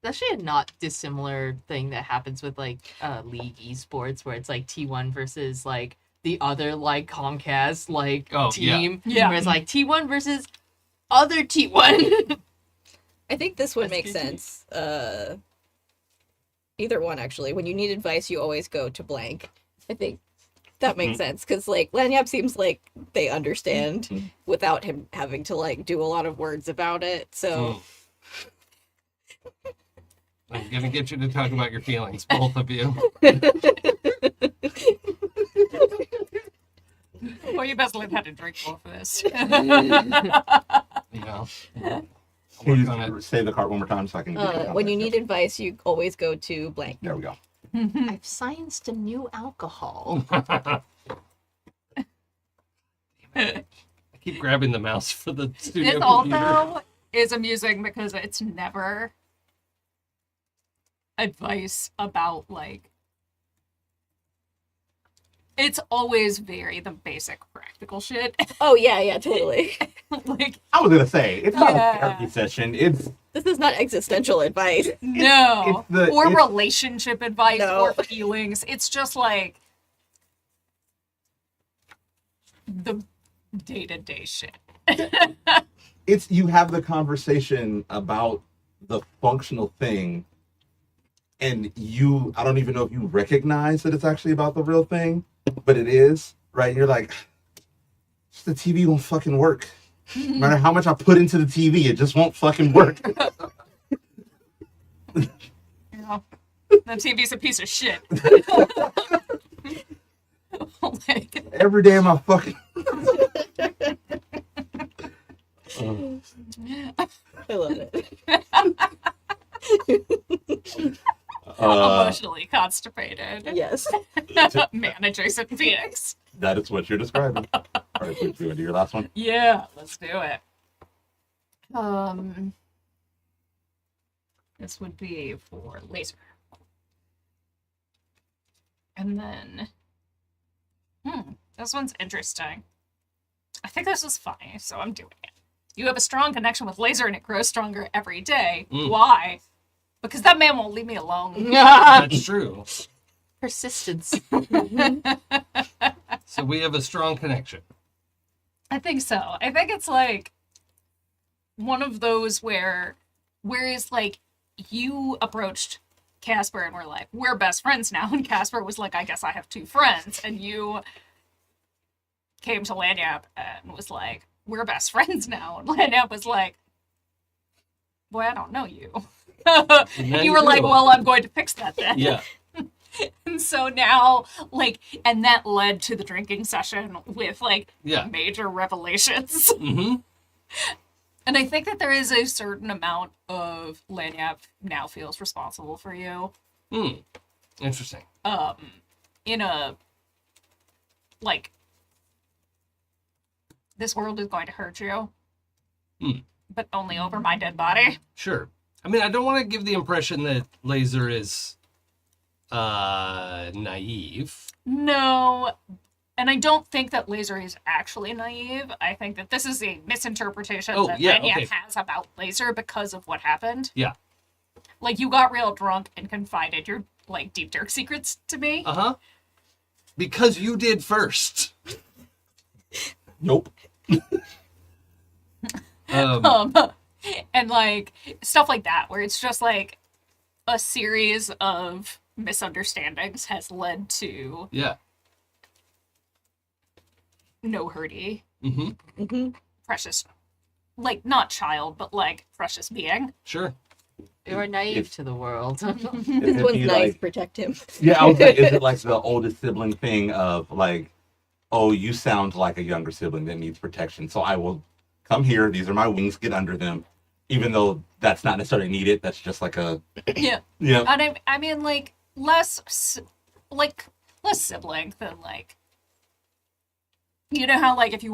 That's actually a not dissimilar thing that happens with like League esports, where it's like T1 versus like the other like Comcast like team. Yeah. Where it's like T1 versus other T1. I think this one That's makes good. sense. Either one, actually. When you need advice, you always go to blank. I think that makes sense, because like Lagniappe seems like they understand without him having to like do a lot of words about it. So I'm gonna get you to talk about your feelings, both of you. Well, you best learn how to drink more for this. You know. Can you Work on it. just say the card one more time so I can get it when you need advice, you always go to blank. There we go. I've scienced a new alcohol. I keep grabbing the mouse for the studio This computer. also is amusing because it's never advice about like. It's always very the basic practical shit. Oh yeah, totally. Like, I was gonna say it's not Yeah. a therapy session. It's This is not existential advice. no. it's Or it's- relationship advice No. or feelings. It's just like the day-to-day shit. it's you have the conversation about the functional thing, and I don't even know if you recognize that it's actually about the real thing, but it is, right? And you're like, the TV won't fucking work. No matter how much I put into the TV, it just won't fucking work. You know, the TV's a piece of shit. Like, Every day of my fucking I love it. emotionally constipated. Yes. Man adjacent Phoenix. that is what you're describing. Or right, so do you do your last one? Yeah, let's do it. This would be for laser. And then, this one's interesting. I think this is funny, so I'm doing it. You have a strong connection with laser and it grows stronger every day. Why? Because that man won't leave me alone. That's true. Persistence. So we have a strong connection. I think so. I think it's like one of those whereas like you approached Casper and were like, we're best friends now, and Casper was like, I guess I have two friends, and you came to Lagniappe and was like, we're best friends now, and Lagniappe was like, boy, I don't know you. And you were like, well, I'm going to fix that then. Yeah. And so now, like, and that led to the drinking session with, like, major revelations. Mm-hmm. And I think that there is a certain amount of Lagniappe now feels responsible for you. Interesting. In a, like, this world is going to hurt you, but only over my dead body. Sure. I mean, I don't want to give the impression that Laser is naive. No. And I don't think that Laser is actually naive. I think that this is a misinterpretation that Lagniappe has about Laser because of what happened. Yeah. Like, you got real drunk and confided your, like, deep, dark secrets to me. Uh-huh. Because you did first. Nope. And, like, stuff like that, where it's just, like, a series of misunderstandings has led to... Yeah. No hurty. Mm-hmm. Precious. Like, not child, but, like, precious being. Sure. You're naive to the world. This one's nice, like, protect him. Yeah, I was like, is it like the oldest sibling thing of like, oh, you sound like a younger sibling that needs protection, so I will come here. These are my wings. Get under them, even though that's not necessarily needed. That's just like a Yeah. And I mean, like less sibling than like. You know how like if we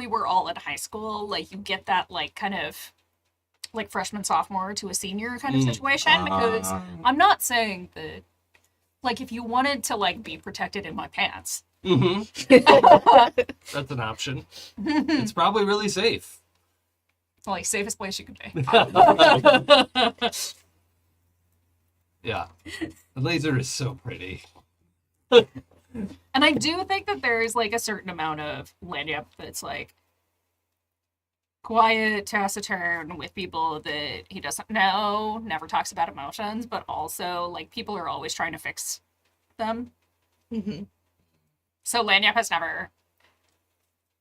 were all in high school, like you get that like kind of like freshman sophomore to a senior kind of situation, because I'm not saying that like if you wanted to like be protected in my pants. Mm-hmm. That's an option. It's probably really safe. Like safest place you could be. Yeah. The laser is so pretty. And I do think that there's like a certain amount of Lagniappe that's like quiet, taciturn with people that he doesn't know, never talks about emotions, but also like people are always trying to fix them. Mm-hmm. So Lagniappe has never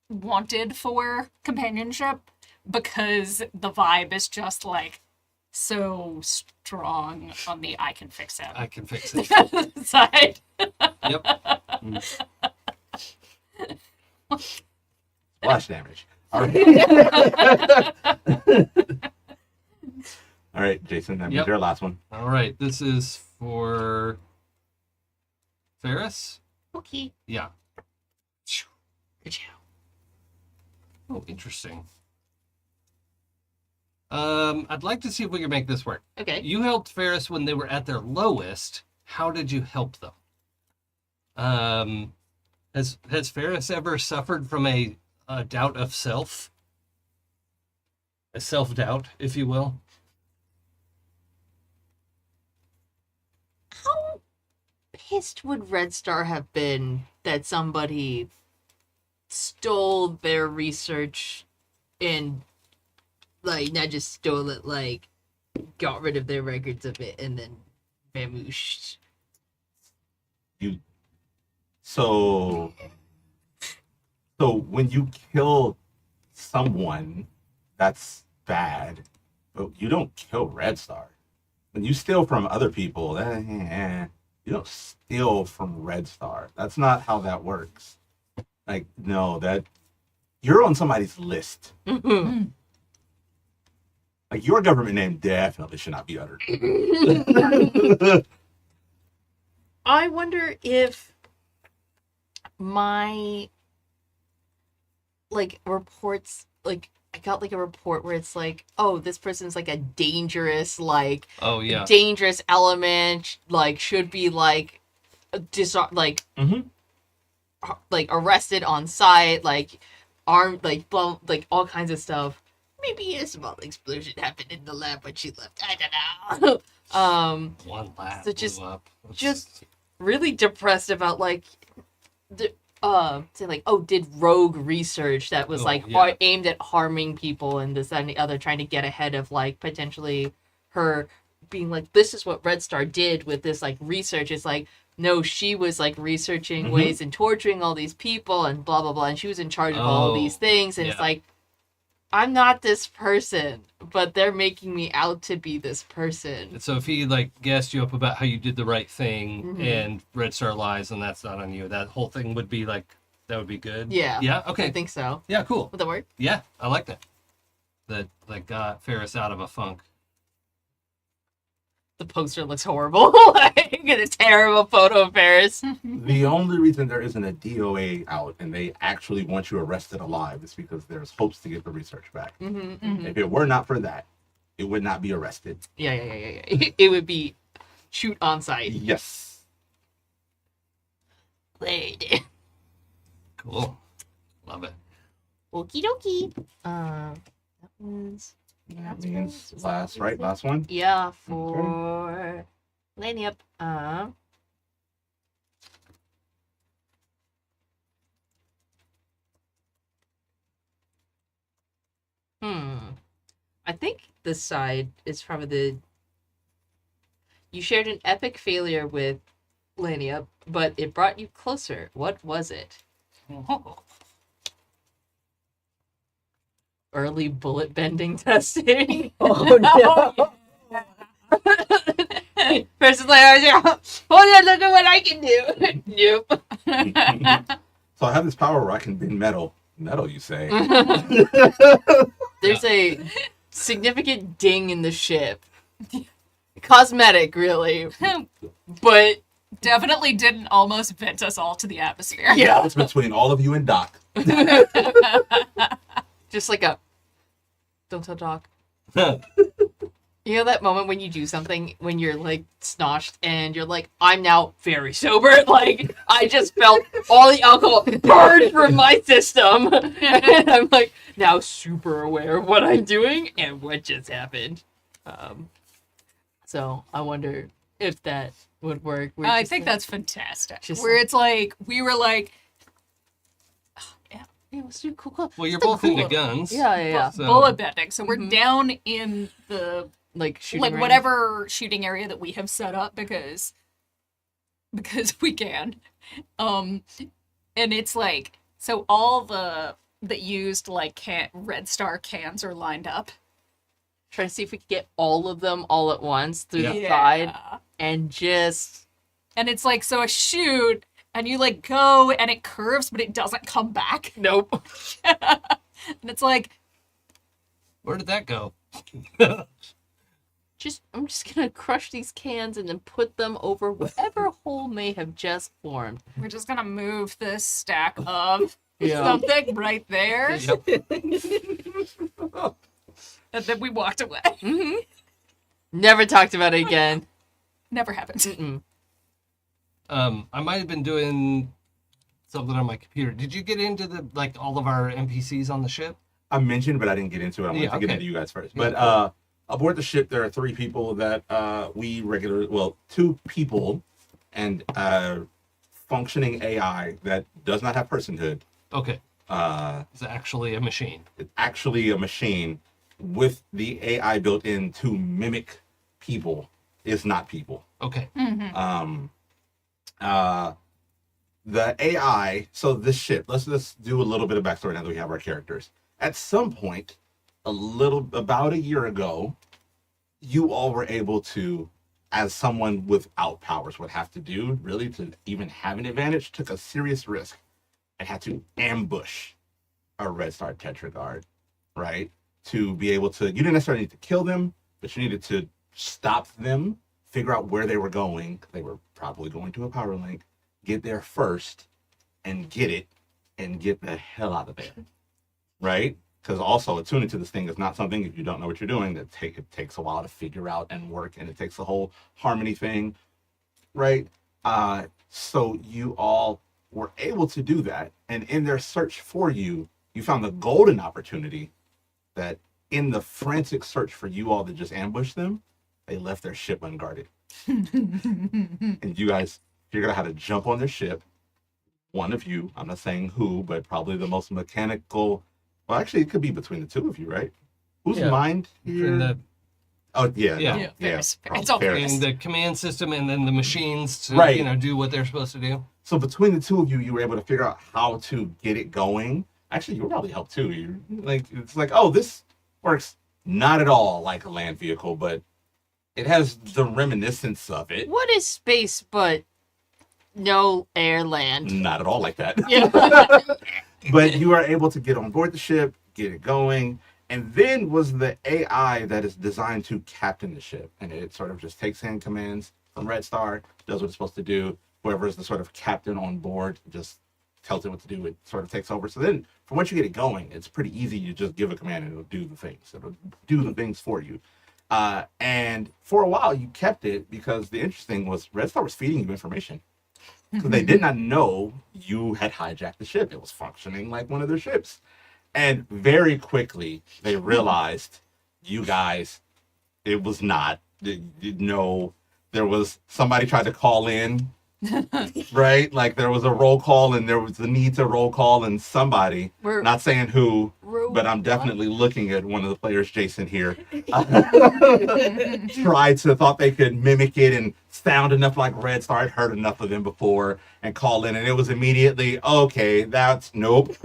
wanted for companionship because the vibe is just like so strong on the I can fix it. I can fix it. Side. Yep. splash damage. All right. All right, Jason, that means your last one. All right, this is for Ferrous. Okay. Yeah. Oh, interesting. I'd like to see if we can make this work. Okay. You helped Ferrous when they were at their lowest. How did you help them? Has Ferrous ever suffered from a doubt of self? A self-doubt, if you will? How pissed would Redstar have been that somebody stole their research and, like, not just stole it, like, got rid of their records of it and then vamooshed? So when you kill someone, that's bad. But you don't kill Redstar. When you steal from other people, you don't steal from Redstar. That's not how that works. Like, no, that you're on somebody's list. Mm-hmm. Like, your government name definitely should not be uttered. I wonder if my like reports, like I got like a report where it's like, oh, this person's like a dangerous, like Oh yeah. dangerous element, like should be like Mhm. like arrested on site, like armed, like blah, like all kinds of stuff. Maybe a small explosion happened in the lab when she left. I don't know. One lab So just- blew up. just really depressed about like say like, oh, did rogue research that was Oh, like yeah. aimed at harming people and this that, and the other, trying to get ahead of like potentially her being like, this is what Red Star did with this like research. It's like, no, she was like researching Mhm. ways and torturing all these people and blah blah blah, and she was in charge of all Oh, these things, and it's yeah. like, I'm not this person, but they're making me out to be this person. So if he like gassed you up about how you did the right thing Mhm. and Red Star lies and that's not on you, that whole thing would be like, that would be good. Yeah. Yeah. I Okay. think so. Yeah. Cool. Would that work? Yeah, I like that. That got Ferrous out of a funk. The poster looks horrible. Like, it's a terrible photo of Ferrous. The only reason there isn't a DOA out and they actually want you arrested alive is because there's hopes to get the research back. Mm-hmm. If it were not for that, it would not be arrested. Yeah. It would be shoot on sight. Yes. Played. Cool. Love it. Okie dokie. That was. That means last, right? Last one? Yeah, for Lagniappe. I think this side is probably the. You shared an epic failure with Lagniappe, but it brought you closer. What was it? Early bullet bending testing. Oh no. Versus like, oh yeah, look at what I can do. Nope. So I have this power where I can bend metal. Metal, you say? There's a significant ding in the ship. Cosmetic, really. But Definitely didn't almost vent us all to the atmosphere. yeah. It's between all of you and Doc. Just like a don't tell Doc. You know that moment when you do something when you're like snotched and you're like, I'm now very sober. Like I just felt all the alcohol burn from my system. And I'm like now super aware of what I'm doing and what just happened. So I wonder if that would work. We're I just think like- that's fantastic. Just Where like- it's like, we were like, yeah, let's do cool. Well, you're Just a both into cool- guns. Yeah. So- bullet bending. So we're Mhm. down in the, Like shooting like, range. whatever shooting area that we have set up because we can. And it's like, so all the that used like Red Star cans are lined up. Trying to see if we could get all of them all at once through the Yeah. side and just And it's like, so a shoot, and you like go and it curves, but it doesn't come back. nope. And it's like, Where did that go? I'm just gonna crush these cans and then put them over whatever hole may have just formed. we're just gonna move this stack of Yeah. something right there. Yep. And then we walked away. Mm-hmm. Never talked about it again. Never happened. Mm-mm. I might have been doing something on my computer. Did you get into the like all of our NPCs on the ship? I mentioned, but I didn't get into it. I wanted Yeah, to get okay. into you guys first. Yeah, But aboard the ship, there are 3 people that well, 2 people and functioning AI that does not have personhood. Okay, Uh, it's actually a machine. it's actually a machine with the AI built in to mimic people. Is not people. Okay. Mm-hmm. The AI, so this ship, let's just do a little bit of backstory now that we have our characters. At some point, about a year ago, you all were able to, as someone without powers would have to do, really to even have an advantage, took a serious risk and had to ambush a Red Star Tetragard, right? To be able to, you didn't necessarily need to kill them, but you needed to stop them, figure out where they were going. They were probably going to a power link, get there first and get it and get the hell out of there. right? Because also attuning to this thing is not something, if you don't know what you're doing, it takes a while to figure out and work, and it takes the whole harmony thing, right? So you all were able to do that, and in their search for you, you found the golden opportunity that in the frantic search for you all to just ambush them, they left their ship unguarded. And you guys figured out how to jump on their ship. One of you, I'm not saying who, but probably the most mechanical. Well, actually, it could be between the two of you, right? Who's Yeah. mind here? In the Oh, yeah. Yeah. no, Yeah, yeah. Ferrous. probably It's all Ferrous. in the command system and then the machines to Right. do what they're supposed to do. So between the two of you, you were able to figure out how to get it going. Actually, you were probably helped too. You like, it's like, oh, this works not at all like a land vehicle, but it has the reminiscence of it. What is space but no air land? Not at all like that. Yeah. But you are able to get on board the ship, get it going, and then was the AI that is designed to captain the ship, and it sort of just takes in commands from Redstar, does what it's supposed to do. Whoever is the sort of captain on board just tells it what to do. It sort of takes over. So then, from once you get it going, it's pretty easy. You just give a command, and it'll do the things. It'll do the things for you. And for a while, you kept it because the interesting was Redstar was feeding you information. Because they did not know you had hijacked the ship. It was functioning like one of their ships. And very quickly, they realized you guys, it was not. No, there was somebody tried to call in, right? Like there was a roll call and there was the need to roll call and somebody, We're- not saying who, but I'm definitely looking at one of the players, Jason here, thought they could mimic it and sound enough like Redstar. I'd heard enough of them before and call in, and it was immediately, okay, that's nope.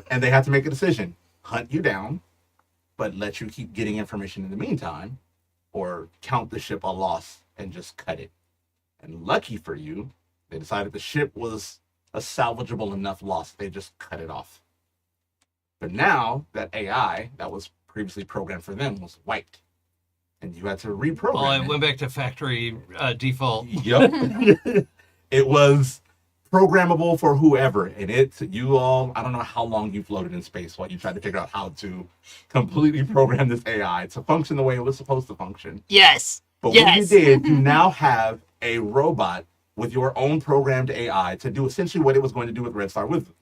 And they had to make a decision, hunt you down, but let you keep getting information in the meantime, or count the ship a loss and just cut it. And lucky for you, they decided the ship was a salvageable enough loss, they just cut it off. But now that AI that was previously programmed for them was wiped, and you had to reprogram Well, it. it went back to factory default. Yep. It was programmable for whoever, and you all, I don't know how long you floated in space while you tried to figure out how to completely program this AI to function the way it was supposed to function. Yes. But when you Yes. did, you now have a robot with your own programmed AI to do essentially what it was going to do with Redstar with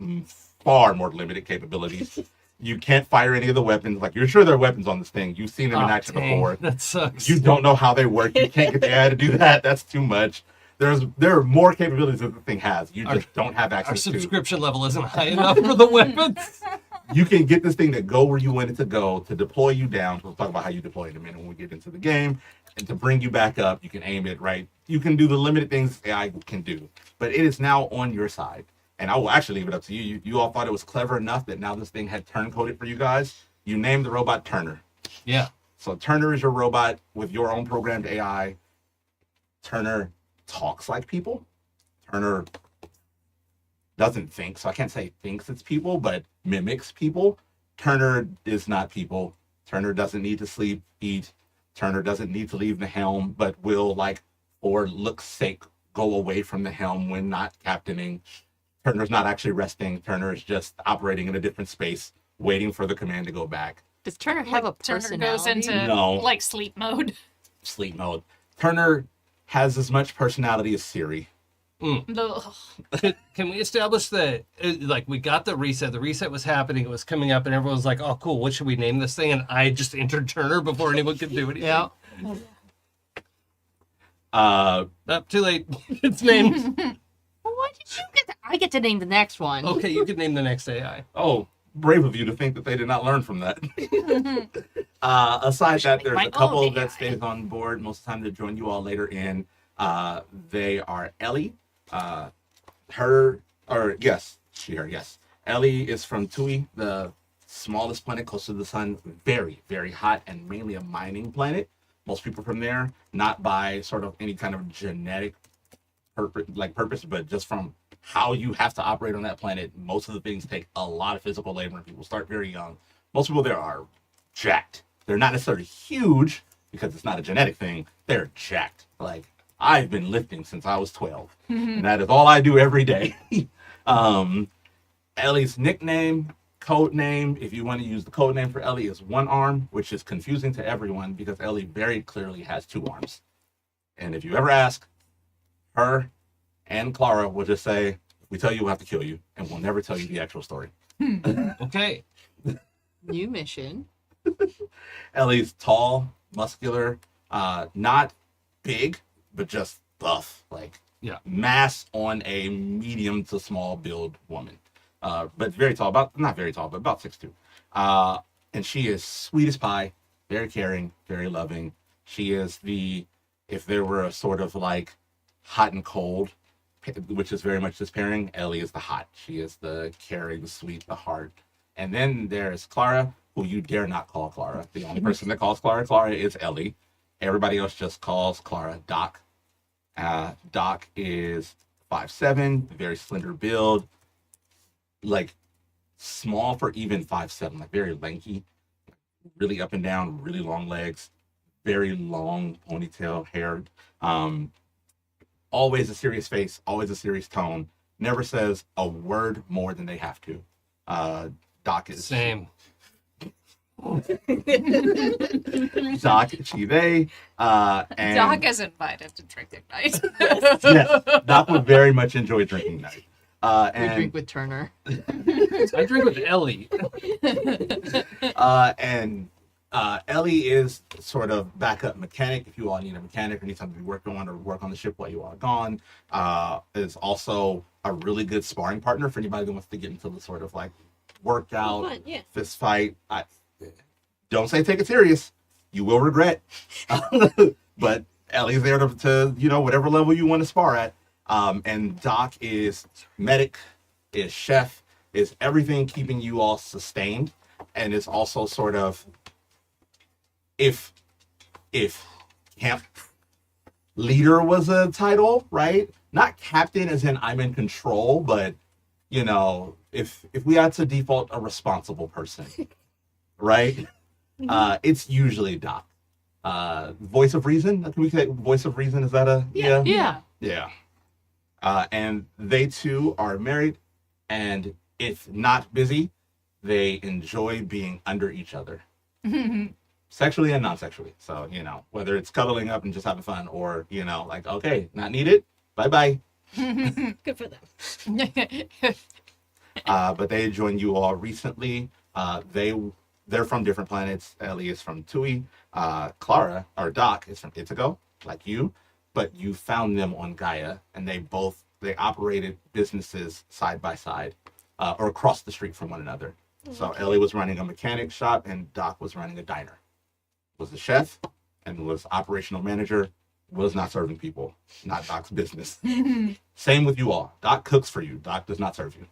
far more limited capabilities. You can't fire any of the weapons. Like, you're sure there are weapons on this thing. You've seen them in action before. That sucks. You don't know how they work. You can't get the AI to do that. That's too much. There are more capabilities that the thing has. You just don't have Our access to. subscription level isn't high enough for the weapons. You can get this thing to go where you want it to go, to deploy you down. We'll talk about how you deploy in a minute when we get into the game. And to bring you back up, you can aim it right. You can do the limited things AI can do. But it is now on your side. And I will actually leave it up to you. You all thought it was clever enough that now this thing had turn coded for you guys. You named the robot Turner. Yeah. So Turner is your robot with your own programmed AI. Turner talks like people. Turner doesn't think, so I can't say thinks it's people, but mimics people. Turner is not people. Turner doesn't need to sleep, eat. Turner doesn't need to leave the helm, but will, like, for looks sake, go away from the helm when not captaining. Turner's not actually resting. Turner is just operating in a different space, waiting for the command to go back. Does Turner have a Turner goes personality? into No. like sleep mode. Sleep mode. Turner has as much personality as Siri. Ugh. Can we establish that, like, we got the reset was happening, it was coming up, and everyone was like, oh, cool, what should we name this thing? And I just entered Turner before anyone could do anything. Yeah. Oh, too late. It's named. Well, why did you get I get to name the next one. Okay, you could name the next AI. Oh, brave of you to think that they did not learn from that. Aside that, there's my a couple own that AI. stays on board most of the time to join you all later in. They are Ellie. Yes. Ellie is from Tui, the smallest planet close to the sun. Very, very hot and mainly a mining planet. Most people from there, not by sort of any kind of genetic purpose, but just from how you have to operate on that planet. Most of the things take a lot of physical labor, and people start very young. Most people there are jacked. They're not necessarily huge because it's not a genetic thing. They're jacked. Like, I've been lifting since I was 12, and that is all I do every day. Ellie's nickname code name, if you want to use the code name for Ellie, is One Arm, which is confusing to everyone because Ellie very clearly has 2 arms. And if you ever ask, her and Clara will just say, if we tell you, we'll have to kill you, and we'll never tell you the actual story. Okay. New mission. Ellie's tall, muscular, not big, but just buff, like mass on a medium to small build woman. But very tall, not very tall, but about 6'2". And she is sweet as pie, very caring, very loving. She is if there were a sort of like hot and cold, which is very much this pairing, Ellie is the hot. She is the caring, the sweet, the heart. And then there's Clara, who you dare not call Clara. The only person that calls Clara is Ellie. Everybody else just calls Clara Doc. Doc is 5'7", very slender build, like small for even 5'7", like very lanky, really up and down, really long legs, very long ponytail hair. Always a serious face, always a serious tone. Never says a word more than they have to. Doc is Same. Doc, she, they. And Doc is invited to drinking night. yes, Doc would very much enjoy drinking night. We And drink with Turner. I drink with Ellie. and Ellie is sort of backup mechanic if you all need a mechanic or need something to work on or work on the ship while you are gone. Is also a really good sparring partner for anybody that wants to get into the sort of like workout, Fun, yeah. fist fight. Don't say take it serious. You will regret. But Ellie's there to whatever level you want to spar at. And Doc is medic, is chef, is everything keeping you all sustained, and is also sort of if camp leader was a title, right? Not captain as in I'm in control, but if we had to default a responsible person, right? It's usually Doc. Voice of reason? Can we say voice of reason? Is that a Yeah. Yeah. And they two are married, and if not busy, they enjoy being under each other. Sexually and non-sexually. So, whether it's cuddling up and just having fun or, like, okay, not needed, bye-bye. Good for them. But they joined you all recently. They're from different planets. Ellie is from Tui. Clara, or Doc, is from Itago, like you. But you found them on Gaia, and they operated businesses side by side, or across the street from one another. So Ellie was running a mechanic shop, and Doc was running a diner. Was a chef, and was operational manager. Was not serving people. Not Doc's business. Same with you all. Doc cooks for you. Doc does not serve you.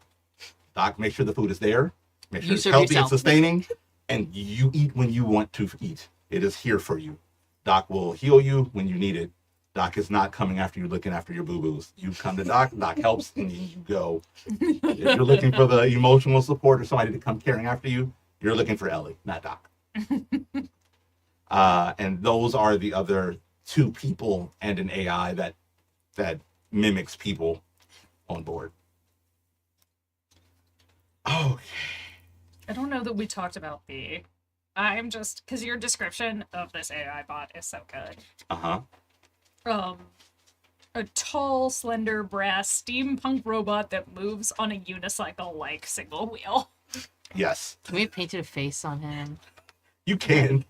Doc makes sure the food is there. Make sure You it's serve healthy yourself. and sustaining, and you eat when you want to eat. It is here for you. Doc will heal you when you need it. Doc is not coming after you, looking after your boo-boos. You come to Doc, Doc helps, and then you go. If you're looking for the emotional support or somebody to come caring after you, you're looking for Ellie, not Doc. And those are the other two people and an AI that mimics people on board. Okay. I don't know that we talked about I'm just, because your description of this AI bot is so good. Uh-huh. A tall, slender, brass steampunk robot that moves on a unicycle like single wheel. Yes. Can we have painted a face on him? You can.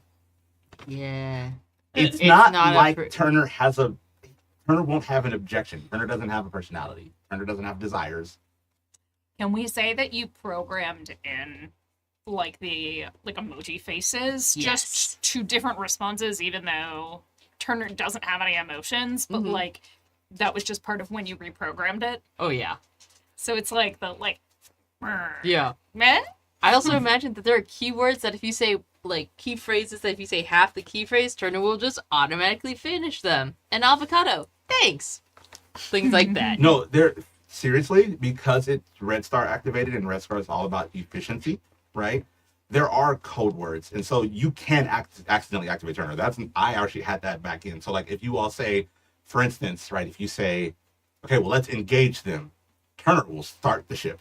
Yeah. It's not not like a Turner won't have an objection. Turner doesn't have a personality. Turner doesn't have desires. Can we say that you programmed in like the emoji faces Yes. just to different responses, even though Turner doesn't have any emotions, but Mhm. that was just part of when you reprogrammed it. Oh yeah. So it's like Yeah. meh? I also imagine that there are keywords that if you say key phrases that if you say half the key phrase, Turner will just automatically finish them. An avocado. Thanks. Things like that. No, seriously, because it's Redstar activated and Redstar is all about efficiency, right? There are code words, and so you can accidentally activate Turner. I actually had that back in. So if you all say, for instance, right, if you say, okay, well, let's engage them, Turner will start the ship.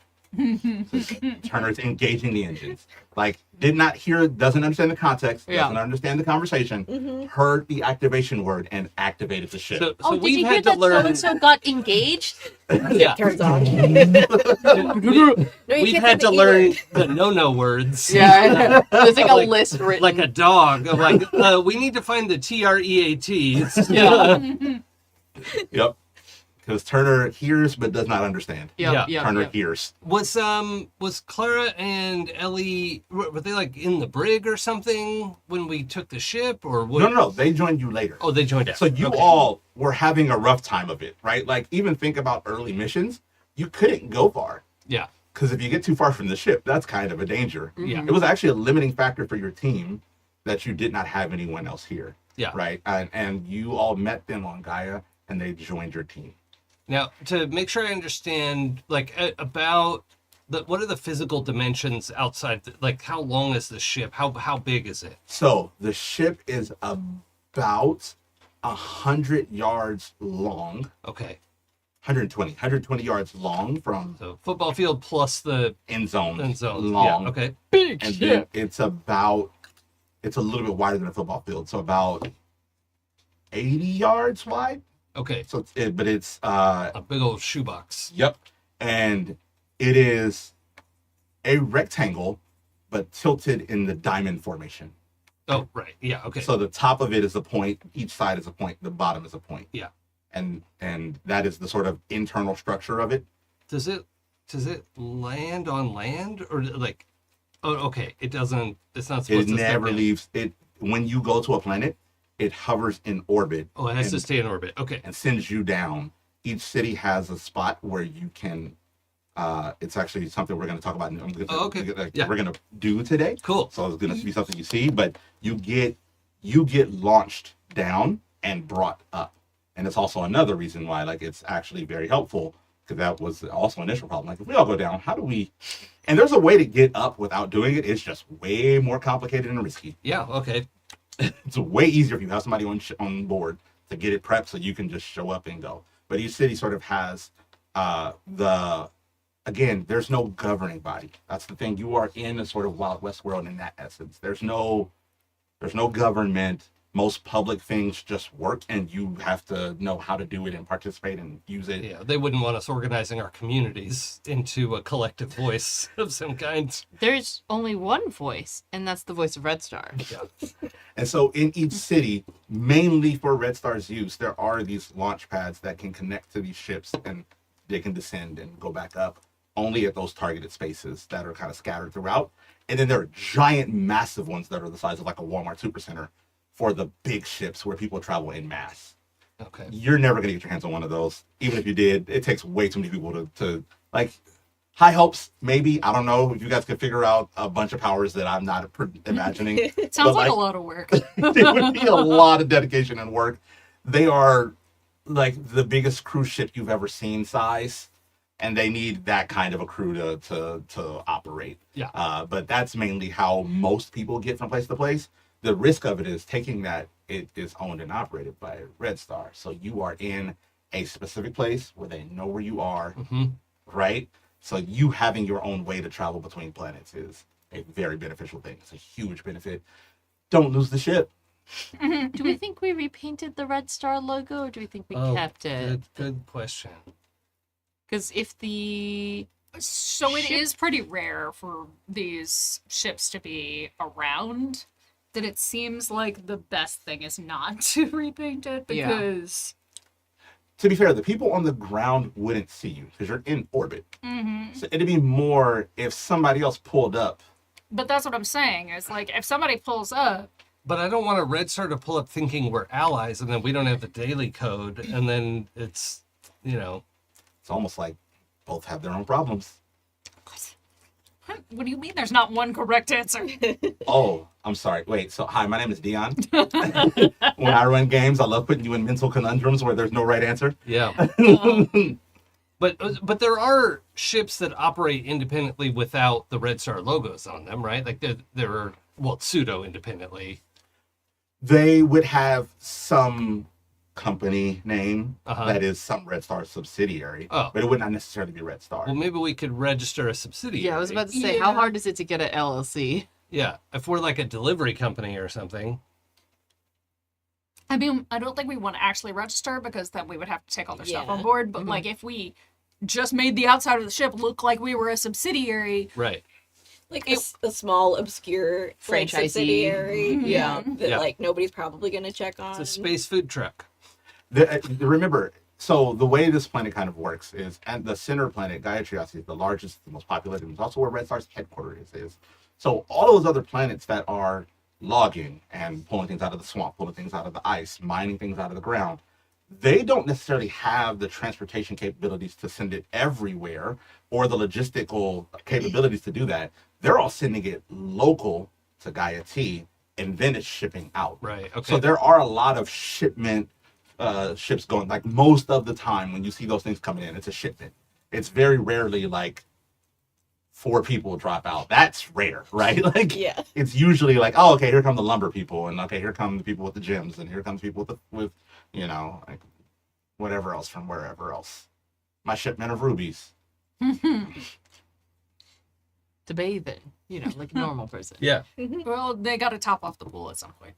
Turner's engaging the engines. Like, did not hear, doesn't understand the context, Yeah. doesn't understand the conversation, heard the activation word and activated the ship. So Oh, did we've you hear had to that so learn. and so got engaged? Yeah, Turns on. we, No, you we've can't had say to the learn E-word. the no words. Yeah, there's like a Like- list written. Like a dog. I'm like, we need to find the TREATs. Yeah. Yep. Because Turner hears but does not understand. Yeah. Turner hears. Was Clara and Ellie, were they like in the brig or something when we took the ship, or what? No. They joined you later. Oh, they joined us. So you Okay. all were having a rough time of it, right? Like, even think about early missions. You couldn't go far. Yeah. Because if you get too far from the ship, that's kind of a danger. Yeah. It was actually a limiting factor for your team that you did not have anyone else here. Yeah. Right? And you all met them on Gaia, and they joined your team. Now, to make sure I understand, like, about what are the physical dimensions outside? Like, how long is the ship? How big is it? So the ship is about 100 yards long, Okay. 120 yards long from So football field plus the end zone, end zone. long. Yeah. Okay. Big And then it's a little bit wider than a football field, so about 80 yards wide. Okay. So it's A big old shoebox. yep, and it is a rectangle, but tilted in the diamond formation. Oh, right. Yeah. Okay. So the top of it is a point, each side is a point, the bottom is a point. Yeah. And that is the sort of internal structure of it. Does it land on land, or like? Oh, okay. It doesn't. It's not supposed It to step never down. leaves it when you go to a planet. It hovers in orbit. Oh, it has to and- stay in orbit. Okay. and sends you down. Each city has a spot where you can. It's actually something we're going to talk about. Oh, okay. Yeah. We're going to do today. Cool. So it's going to be something you see, but you get launched down and brought up, and it's also another reason why it's actually very helpful, because that was also an initial problem. Like, if we all go down, how do we? And there's a way to get up without doing it. It's just way more complicated and risky. Yeah. Okay. It's way easier if you have somebody on board to get it prepped, so you can just show up and go. But each city sort of has there's no governing body. That's the thing. You are in a sort of Wild West world in that essence. There's no government. Most public things just work, and you have to know how to do it and participate and use it. Yeah. They wouldn't want us organizing our communities into a collective voice of some kind. There's only one voice, and that's the voice of Redstar. Yeah. And so in each city, mainly for Red Star's use, there are these launch pads that can connect to these ships, and they can descend and go back up only at those targeted spaces that are kind of scattered throughout. And then there are giant, massive ones that are the size of like a Walmart supercenter for the big ships where people travel in mass. Okay. You're never going to get your hands on one of those. Even if you did, it takes way too many people to like, high hopes, maybe. I don't know if you guys could figure out a bunch of powers that I'm not imagining. It sounds But, like a like- lot of work. It would be a lot of dedication and work. They are like the biggest cruise ship you've ever seen size, and they need that kind of a crew to operate. Yeah. But that's mainly how most people get from place to place. The risk of it is taking that it is owned and operated by Red Star. So you are in a specific place where they know where you are, Mm-hmm. right? So you having your own way to travel between planets is a very beneficial thing. It's a huge benefit. Don't lose the ship. Do we think we repainted the Redstar logo, or do we think we kept it? Good question. Because if the So it Ship- is pretty rare for these ships to be around, that it seems like the best thing is not to repaint it, Yeah. because To be fair, the people on the ground wouldn't see you because you're in orbit. Mhm. So it'd be more if somebody else pulled up. But that's what I'm saying. It's like if somebody pulls up, But I don't want a Red Star to pull up thinking we're allies, and then we don't have the daily code, and then it's, It's almost like both have their own problems. what do you mean there's not one correct answer? Oh, I'm sorry. Wait, so hi, my name is Dion. When I run games, I love putting you in mental conundrums where there's no right answer. yeah. But there are ships that operate independently without the Red Star logos on them, right? Like they're pseudo independently. They would have some company name that is some Red Star subsidiary, Oh. but it would not necessarily be Red Star. Well, maybe we could register a subsidiary. Yeah, I was about to say, how Yeah. hard is it to get an LLC? Yeah, if we're like a delivery company or something. I mean, I don't think we want to actually register because then we would have to take all their stuff Yeah. on board. But like, if we just made the outside of the ship look like we were a subsidiary, Right. Like a small, obscure like, Franchisee. subsidiary. Yeah. That Yeah. like nobody's probably gonna check on. It's a space food truck. Remember, so the way this planet kind of works is, and the center planet, Gaia Curiosity, is the largest, the most populated, it's also where Red Star's headquarters is. So all those other planets that are logging and pulling things out of the swamp, pulling things out of the ice, mining things out of the ground, they don't necessarily have the transportation capabilities to send it everywhere or the logistical capabilities to do that. They're all sending it local to Gaia T, and then it's shipping out. Right. Okay. So there are a lot of shipment ships going. Like most of the time when you see those things coming in, it's a shipment. It's very rarely like 4 people drop out. That's rare, right? Like Yeah. it's usually like, oh, okay, here come the lumber people, and okay, here come the people with the gyms, and here comes people with you know, like whatever else from wherever else. My shipment of rubies. To bathe in, you know, like a normal person. Yeah. well, they got to top off the pool at some point.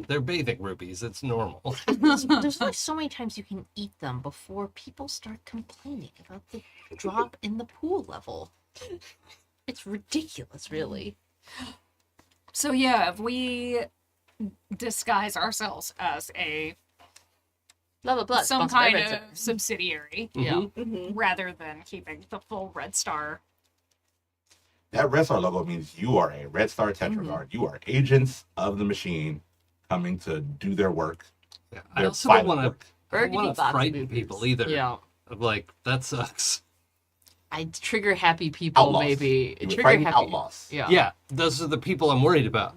They're bathing rubies. It's normal. There's only so many times you can eat them before people start complaining about the drop in the pool level. It's ridiculous, really. So yeah, if we disguise ourselves as a Blah blah blah. some sponsored by kind Red of Star. subsidiary, Yeah. rather than keeping the full Red Star. That Red Star logo means you are a Red Star Tetragard. You are agents of the machine coming to do their work. I Their also don't violent want to. work. I don't Burgundy want to box frighten movies. people either. Yeah. Of like that sucks. I trigger happy people, Outlaws. maybe. You would Trigger frighten happy. outlaws. Yeah. Yeah, those are the people I'm worried about.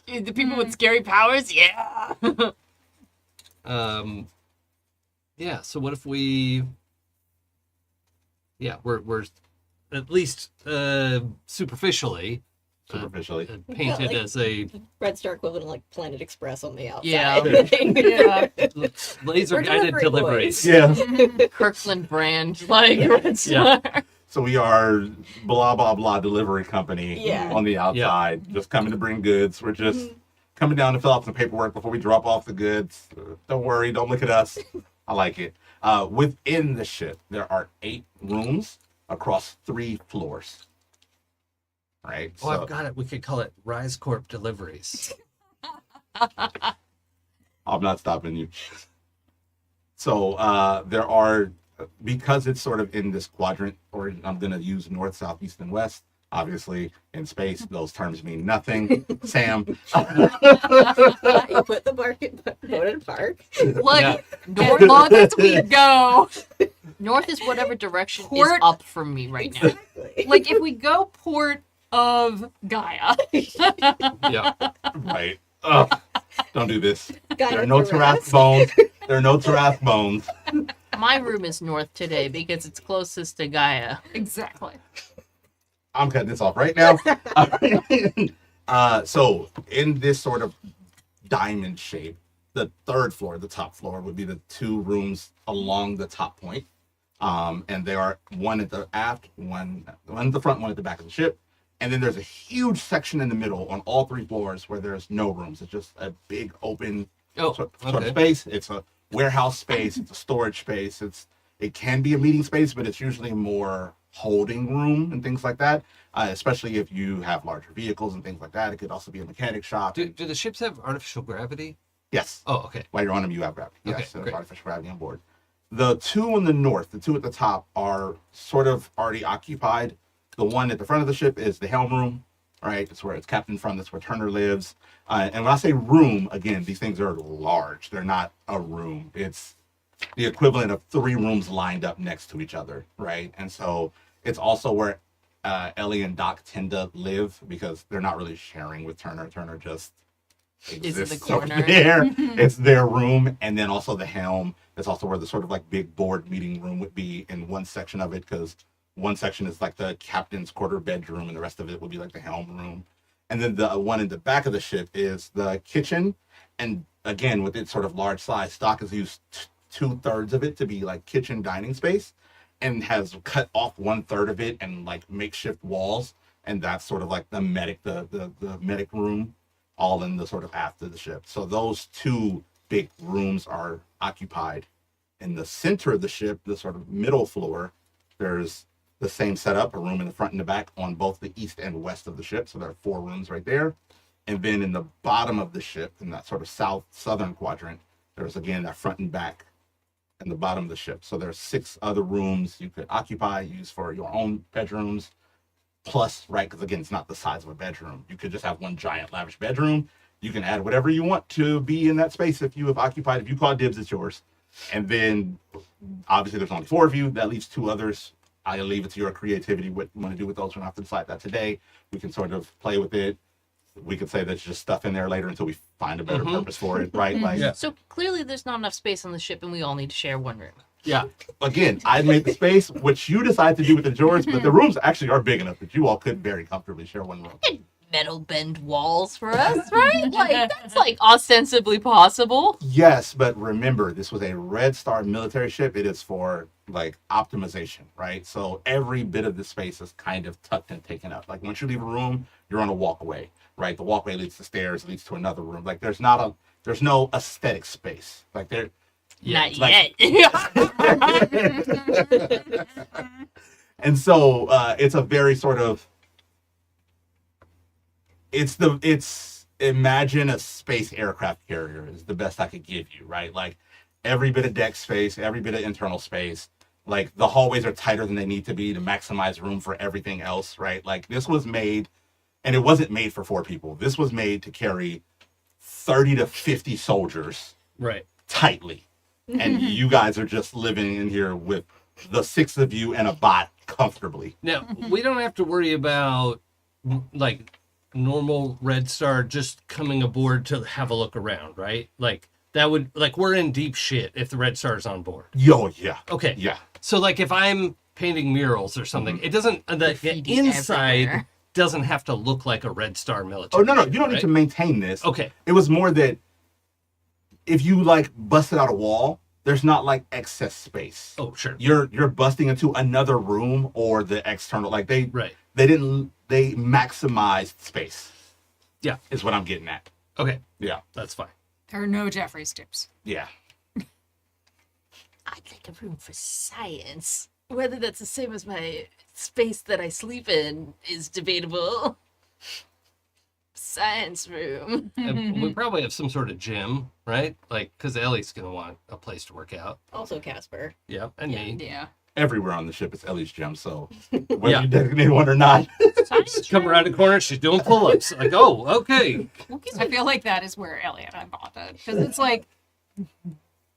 The people with scary powers. Yeah. Yeah. So what if we? Yeah, we're at least superficially Superficially. painted like- as a Red Star equivalent of like Planet Express on the outside. Yeah. Yeah. laser We're guided delivery deliveries. boys. Yeah. Kirkland brand, like Red Star. So we are blah blah blah delivery company Yeah. on the outside, just coming to bring goods. We're just coming down to fill out some paperwork before we drop off the goods. Don't worry, don't look at us. I like it. Within the ship, there are 8 rooms across 3 floors. Right. Oh, I've got it. We could call it Rise Corp Deliveries. I'm not stopping you. So there are, because it's sort of in this quadrant, or I'm going to use north, south, east, and west. Obviously, in space, those terms mean nothing. Sam. You put the boat in park. Like, Yeah. as long as we go, North is whatever direction is Port- up from me right now. like if we go port of Gaia, Yeah. Right. Ugh. Don't do this. Got There are it, no Ferrous. Tarath bones. There are no Tarath bones. My room is north today because it's closest to Gaia. exactly. I'm cutting this off right now. So in this sort of diamond shape, the 3rd floor, the top floor, would be the 2 rooms along the top point. And there are one at the aft, one at the front, one at the back of the ship. And then there's a huge section in the middle on all 3 floors where there's no rooms. It's just a big open Oh, sort of okay. space. It's a warehouse space. It's a storage space. It can be a meeting space, but it's usually more holding room and things like that. Especially if you have larger vehicles and things like that. It could also be a mechanic shop. Do the ships have artificial gravity? Yes. Oh, okay. While you're on them, you have gravity. Okay, Yes, there's great. artificial gravity on board. The 2 on the north, the 2 at the top, are sort of already occupied. The one at the front of the ship is the helm room. Right, that's where it's captain from. That's where Turner lives. And when I say room, again, these things are large. They're not a room. It's the equivalent of 3 rooms lined up next to each other, right? And so it's also where Ellie and Doc tend to live because they're not really sharing with Turner. Turner just in the exists over corner. there. It's their room, and then also the helm. That's also where the sort of like big board meeting room would be in one section of it, because one section is like the captain's quarter bedroom, and the rest of it would be like the helm room. And then the one in the back of the ship is the kitchen and again, with its sort of large size, stock has used 2/3 of it to be like kitchen dining space, and has cut off 1/3 of it and like makeshift walls, and that's sort of like the medic room, all in the sort of aft of the ship. So those two big rooms are occupied. In the center of the ship, the sort of middle floor, there's the same setup, a room in the front and the back on both the east and west of the ship. So there are 4 rooms right there. And then in the bottom of the ship, in that sort of southern quadrant, there's again that front and back in the bottom of the ship. So there's 6 other rooms you could occupy, use for your own bedrooms. Plus, right, because again, it's not the size of a bedroom. You could just have one giant lavish bedroom. You can add whatever you want to be in that space if you have occupied. If you call dibs, it's yours. And then, obviously, there's only 4 of you. That leaves 2 others. I'll leave it to your creativity what you want to do with those. We don't have to decide that today. We can sort of play with it. We could say there's just stuff in there later until we find a better purpose for it, right? Like, Yeah. So clearly there's not enough space on the ship and we all need to share one room. Yeah. again, I made the space, which you decide to do with the drawers, but the rooms actually are big enough that you all could very comfortably share one room. Metal bend walls for us, right? Like, that's like ostensibly possible. Yes, but remember, this was a Red Star military ship. It is for like optimization, right? So every bit of the space is kind of tucked and taken up. Like once you leave a room, you're on a walkway, right? The walkway leads to stairs, leads to another room. Like there's no aesthetic space. Like there. Not like- yet. And so it's a very sort of it's imagine a space aircraft carrier is the best I could give you, right? Like every bit of deck space, every bit of internal space, like the hallways are tighter than they need to be to maximize room for everything else, right? Like this was made, and it wasn't made for 4 people. This was made to carry 30 to 50 soldiers Right. tightly. And you guys are just living in here with the 6 of you and a bot comfortably. Now, we don't have to worry about like normal Red Star just coming aboard to have a look around, right? Like that would like we're in deep shit if the Red Star's on board. Yo, yeah. Okay. Yeah. So like if I'm painting murals or something, it doesn't the Graffiti inside everywhere. doesn't have to look like a Red Star military. Oh, no, ship, you don't need right? to maintain this. Okay. It was more that if you like busted out a wall, there's not like excess space. Oh, sure. You're busting into another room or the external, like they Right. they maximized space. Yeah. Is what I'm getting at. Okay. Yeah. That's fine. There are no Jeffrey's tips. Yeah. I'd like a room for science. Whether that's the same as my space that I sleep in is debatable. Science room. And we probably have some sort of gym, right? Like, because Ellie's going to want a place to work out. Also Casper. Yeah. And me. Yeah. Everywhere on the ship is Ellie's gym, so whether Yeah. you designate one or not. Science Come around the corner, she's doing pull-ups. Like, oh, okay. I feel like that is where Ellie and I bonded. Because it's like,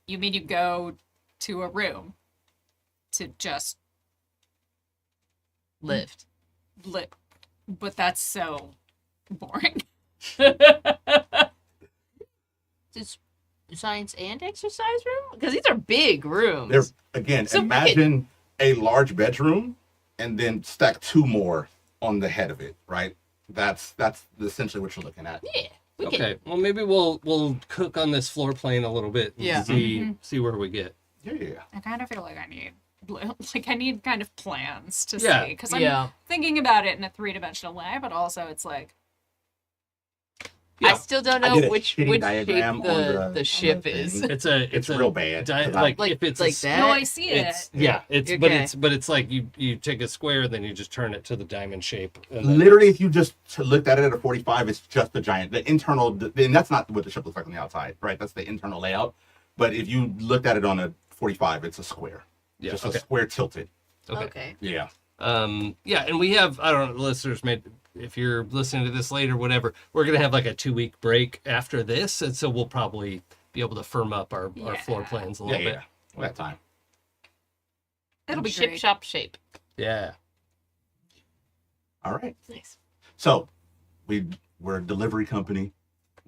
you mean you go to a room to just lift. live. But that's so boring. Is science and exercise room? Because these are big rooms. There's again, So imagine a large bedroom and then stack 2 more on the head of it, right? That's essentially what you're looking at. Yeah. We can. Okay. Well, maybe we'll cook on this floor plane a little bit and Yeah. see where we get. Yeah. I kind of feel like I need kind of plans to Yeah. see. Because I'm Yeah. thinking about it in a 3-dimensional way, but also it's like, Yeah. I still don't I know did a which shitty shape diagram on the the ship thing. is. It's a real bad, 'cause I- Like, Like if it's like a, that. no, I see it. It's yeah. It's Okay. but it's like you take a square, then you just turn it to the diamond shape. And then Literally, if you just looked at it at a 45, it's just the giant, the internal, and that's not what the ship looks like on the outside, right? That's the internal layout. But if you looked at it on a 45, it's a square. Yeah, Just okay. a square tilted. Okay. Yeah. Yeah, and we have I don't know, listeners. Maybe if you're listening to this later, whatever, we're gonna have like a 2-week break after this, and so we'll probably be able to firm up our floor Yeah. plans a Yeah, little yeah. bit. We got time. It'll be ship great. shop shape. Yeah. All right. Nice. So we're a delivery company.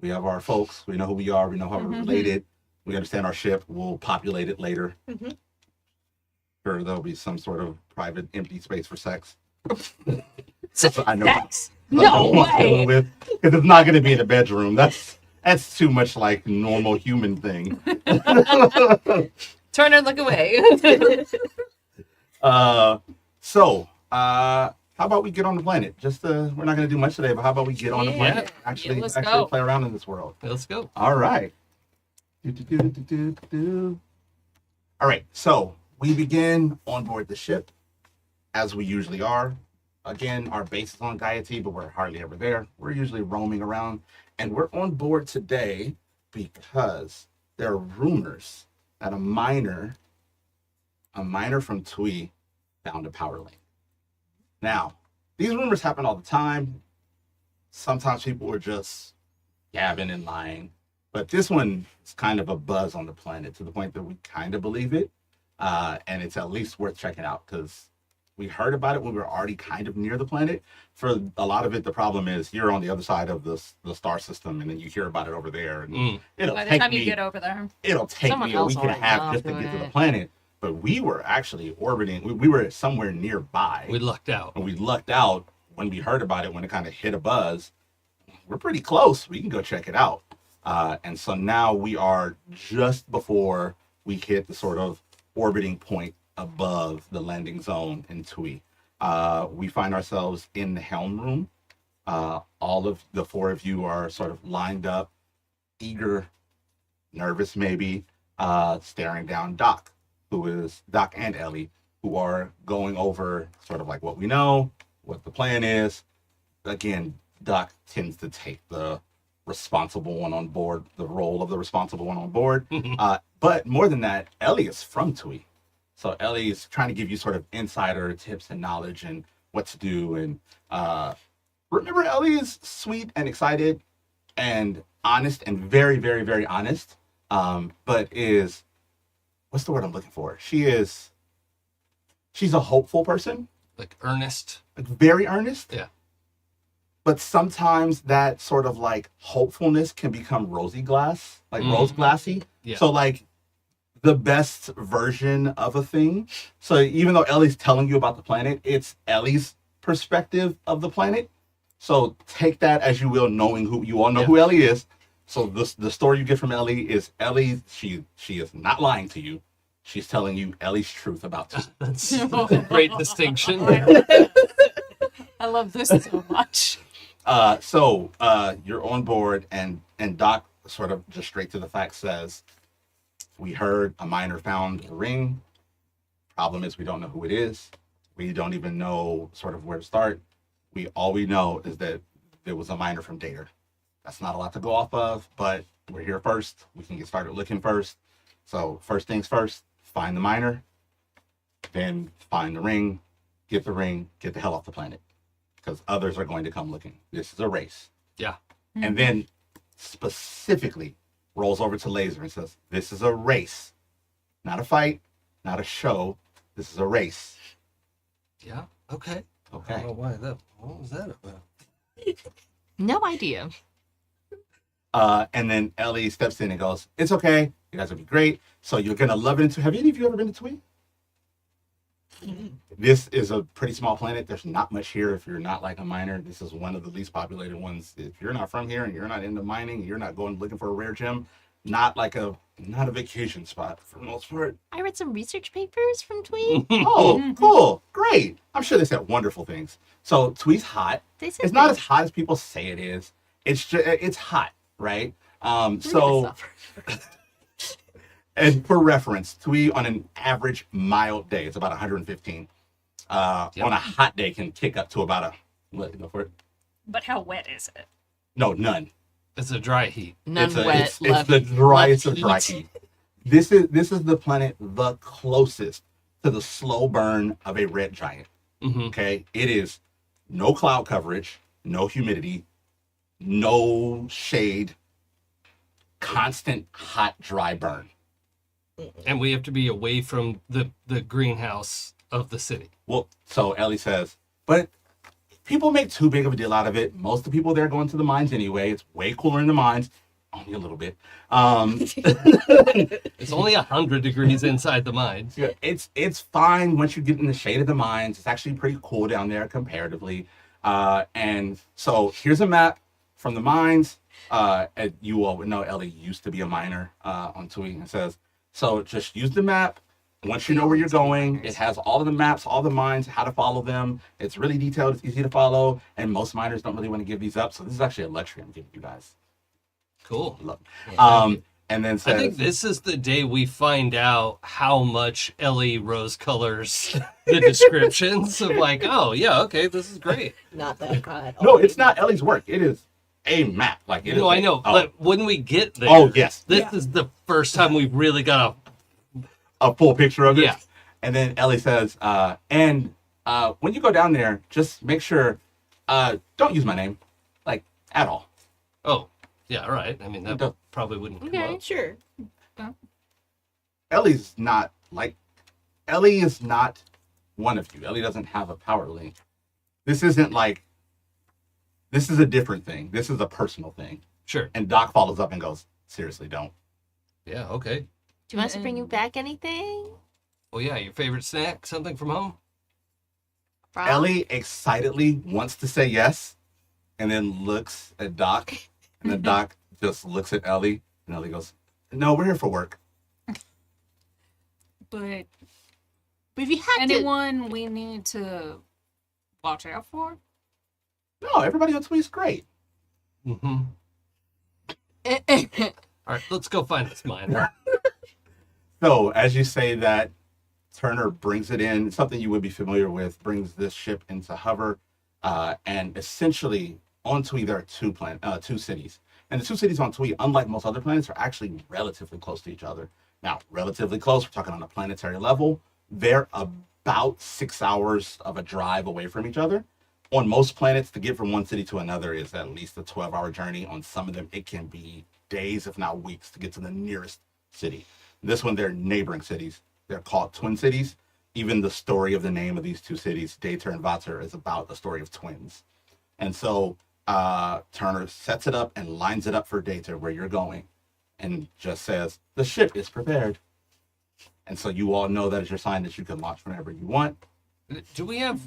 We have our folks. We know who we are. We know how we're related. We understand our ship. We'll populate it later. Mhm. Sure, there'll be some sort of private empty space for sex. I know. Sex? I know No what I'm dealing way. with, because it's not going to be in a bedroom. That's That's too much like normal human thing. Turn and look away. How about we get on the planet? We're not gonna do much today, but how about we get on the Yeah. planet? Yeah, Actually let's go. play around in this world. Let's go. All right. Do. All right, so we begin on board the ship, as we usually are. Again, our base is on Gaiety, but we're hardly ever there. We're usually roaming around, and we're on board today because there are rumors that a miner from Tui found a power link. Now, these rumors happen all the time. Sometimes people are just gabbing and lying, but this one is kind of a buzz on the planet to the point that we kind of believe it, and it's at least worth checking out because we heard about it when we were already kind of near the planet. For a lot of it, the problem is you're on the other side of the star system, and then you hear about it over there, and it'll By the take time you me get over there. it'll take Someone me a else week and a already half knows just to doing get to the it. planet. But we were actually orbiting. We were somewhere nearby, We lucked out. and we lucked out when we heard about it when it kind of hit a buzz. We're pretty close. We can go check it out. And so now we are just before we hit the sort of orbiting point above the landing zone in Tui. We find ourselves in the helm room. All of the four of you are sort of lined up, eager, nervous maybe, staring down Doc and Ellie, who are going over sort of like what we know, what the plan is. Again, Doc tends to take the responsible one on board, the role of the responsible one on board. But more than that, Ellie is from Tui. So Ellie is trying to give you sort of insider tips and knowledge and what to do. And remember, Ellie is sweet and excited and honest and very, very, very honest. But is, what's the word I'm looking for? She's a hopeful person, Like earnest. like very earnest. Yeah. But sometimes that sort of like hopefulness can become rosy glass, like Mhm. rose glassy. Yeah. So like the best version of a thing. So even though Ellie's telling you about the planet, it's Ellie's perspective of the planet. So take that as you will, knowing who you all know Yeah. who Ellie is. So the story you get from Ellie is Ellie. She is not lying to you. She's telling you Ellie's truth about you. That's a great distinction. I love this so much. So you're on board, and Doc sort of just straight to the fact says, we heard a miner found a ring. Problem is we don't know who it is. We don't even know sort of where to start. All we know is that there was a miner from Data. That's not a lot to go off of, but we're here first. We can get started looking first. So first things first, find the miner, then find the ring, get the hell off the planet, because others are going to come looking. This is a race. Yeah. And then specifically rolls over to Laser and says, this is a race, not a fight, not a show. This is a race. Yeah. Okay. I Okay. don't know why that. What was that about? No idea. And then Ellie steps in and goes, it's okay. You guys will be great. So you're going to love it. Have any of you ever been to Tui? This is a pretty small planet. There's not much here if you're not like a miner. This is one of the least populated ones. If you're not from here and you're not into mining, you're not going looking for a rare gem, not a vacation spot for the most part. I read some research papers from Tweet. Oh, cool. Great. I'm sure they said wonderful things. So Tui's hot. They said It's not things. as hot as people say it is. It's just, it's hot, right? We're So gonna suffer. and for reference, Tui on an average mild day, it's about 115. Yep. On a hot day can kick up to about go for it. But how wet is it? No, none. It's a dry heat. None it's wet. it's left, the driest of left dry heat. heat. This is the planet the closest to the slow burn of a red giant. Mm-hmm. Okay, it is no cloud coverage, no humidity, no shade, constant hot dry burn. And we have to be away from the greenhouse of the city. Well, so Ellie says, but people make too big of a deal out of it. Most of the people there going to the mines anyway. It's way cooler in the mines, only a little bit. It's only 100 degrees inside the mines. Yeah, it's fine once you get in the shade of the mines. It's actually pretty cool down there comparatively. And so here's a map from the mines. And you all would know Ellie used to be a miner on TUI, and says, so just use the map. Once you know where you're going, it has all of the maps, all the mines, how to follow them. It's really detailed. It's easy to follow. And most miners don't really want to give these up. So this is actually a luxury I'm giving you guys. Cool. Look. Yeah. And then says, I think this is the day we find out how much Ellie rose colors the descriptions of like, oh yeah, okay, this is great. Not that hot. no, it's not Ellie's work. It is a map. Like it is. No, I know, Oh, but when we get there, oh yes, this is the first time we've really got a full picture of it. Yeah. And then Ellie says, and when you go down there, just make sure don't use my name, like at all. oh, yeah, all right. I mean, that Don't- probably wouldn't come Okay. up. Sure. Ellie's not like Ellie is not one of you. Ellie doesn't have a power link. This isn't like this is a different thing. This is a personal thing. Sure. And Doc follows up and goes, seriously, don't. Yeah, okay. Do you want us to bring you back anything? Well, yeah, your favorite snack, something from home? Frog? Ellie excitedly wants to say yes, and then looks at Doc, and then Doc just looks at Ellie, and Ellie goes, no, we're here for work. But But if you had to, anyone we need to watch out for? No, everybody on Tweet's great. Mm-hmm. All right, let's go find this miner. So, as you say that, Turner brings it in, something you would be familiar with, brings this ship into hover, and essentially on Twee there are two cities. And the two cities on Twee, unlike most other planets, are actually relatively close to each other. Now, relatively close, we're talking on a planetary level. They're about 6 hours of a drive away from each other. On most planets, to get from one city to another is at least a 12-hour journey. On some of them, it can be days, if not weeks, to get to the nearest city. This one, they're neighboring cities. They're called twin cities. Even the story of the name of these two cities, Dater and Vater, is about the story of twins. And so Turner sets it up and lines it up for Dater where you're going and just says, the ship is prepared. And so you all know that is your sign that you can launch whenever you want. Do we have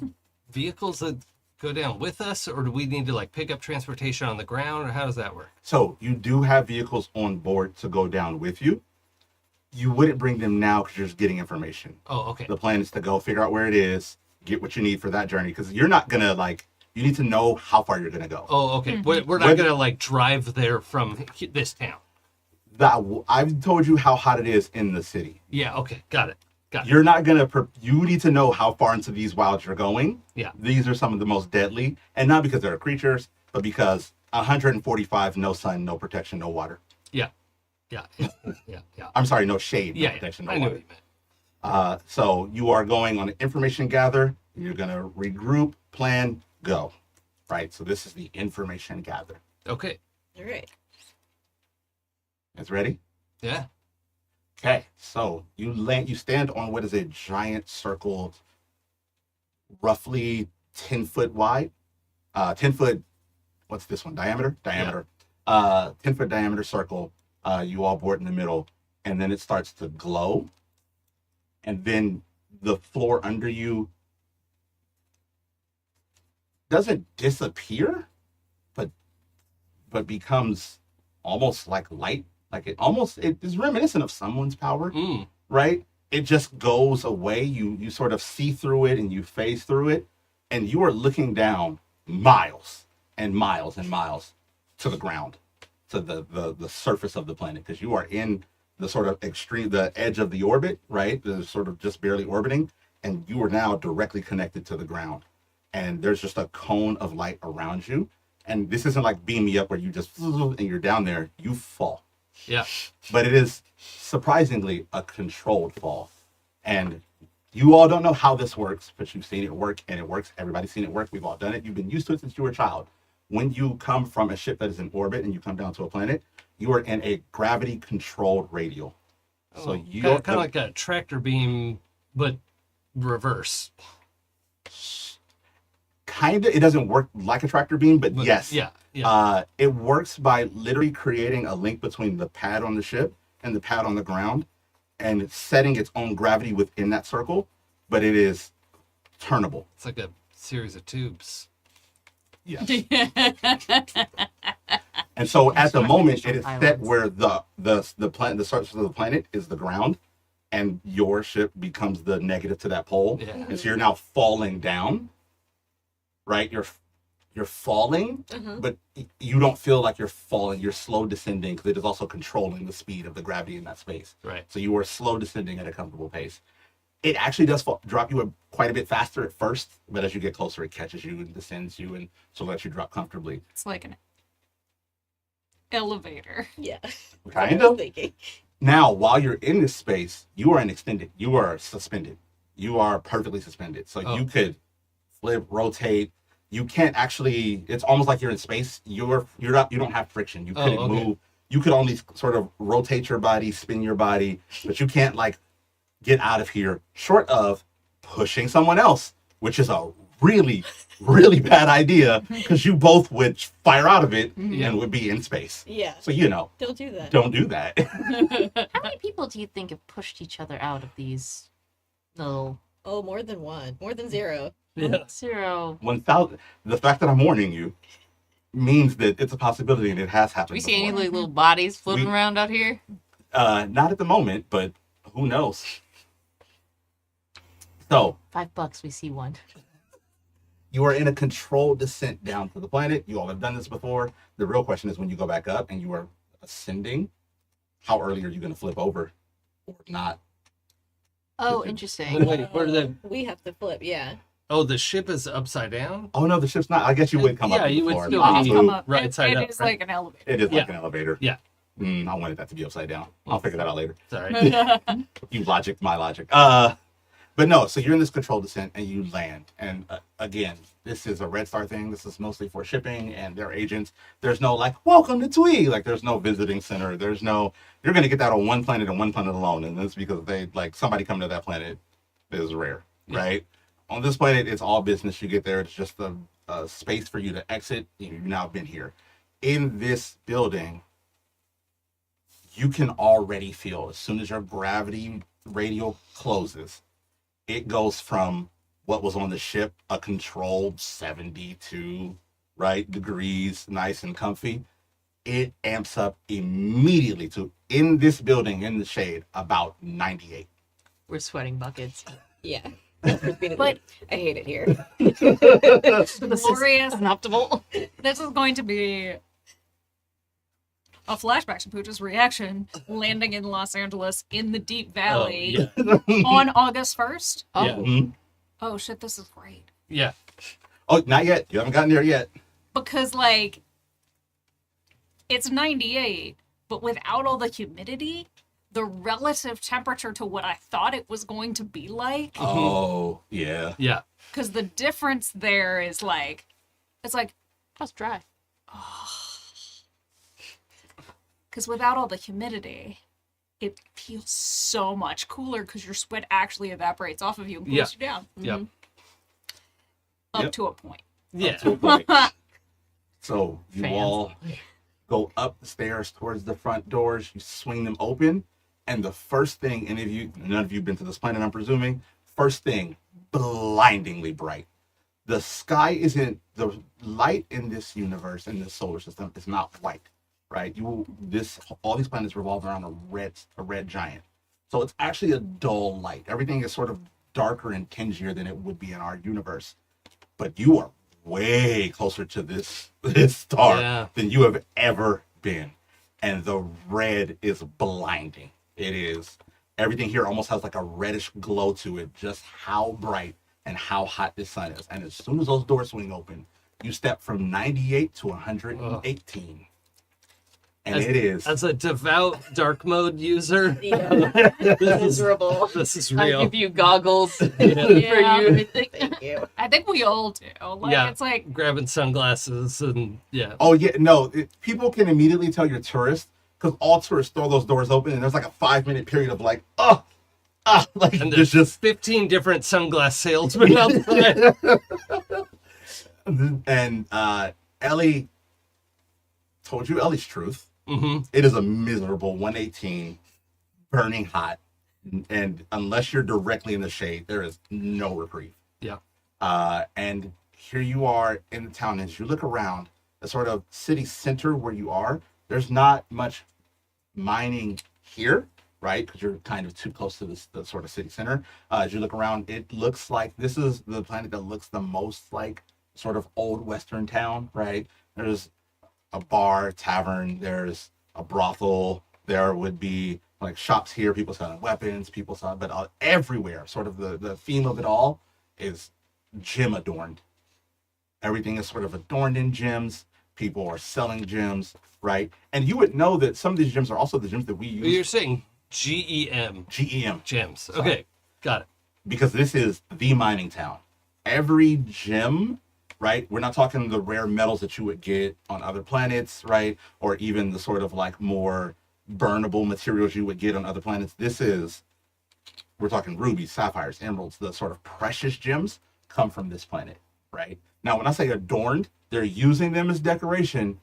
vehicles that go down with us, or do we need to like pick up transportation on the ground, or how does that work? So you do have vehicles on board to go down with you. You wouldn't bring them now because you're just getting information. Oh, okay. The plan is to go figure out where it is, get what you need for that journey, because you're not gonna you need to know how far you're gonna go. Oh, okay. Mm-hmm. We're not gonna like drive there from this town. I've told you how hot it is in the city. Yeah. Okay. Got it. You're not gonna. You need to know how far into these wilds you're going. Yeah. These are some of the most deadly, and not because they're creatures, but because 145, no sun, no protection, no water. Yeah. Yeah. Yeah. I'm sorry, no shade, no Yeah. protection, no I know water. what you meant. So you are going on an information gather. You're gonna regroup, plan, go. Right. So this is the information gather. Okay. All right. It's ready. Yeah. Okay. So you land. You stand on what is a giant circle, roughly 10 foot wide. 10 foot. What's this one? Diameter. 10-foot diameter circle. You all board in the middle, and then it starts to glow, and then the floor under you doesn't disappear, but becomes almost like light. Like it is reminiscent of someone's power, Mm. right? It just goes away. You sort of see through it and you phase through it, and you are looking down miles and miles and miles to the ground, to the surface of the planet, because you are in the sort of the edge of the orbit, right? The sort of just barely orbiting, and you are now directly connected to the ground. And there's just a cone of light around you. And this isn't like beam me up where you just and you're down there, you fall. Yeah. But it is surprisingly a controlled fall. And you all don't know how this works, but you've seen it work, and it works. Everybody's seen it work. We've all done it. You've been used to it since you were a child. When you come from a ship that is in orbit and you come down to a planet, you are in a gravity-controlled radial. So you kind of like a tractor beam, but reverse. Kind of, it doesn't work like a tractor beam, but yes. Yeah. Yeah. It works by literally creating a link between the pad on the ship and the pad on the ground, and setting its own gravity within that circle, but it is turnable. It's like a series of tubes. Yes. And so at the moment, it Extraterrestrial is set islands. where the planet, the surface of the planet is the ground, and your ship becomes the negative to that pole. Yeah. And so you're now falling down, right? You're falling, but you don't feel like you're falling. You're slow descending because it is also controlling the speed of the gravity in that space. Right. So you are slow descending at a comfortable pace. It actually does drop you quite a bit faster at first, but as you get closer, it catches you and descends you, and so lets you drop comfortably. It's like an elevator. Yeah. Kind I was of. thinking. Now, while you're in this space, you are you are suspended. You are perfectly suspended. So you could flip, rotate. You can't actually, it's almost like you're in space. You don't have friction. You couldn't move. You could only sort of rotate your body, spin your body, but you can't like get out of here short of pushing someone else, which is a really, really bad idea because you both would fire out of it and would be in space. Yeah. So, Don't do that. don't do that. How many people do you think have pushed each other out of these little Oh, more than one. More than zero. Yeah. 0? 1,000. The fact that I'm warning you means that it's a possibility and it has happened. Do we see any before. like, little bodies floating We- around out here? Not at the moment, but who knows? So, $5, we see one. you are in a controlled descent down to the planet. You all have done this before. The real question is when you go back up and you are ascending, how early are you going to flip over or not? Oh, Wait, interesting. wait, where did the? We have to flip, yeah. Oh, the ship is upside down. Oh, no, the ship's not. I guess you would come up. Yeah, to you the would floor. still Not be- move. Come up. Right It side up, is right? like an elevator. It is Yeah. like an elevator. Yeah. I wanted that to be upside down. I'll figure that out later. Sorry. You logic, my logic. But no, so you're in this controlled descent and you land. And again, this is a Redstar thing. This is mostly for shipping and their agents. There's no like, welcome to Twee. Like, there's no visiting center. There's no, you're going to get that on one planet and one planet alone. And that's because they, like, somebody coming to that planet is rare, right? On this planet, it's all business. You get there, it's just a space for you to exit. You've now been here. In this building, you can already feel, as soon as your gravity radial closes, it goes from what was on the ship, a controlled 72 degrees, nice and comfy. It amps up immediately to, in this building, in the shade, about 98. We're sweating buckets. Yeah. But- I hate it here. Glorious. Unoptimal. This is going to be a flashback to Pooja's reaction landing in Los Angeles in the Deep Valley on August 1st. Oh, Yeah. Mhm. Oh shit, this is great. Yeah. Oh, not yet. You haven't gotten there yet. Because, like, it's 98, but without all the humidity, the relative temperature to what I thought it was going to be like, Oh, yeah. Yeah. because the difference there is like, it's like, that's dry. because without all the humidity, it feels so much cooler because your sweat actually evaporates off of you and cools Yeah. you down Yep. up Yep. to a point. Yeah. To a point. So you Fans. all go up the stairs towards the front doors. You swing them open, and the first thing, none of you been to this planet, I'm presuming. First thing, blindingly bright. The sky isn't, the light in this universe, in this solar system, is not white, right? All these planets revolve around a red giant. So it's actually a dull light. Everything is sort of darker and tingier than it would be in our universe. But you are way closer to this star Yeah. than you have ever been. And the red is blinding. It is. Everything here almost has like a reddish glow to it, just how bright and how hot this sun is. And as soon as those doors swing open, you step from 98 to 118. And it is. As a devout dark mode user, Yeah. this is Miserable. this is I real. give you goggles for Yeah. you. I think. Thank you. I think we all do. Like, Yeah. it's like, Grabbing sunglasses and yeah. Oh, yeah. No, people can immediately tell you're tourists because all tourists throw those doors open and there's like a 5-minute period of like, like And there's there's just. 15 different sunglass salesmen outside. And Ellie told you Ellie's truth. hmm It is a miserable 118, burning hot, and unless you're directly in the shade, there is no reprieve. Yeah. And here you are in the town. As you look around, the sort of city center where you are, there's not much mining here, right? Because you're kind of too close to the sort of city center. As you look around, it looks like this is the planet that looks the most like sort of old Western town, right? There's a bar, tavern, there's a brothel, there would be like shops here, people selling weapons, people selling, but everywhere, sort of the theme of it all is gem adorned. Everything is sort of adorned in gems. People are selling gems, right? And you would know that some of these gems are also the gems that we use. You're saying GEM. GEM. Gems. Okay, got it. Because this is the mining town. Every gem, right? We're not talking the rare metals that you would get on other planets, right? Or even the sort of like more burnable materials you would get on other planets. We're talking rubies, sapphires, emeralds, the sort of precious gems come from this planet, right? Now, when I say adorned, they're using them as decoration.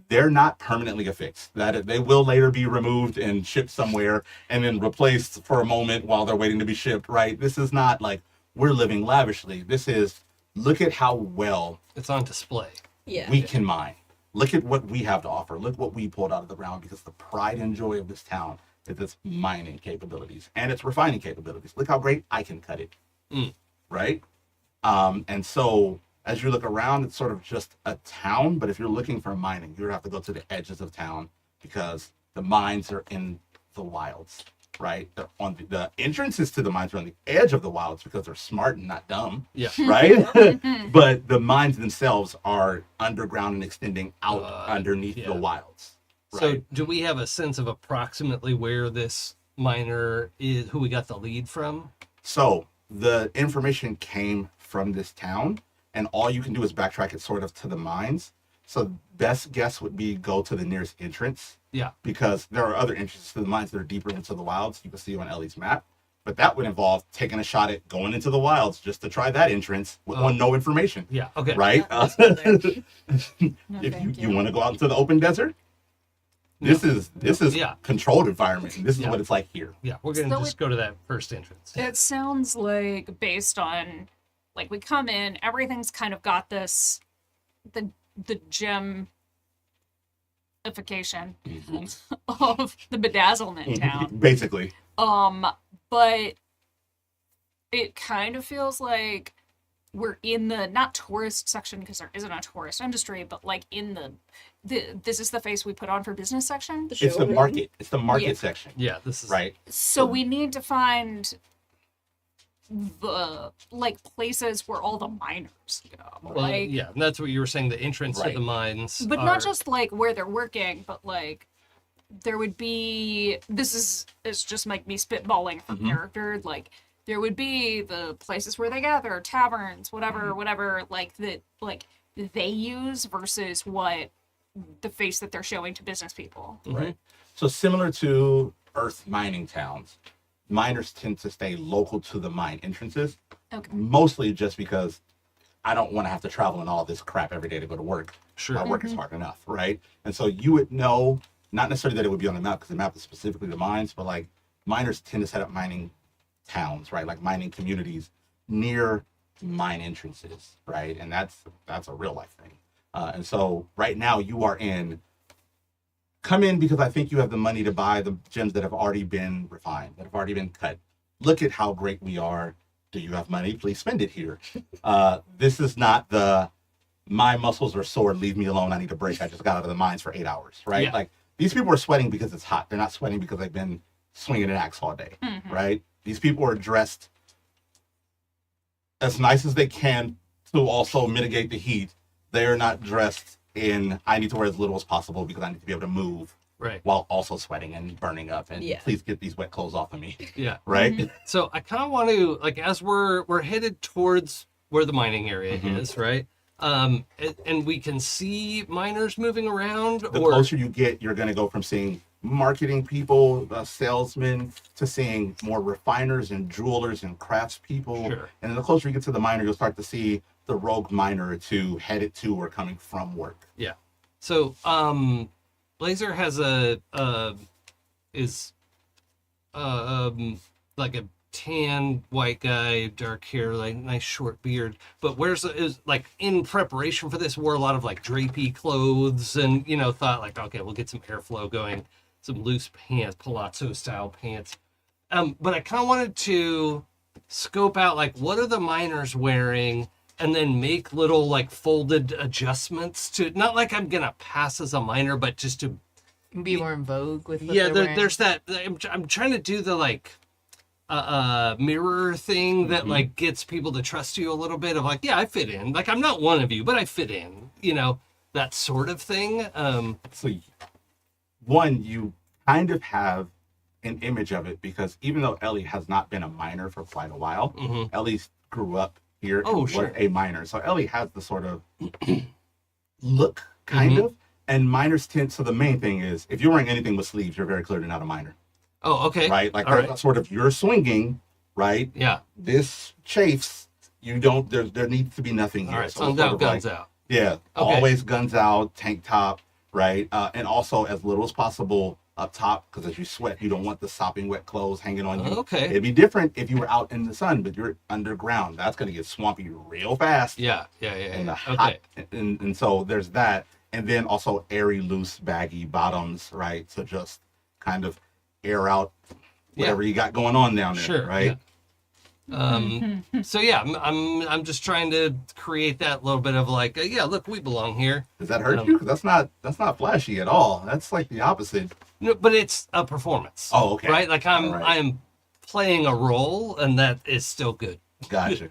They're not permanently affixed. That they will later be removed and shipped somewhere and then replaced for a moment while they're waiting to be shipped, right? This is not like we're living lavishly. This is, look at how well It's on display. Yeah. we can mine. Look at what we have to offer. Look what we pulled out of the ground, because the pride and joy of this town is its mining capabilities and its refining capabilities. Look how great I can cut it, right? And so as you look around, it's sort of just a town, but if you're looking for mining, you would have to go to the edges of town because the mines are in the wilds, right? They're on the entrances to the mines are on the edge of the wilds because they're smart and not dumb, Yeah. right? But the mines themselves are underground and extending out underneath yeah. the wilds. So Right? do we have a sense of approximately where this miner is, who we got the lead from? So the information came from this town, and all you can do is backtrack it sort of to the mines. So best guess would be go to the nearest entrance, Yeah. because there are other entrances to the mines that are deeper into the wilds. You can see on Ellie's map, but that would involve taking a shot at going into the wilds just to try that entrance on no information, Yeah. Okay. right? Let's go there. If thank you want to go out into the open desert, this is Yeah. controlled environment, and this is Yeah. what it's like here. Yeah. We're gonna So just go to that first entrance. It sounds like based on like we come in, everything's kind of got this the gemification of the bedazzlement town. Basically. But it kind of feels like we're in the not tourist section because there isn't a tourist industry, but like in the this is the face we put on for business section. The It's the showroom. market. It's the market Yeah. section, Yeah. This is right? So we need to find the like places where all the miners go. Well, Like yeah, and that's what you were saying. The entrance to Right. the mines, but are- not just like where they're working, but like there would be it's just like me spitballing from Mhm. character, like there would be the places where they gather, taverns, whatever like that like they use versus what the face that they're showing to business people. Right. So similar to Earth mining towns, miners tend to stay local to the mine entrances, Okay. mostly just because I don't want to have to travel in all this crap every day to go to work. Sure. My work is hard enough, right? And so you would know, not necessarily that it would be on the map because the map is specifically the mines, but like miners tend to set up mining towns, right? Like mining communities near mine entrances, right? And that's a real life thing. And so right now you are come in because I think you have the money to buy the gems that have already been refined, that have already been cut. Look at how great we are. Do you have money? Please spend it here. This is not my muscles are sore, leave me alone, I need a break. I just got out of the mines for 8 hours, right? Yeah. Like these people are sweating because it's hot. They're not sweating because they've been swinging an axe all day, right? These people are dressed as nice as they can to also mitigate the heat. They are not dressed in, I need to wear as little as possible because I need to be able to move Right. while also sweating and burning up. And Yeah. please get these wet clothes off of me, Yeah. right? So I kind of want to, like, as we're headed towards where the mining area Mhm. is, right? And we can see miners moving around, The or closer you get, you're going to go from seeing marketing people, salesmen, to seeing more refiners and jewelers and craftspeople. Sure. And then the closer you get to the miner, you'll start to see the rogue miner or two headed to or coming from work. yeah. So Blazer has like a tan white guy, dark hair, like nice short beard. But is like in preparation for this, wore a lot of like drapey clothes, and thought like, okay, we'll get some airflow going, some loose pants, palazzo style pants. But I kind of wanted to scope out like what are the miners wearing, and then make little like folded adjustments to, not like I'm gonna pass as a miner, but just to Be more in vogue with what yeah. they're wearing. There's that. I'm trying to do the like mirror thing that like gets people to trust you a little bit of like, yeah, I fit in. Like I'm not one of you, but I fit in. That sort of thing. So, one, you kind of have an image of it because even though Ellie has not been a miner for quite a while, Mhm. Ellie grew up here and Oh, was sure. a miner. So Ellie has the sort of look, kind of. And miners tend, so the main thing is, if you're wearing anything with sleeves, you're very clearly not a miner, Oh, okay. right? Like All right. that's sort of, you're swinging, right? Yeah. This chafes, you don't, there needs to be nothing here. All right. So it's Sun's sort out, of guns like, out. yeah, Okay. always guns out, tank top, right? And also as little as possible up top, because as you sweat, you don't want the sopping wet clothes hanging on you. Okay. It'd be different if you were out in the sun, but you're underground. That's going to get swampy real fast. Yeah. And the Yeah. hot, Okay. and so there's that. And then also airy, loose, baggy bottoms, right? So just kind of air out whatever you got going on down there, Sure. right? Yeah. So yeah, I'm just trying to create that little bit of like, yeah, look, we belong here. Does that hurt you? 'Cause that's not flashy at all. That's like the opposite. No, but it's a performance. Oh, okay. Right? Like All right. I'm playing a role, and that is still good. Gotcha.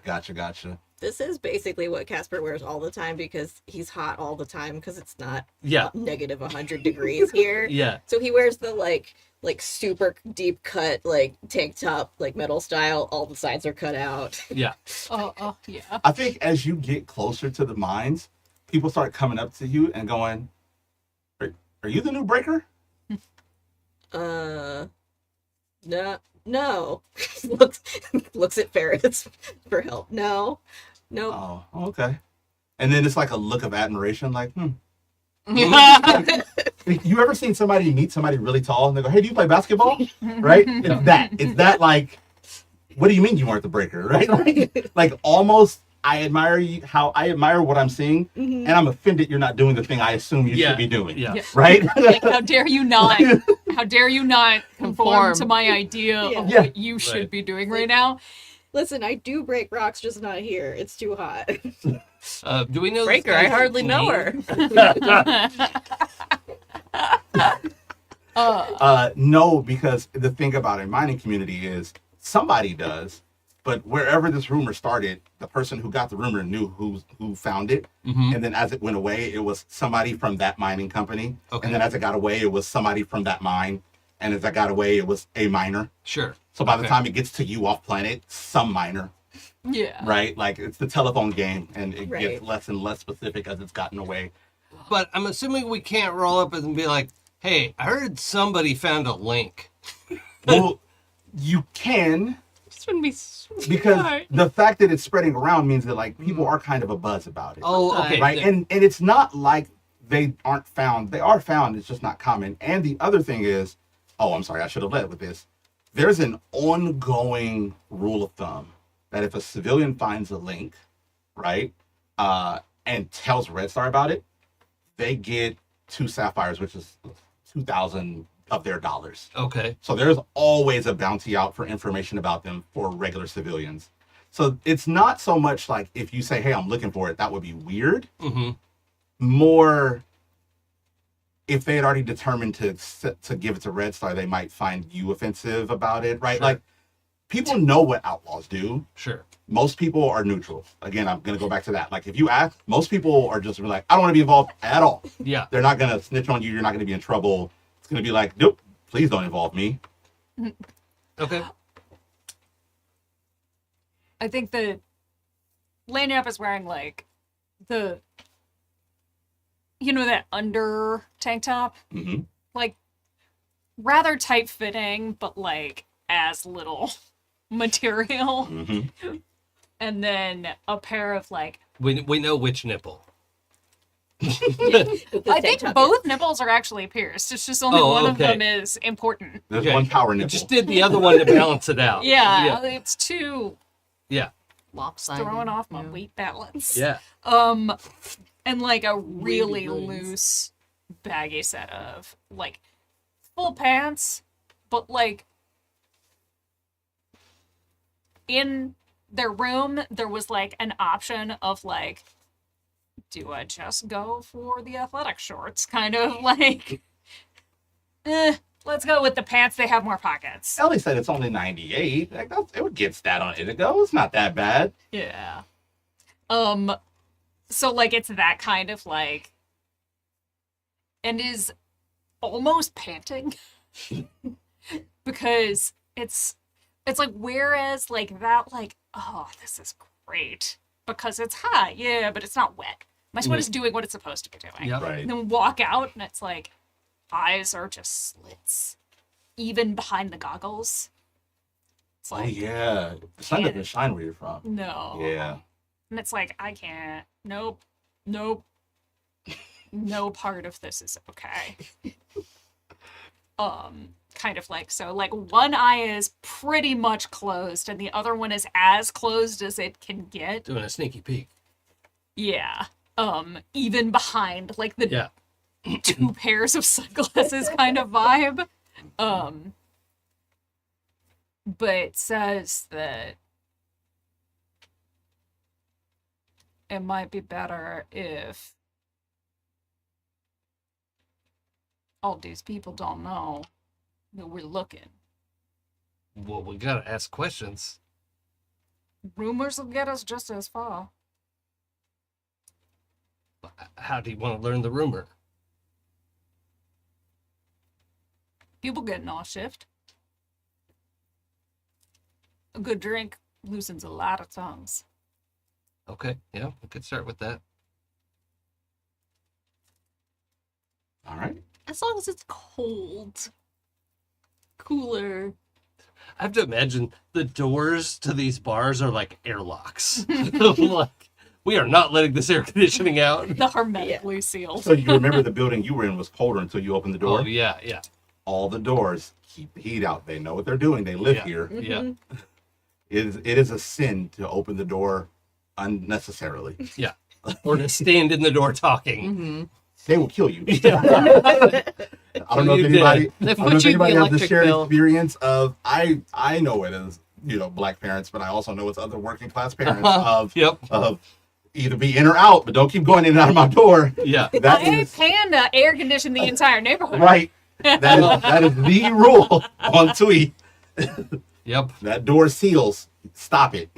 This is basically what Casper wears all the time because he's hot all the time because it's not Yeah. negative 100 degrees here. Yeah. So he wears the like super deep cut like tank top like metal style. All the sides are cut out. Yeah. Oh, yeah. I think as you get closer to the mines, people start coming up to you and going, "Are you the new breaker?" No. looks at Ferrous for help. No. Nope. Oh, okay. And then it's like a look of admiration, like, You ever seen somebody meet somebody really tall and they go, "Hey, do you play basketball?" Right? It's that like, what do you mean you weren't the breaker, right? Like almost, I admire you, how I admire what I'm seeing, and I'm offended you're not doing the thing I assume you should be doing. Yeah. Yeah. Right? Like, how dare you not? How dare you not conform to my idea of Yeah. what you should Right. be doing right now? Listen, I do break rocks, just not here. It's too hot. Do we know this Breaker, I guy's hardly know name? her. No, because the thing about a mining community is somebody does, but wherever this rumor started, the person who got the rumor knew who found it, and then as it went away, it was somebody from that mining company, Okay. and then as it got away, it was somebody from that mine, and as it got away, it was a miner. Sure. So by the Okay. time it gets to you off planet, some miner, Yeah. right? Like it's the telephone game, and it Right. gets less and less specific as it's gotten away. But I'm assuming we can't roll up and be like, "Hey, I heard somebody found a link." Well, you can. This wouldn't be so Because smart. the fact that it's spreading around means that like people are kind of a buzz about it, Oh, okay. right? And it's not like they aren't found; they are found. It's just not common. And the other thing is, oh, I'm sorry, I should have led with this. There's an ongoing rule of thumb that if a civilian finds a link, right, and tells Redstar about it, they get 2 sapphires, which is 2,000 of their dollars. Okay. So there's always a bounty out for information about them for regular civilians. So it's not so much like if you say, "Hey, I'm looking for it," that would be weird. Mm-hmm. More if they had already determined to give it to Redstar, they might find you offensive about it, right? Sure. Like people know what outlaws do. Sure. Most people are neutral. Again, I'm going to go back to that. Like if you ask, most people are just like, "I don't want to be involved at all." Yeah. They're not going to snitch on you. You're not going to be in trouble. It's going to be like, "Nope, please don't involve me." Okay. I think that Lagniappe is wearing like the, that under tank top, Hmm. like rather tight fitting, but like as little material, Hmm. and then a pair of like We know which nipple. With I this think tank top, both nipples are actually pierced. It's just only one of okay. them is important. There's Okay. one power You nipple. just did the other one to balance it out. Yeah, it's too Yeah. Lopsided. throwing off my yeah. weight balance. Yeah. And like a really Weighted loose, baggy set of like full pants, but like in their room there was like an option of like, do I just go for the athletic shorts? Kind of like, let's go with the pants. They have more pockets. Ellie said it's only 98. Like, it would get stat on Indigo. It's not that bad. Yeah. So like it's that kind of like, and is almost panting because it's like, whereas like that, like, oh, this is great because it's hot, yeah, but it's not wet. My sweat is doing what it's supposed to be doing. Yep. Right. And then walk out and it's like eyes are just slits, even behind the goggles. It's Oh, like, yeah. The sun doesn't shine where you're from. no. Yeah. And it's like, I can't. Nope. No part of this is okay. Kind of like, so like one eye is pretty much closed and the other one is as closed as it can get. Doing a sneaky peek. Yeah. Even behind like the Yeah. 2 pairs of sunglasses kind of vibe. But it says that it might be better if all these people don't know that we're looking. Well, we gotta ask questions. Rumors will get us just as far. How do you want to learn the rumor? People getting off shift. A good drink loosens a lot of tongues. Okay, yeah, we could start with that. All right. As long as it's cold. Cooler. I have to imagine the doors to these bars are like airlocks. Like, we are not letting this air conditioning out. The hermetically sealed. So you remember the building you were in was colder until you opened the door? Oh, yeah, yeah, All the doors keep the heat out. They know what they're doing. They live Yeah. here. yeah, It is a sin to open the door unnecessarily. yeah. Or to stand in the door talking. Mm-hmm. They will kill you. Yeah. I don't know if anybody, They I don't know put if you in the anybody has the electric shared bill. experience of I know it as, Black parents, but I also know it's other working class parents of Yep. either be in or out, but don't keep going in and out of my door. Yeah. That I is Panda air condition the entire neighborhood. right. That is the rule on Tweet. Yep. That door seals. Stop it.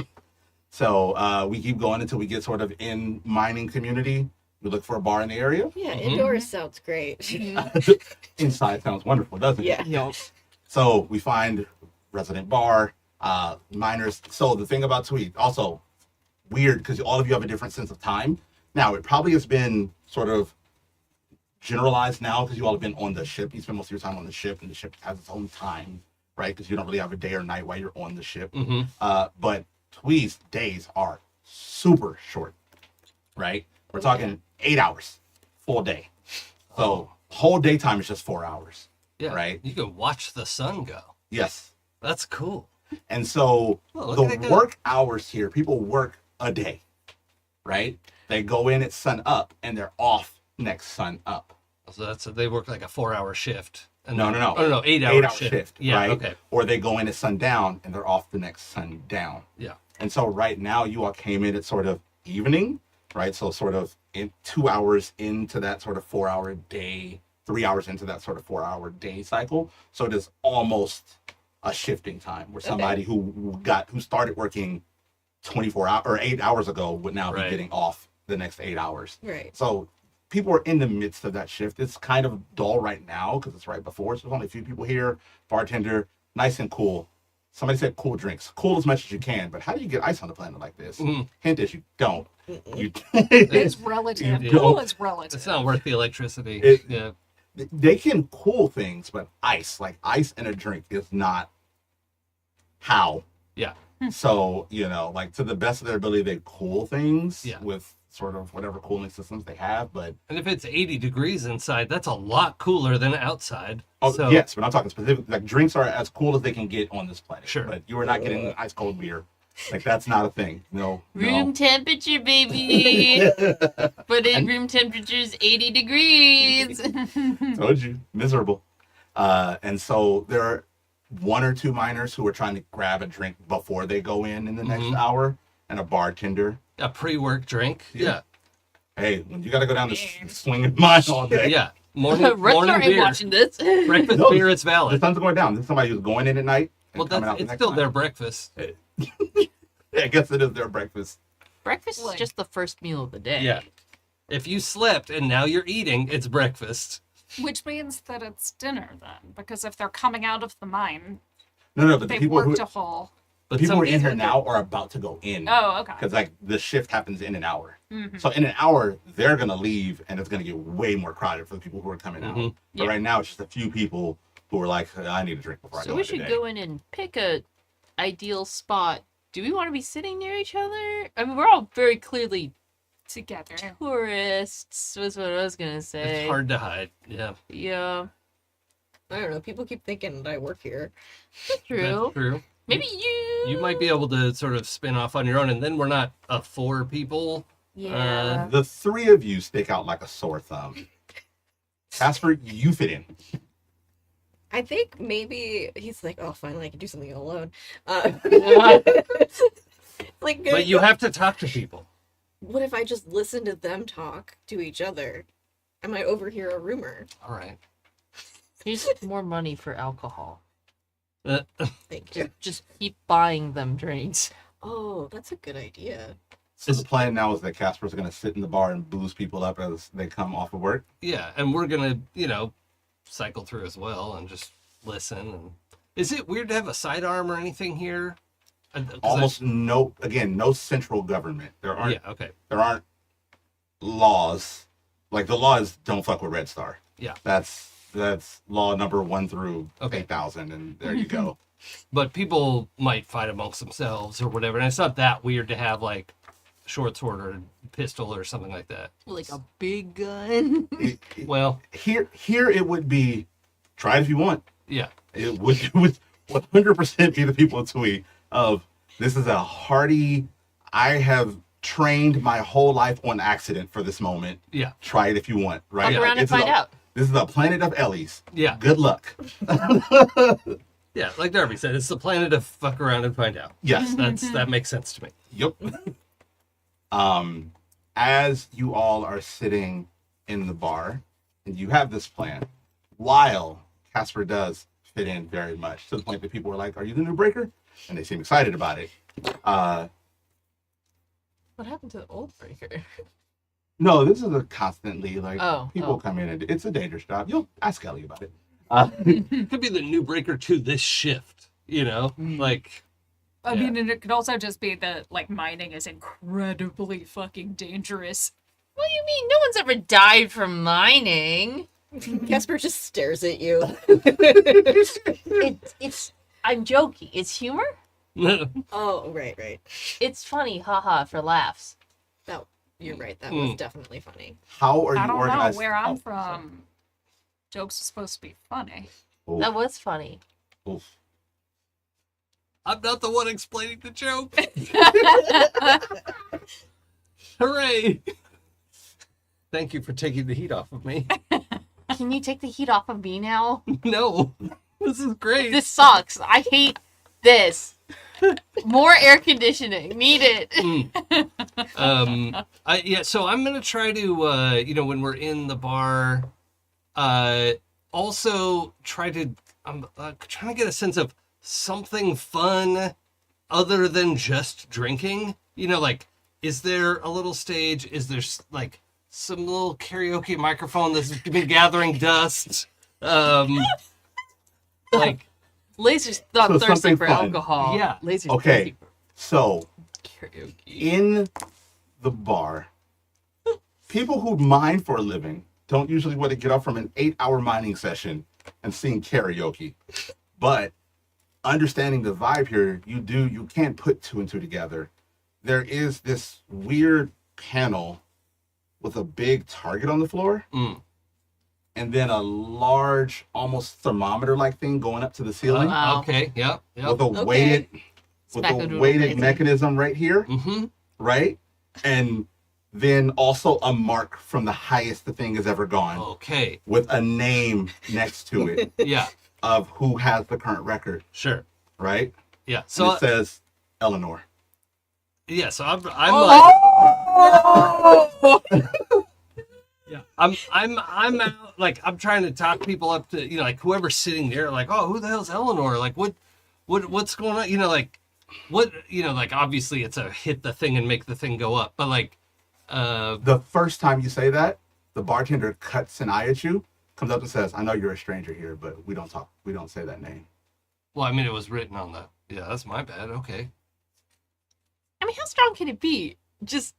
So we keep going until we get sort of in mining community. We look for a bar in the area. Yeah, indoors sounds great. Inside sounds wonderful, doesn't it? Yeah. So we find resident bar, miners. So the thing about Tweet, also weird because all of you have a different sense of time. Now, it probably has been sort of generalized now because you all have been on the ship. You spend most of your time on the ship, and the ship has its own time, right? Because you don't really have a day or night while you're on the ship. But Tweet's days are super short, right? We're talking 8 hours, full day. So whole daytime is just 4 hours. Yeah. Right. You can watch the sun go. Yes. That's cool. And so Oh, look at the that. work hours here, people work a day, right? They go in at sun up and they're off next sun up. So they work like a 4-hour shift. And No, then- no, no. Oh, no, 8-hour 8 hour shift. shift, Yeah, right? okay. Or they go in at sundown and they're off the next sundown. Yeah. And so right now you all came in at sort of evening, right? So sort of in 2 hours into that sort of 4 hour day, 3 hours into that sort of 4 hour day cycle. So it is almost a shifting time where somebody who started working 24 hours or 8 hours ago would now be Right. getting off the next 8 hours. Right. So people are in the midst of that shift. It's kind of dull right now because it's right before. So there's only a few people here. Bartender, nice and cool. Somebody said cool drinks. Cool as much as you can, but how do you get ice on a planet like this? Hint is you don't. You, It's relative. You Cool don't. is relative. It's not worth the electricity. It- Yeah. they can cool things, but ice in a drink is not how. Yeah. So, like to the best of their ability, they cool things Yeah. with sort of whatever cooling systems they have. But And if it's 80 degrees inside, that's a lot cooler than outside. So, yes, but I'm talking specifically, like drinks are as cool as they can get on this planet. Sure. But you are not getting ice cold beer. Like that's not a thing. No. Room temperature, baby. But room temperature is 80 degrees. Told you, miserable. And so there are one or two miners who are trying to grab a drink before they go in the next hour, and a bartender. a pre-work drink. Yeah. Hey, when you got to go down this swing of mine all day. Yeah. Morning Redstar ain't beer. watching this. Breakfast No, beer is The valid. sun's going down. This is somebody who's going in at night. And Well, coming out the it's next still night. their breakfast. I guess it is their breakfast. Breakfast is Like- just the first meal of the day. Yeah. If you slept and now you're eating, it's breakfast. Which means that it's dinner then, because if they're coming out of the mine, No, but the they've people who worked a whole. But people who are some in here people now are about to go in. Oh, okay. Because like the shift happens in an hour. Mhm. So in an hour, they're gonna leave, and it's gonna get way more crowded for the people who are coming out. Mhm. But Yeah. right now, it's just a few people who are like, I need a drink before I So go we in should today. go in and pick a ideal spot. Do we want to be sitting near each other? I mean, we're all very clearly Together. tourists, was what I was gonna say. It's hard to hide. Yeah. Yeah, I don't know. People keep thinking that I work here. that's true. That's true. Maybe you. You might be able to sort of spin off on your own, and then we're not a 4 people. Yeah. The three of you stick out like a sore thumb. Casper, you fit in. I think maybe he's like, oh, finally I can do something alone. Like, But you have to talk to people. what if I just listen to them talk to each other? I might overhear a rumor. All right. Here's more money for alcohol. Thank you. Just keep buying them drinks. Oh, that's a good idea. So the plan now is that Casper's going to sit in the bar and booze people up as they come off of work. Yeah, and we're gonna, cycle through as well and just listen. And is it weird to have a sidearm or anything here? 'Cause Almost no central government. There aren't Yeah. Okay. there aren't laws. Like the law is don't fuck with Redstar. Yeah. That's law number 1 through Okay. 8,000, and there you go. But people might fight amongst themselves or whatever, and it's not that weird to have like a short sword or a pistol or something like that. Like a big gun. Well, Here it would be try it if you want. yeah. It would 100% be the people of Tui of this is a hearty. I have trained my whole life on accident for this moment. Yeah. Try it if you want. Right. Fuck around and This is find a- out. This is the planet of Ellies. Yeah. Good luck. Yeah, like Darby said, it's the planet to fuck around and find out. Yes. That makes sense to me. Yep. As you all are sitting in the bar, and you have this plan, while Casper does fit in very much to the point that people are like, "Are you the new breaker?" And they seem excited about it. What happened to the old breaker? No, this is a constantly like people Oh. come in and it's a dangerous job. You'll ask Ellie about it. Could be the new breaker to this shift, like I Yeah. mean, and it could also just be that, like, mining is incredibly fucking dangerous. What do you mean? No one's ever died from mining. Casper just stares at you. It's. I'm joking. It's humor. Oh, right. It's funny, haha, for laughs. That you're right. That was definitely funny. How are you I don't know organized? where I'm Oh, from. Jokes are supposed to be funny. sorry. That was funny. Oof. I'm not the one explaining the joke. Hooray! Thank you for taking the heat off of me. Can you take the heat off of me now? No, this is great. This sucks. I hate this. More air conditioning. Need it. So I'm gonna try to, when we're in the bar, also try to, I'm trying to get a sense of something fun other than just drinking. Like, is there a little stage? Is there like some little karaoke microphone that's been gathering dust? Like, Laser's not So thirsty something for fun. alcohol. Yeah. Laser's Okay. thirsty So for karaoke. in the bar, people who mine for a living don't usually want to get up from an 8-hour mining session and sing karaoke. But understanding the vibe here, you can't put 2 and 2 together. There is this weird panel with a big target on the floor, and then a large, almost thermometer-like thing going up to the ceiling Wow. Okay. Yeah. Yeah. with a weighted, with Smack a it with weighted crazy. mechanism right here, Mm-hmm. right? And then also a mark from the highest the thing has ever gone, Okay. with a name next to it Yeah. of who has the current record, Sure. right? Yeah. So So it says Eleanor. yeah. So I'm yeah. I'm out. Like I'm trying to talk people up to like whoever's sitting there. Like, oh, who the hell's Eleanor? Like what's going on? Like what like obviously it's a hit the thing and make the thing go up, but like The first time you say that, the bartender cuts an eye at you, comes up and says, "I know you're a stranger here, but we don't say that name." well, I mean it was written on the that's my bad. Okay. I mean, how strong can it be? Just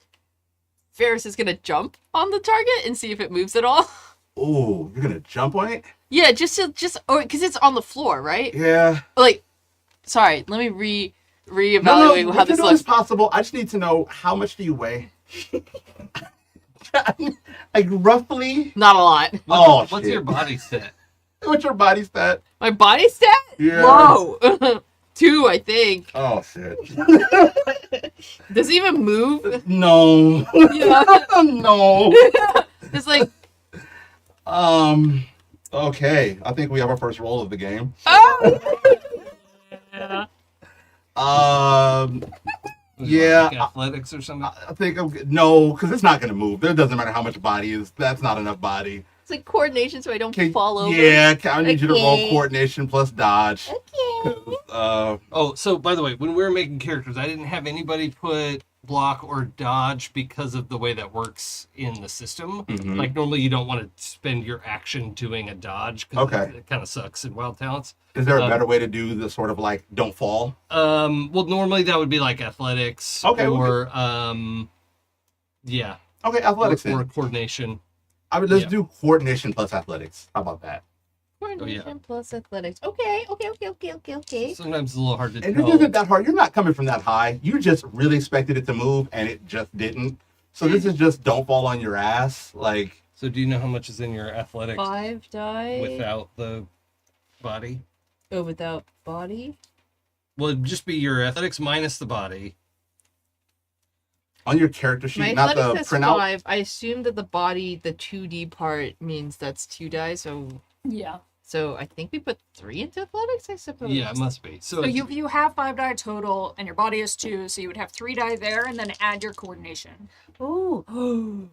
Ferrous is gonna jump on the target and see if it moves at all. Oh, you're gonna jump on it? Yeah, just because it's on the floor, right? Yeah. Like, sorry, let me reevaluate No, how what this you're doing is looks. possible. I just need to know, how much do you weigh? Like roughly. Not a lot. What's What's shit. your body stat? What's your body stat? My body stat? Yeah. Low. 2, I think. Oh shit. Does it even move? No. Yeah. No. It's like, Okay. I think we have our first roll of the game. oh! Yeah. Like athletics or something. I think no, because it's not gonna move. It doesn't matter how much body is. That's not enough body. It's like coordination so I don't Okay, fall over. yeah, I need you to roll Okay. coordination plus dodge. Okay. Oh, so by the way, when we were making characters, I didn't have anybody put block or dodge because of the way that works in the system. Mhm. Like normally you don't want to spend your action doing a dodge because Okay. it kind of sucks in Wild Talents. Is there a better way to do the sort of like don't fall? Well, normally that would be like athletics Okay, or yeah, Okay, athletics or then. coordination. I mean, let's yeah. do coordination plus athletics. How about that? Coordination plus athletics. Okay. Sometimes it's a little hard to And tell. it isn't that hard. You're not coming from that high. You just really expected it to move, and it just didn't. So this is just don't fall on your ass. Like, So do you know how much is in your athletics 5 die. without the body? Oh, without body? Well, it'd just be your athletics minus the body. on your character sheet, My not the athletics says printout. 5. I assume that the body, the 2D part, means that's 2 die. Yeah. So I think we put 3 into athletics, I suppose. Yeah, it must be. So So you have 5 die total, and your body is 2, so you would have 3 die there, and then add your coordination. Ooh.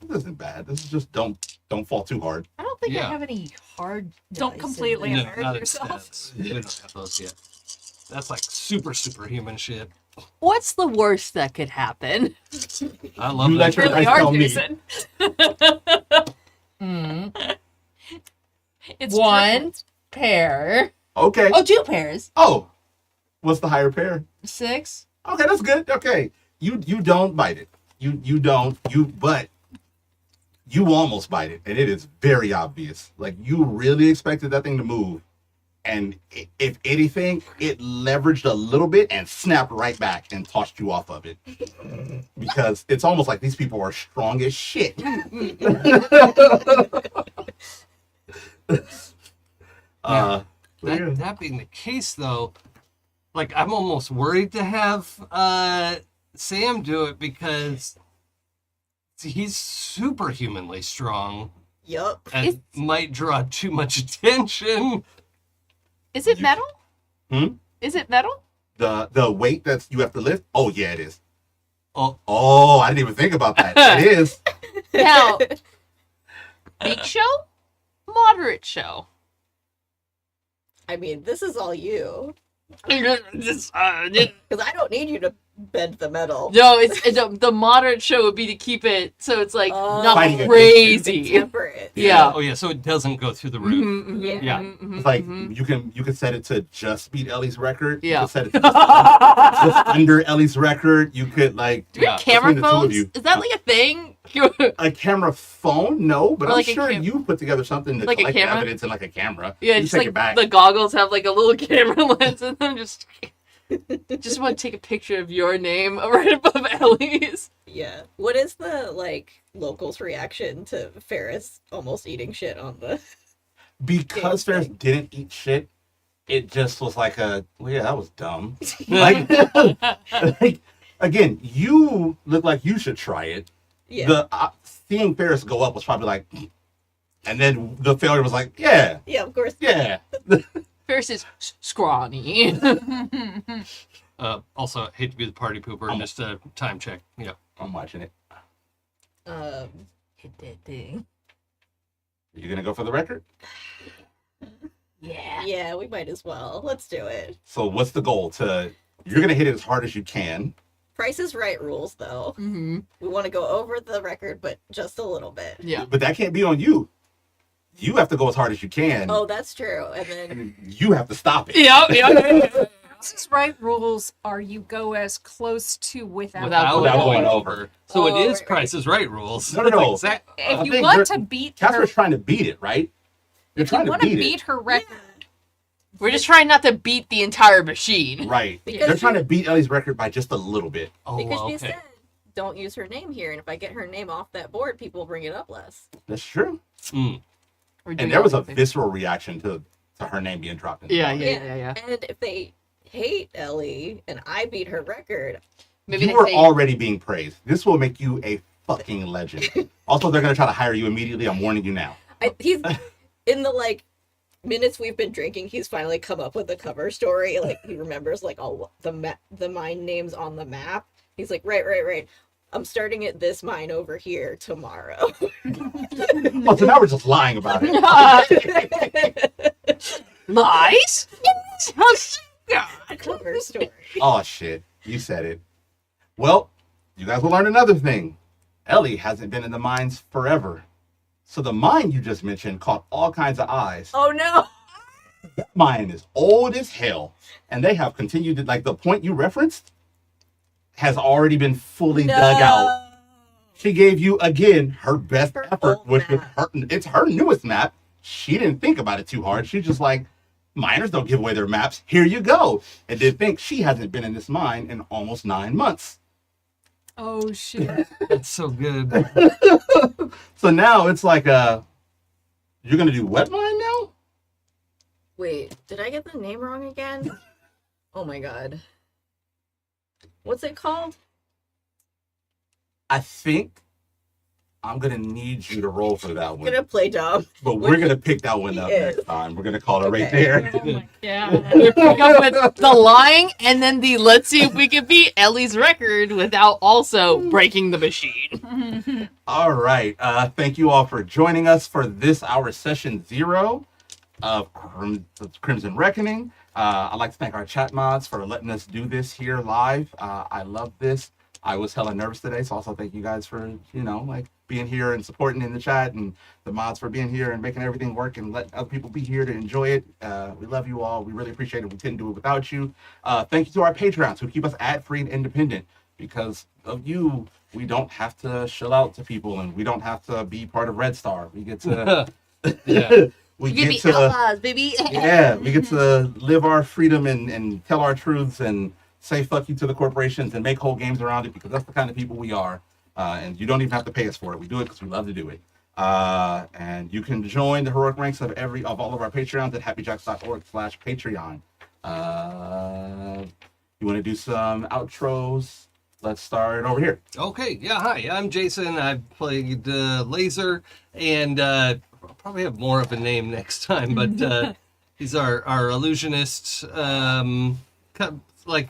This isn't bad. This is just don't fall too hard. I don't think Yeah. I have any hard. Don't dice in completely there. no, embarrass not yourself. stats. We don't have those yet. That's like superhuman shit. What's the worst that could happen? I love You that. let your Really dice tell hard, me. Jason. It's One triplets. pair. Okay. Oh, 2 pairs. Oh, what's the higher pair? 6. Okay, that's good. Okay, you don't bite it. But you almost bite it, and it is very obvious. Like you really expected that thing to move, and if anything, it leveraged a little bit and snapped right back and tossed you off of it. Because it's almost like these people are strong as shit. That being the case, though, like I'm almost worried to have Sam do it because he's superhumanly strong Yup. and might draw too much attention. Is it metal? Hmm? Is it metal? The weight that you have to lift. Oh yeah, it is. Oh, I didn't even think about that. It is. Now, big show? Moderate show. I mean, this is all you. No, Because I don't need you to bend the metal. it's the moderate show would be to keep it so it's like not Fighting it. crazy. Temper it. Yeah. Oh yeah, so it doesn't go through the roof. Mhm, mhm, Yeah. mhm, mhm, It's like mhm. you can set it to just beat Ellie's record. Yeah. You can set it to just under Ellie's record. You could like Do we have Yeah, camera between the two of phones? you. Is that like a thing? a camera phone. No, but Or I'm like a sure cam- you put together something to Like a collect camera? evidence in like a camera. Yeah, you just take like it back. the goggles have like a little camera lens and then just Just want to take a picture of your name right above Ellie's. Yeah. What is the like locals' reaction to Ferrous almost eating shit on the? Because Yeah. Ferrous didn't eat shit, it just was like well, yeah, that was dumb. Like, like, again, you look like you should try it. Yeah. The seeing Ferrous go up was probably like, and then the failure was like, yeah, Yeah, of course. yeah. Ferrous is scrawny. Also, hate to be the party pooper. Just a time check. Yeah. I'm watching it. Hit that thing. You gonna go for the record? Yeah. Yeah, we might as well. Let's do it. So what's the goal? You're gonna hit it as hard as you can. Price is Right rules, though. Mm-hmm. We want to go over the record, but just a little bit. Yeah. But that can't be on you. You have to go as hard as you can. Oh, that's true. And then And you have to stop it. Yep. Price's Right rules are you go as close to without. Without going over. So it Oh, is right. Price is Right rules. No, no, no. Exact- If I you think want to beat her, Casper's trying to beat it, right? You're if you trying want to to beat beat it. her record, We're just trying not to beat the entire machine. Right. Because They're trying to beat Ellie's record by just a little bit. Oh, because she okay. said, don't use her name here. And if I get her name off that board, people bring it up less. That's true. Mm. We're doing And there was a everything. visceral reaction to her name being dropped in the Yeah, board. yeah. And if they hate Ellie and I beat her record, Maybe You they were say already being praised. This will make you a fucking legend. Also, they're going to try to hire you immediately. I'm warning you now. he's in the like minutes we've been drinking, he's finally come up with a cover story. Like he remembers like all the mine names on the map. He's like, right. I'm starting at this mine over here tomorrow. Oh, so now we're just lying about it. lies. Cover story. Oh, shit. You said it. Well, you guys will learn another thing. Ellie hasn't been in the mines forever. So the mine you just mentioned caught all kinds of eyes. Oh no. That mine is old as hell. And they have continued to, like, the point you referenced has already been fully dug out. She gave you, again, her best Her effort, old which was map. it's her newest map. She didn't think about it too hard. She's just like, miners don't give away their maps. Here you go. And did think she hasn't been in this mine in almost 9 months. oh shit. That's so good. So now it's like, you're going to do wet mine now? Wait, did I get the name wrong again? Oh my god. What's it called? I think I'm going to need you to roll for that I'm one. gonna play dumb. But we're going to pick that one up Yes. next time. We're going to call it right Okay. there. Oh my god. Pick up with the lying and then the let's see if we can beat Ellie's record without also breaking the machine. All right. Thank you all for joining us for this, our session 0 of Crimson Reckoning. I'd like to thank our chat mods for letting us do this here live. I love this. I was hella nervous today, so also thank you guys for, like being here and supporting in the chat, and the mods for being here and making everything work and letting other people be here to enjoy it. We love you all. We really appreciate it. We couldn't do it without you. Thank you to our Patreons who keep us ad-free and independent. Because of you, we don't have to shill out to people, and we don't have to be part of Redstar. We get to Yeah. we You get be to outlaws, baby. yeah, we get to live our freedom and tell our truths and say fuck you to the corporations and make whole games around it, because that's the kind of people we are. And you don't even have to pay us for it. We do it because we love to do it. And you can join the heroic ranks of all of our Patreons at happyjacks.org/Patreon. You want to do some outros? Let's start over here. Okay, yeah, hi, I'm Jason. I've played Laser, and I'll probably have more of a name next time, but he's our illusionist, like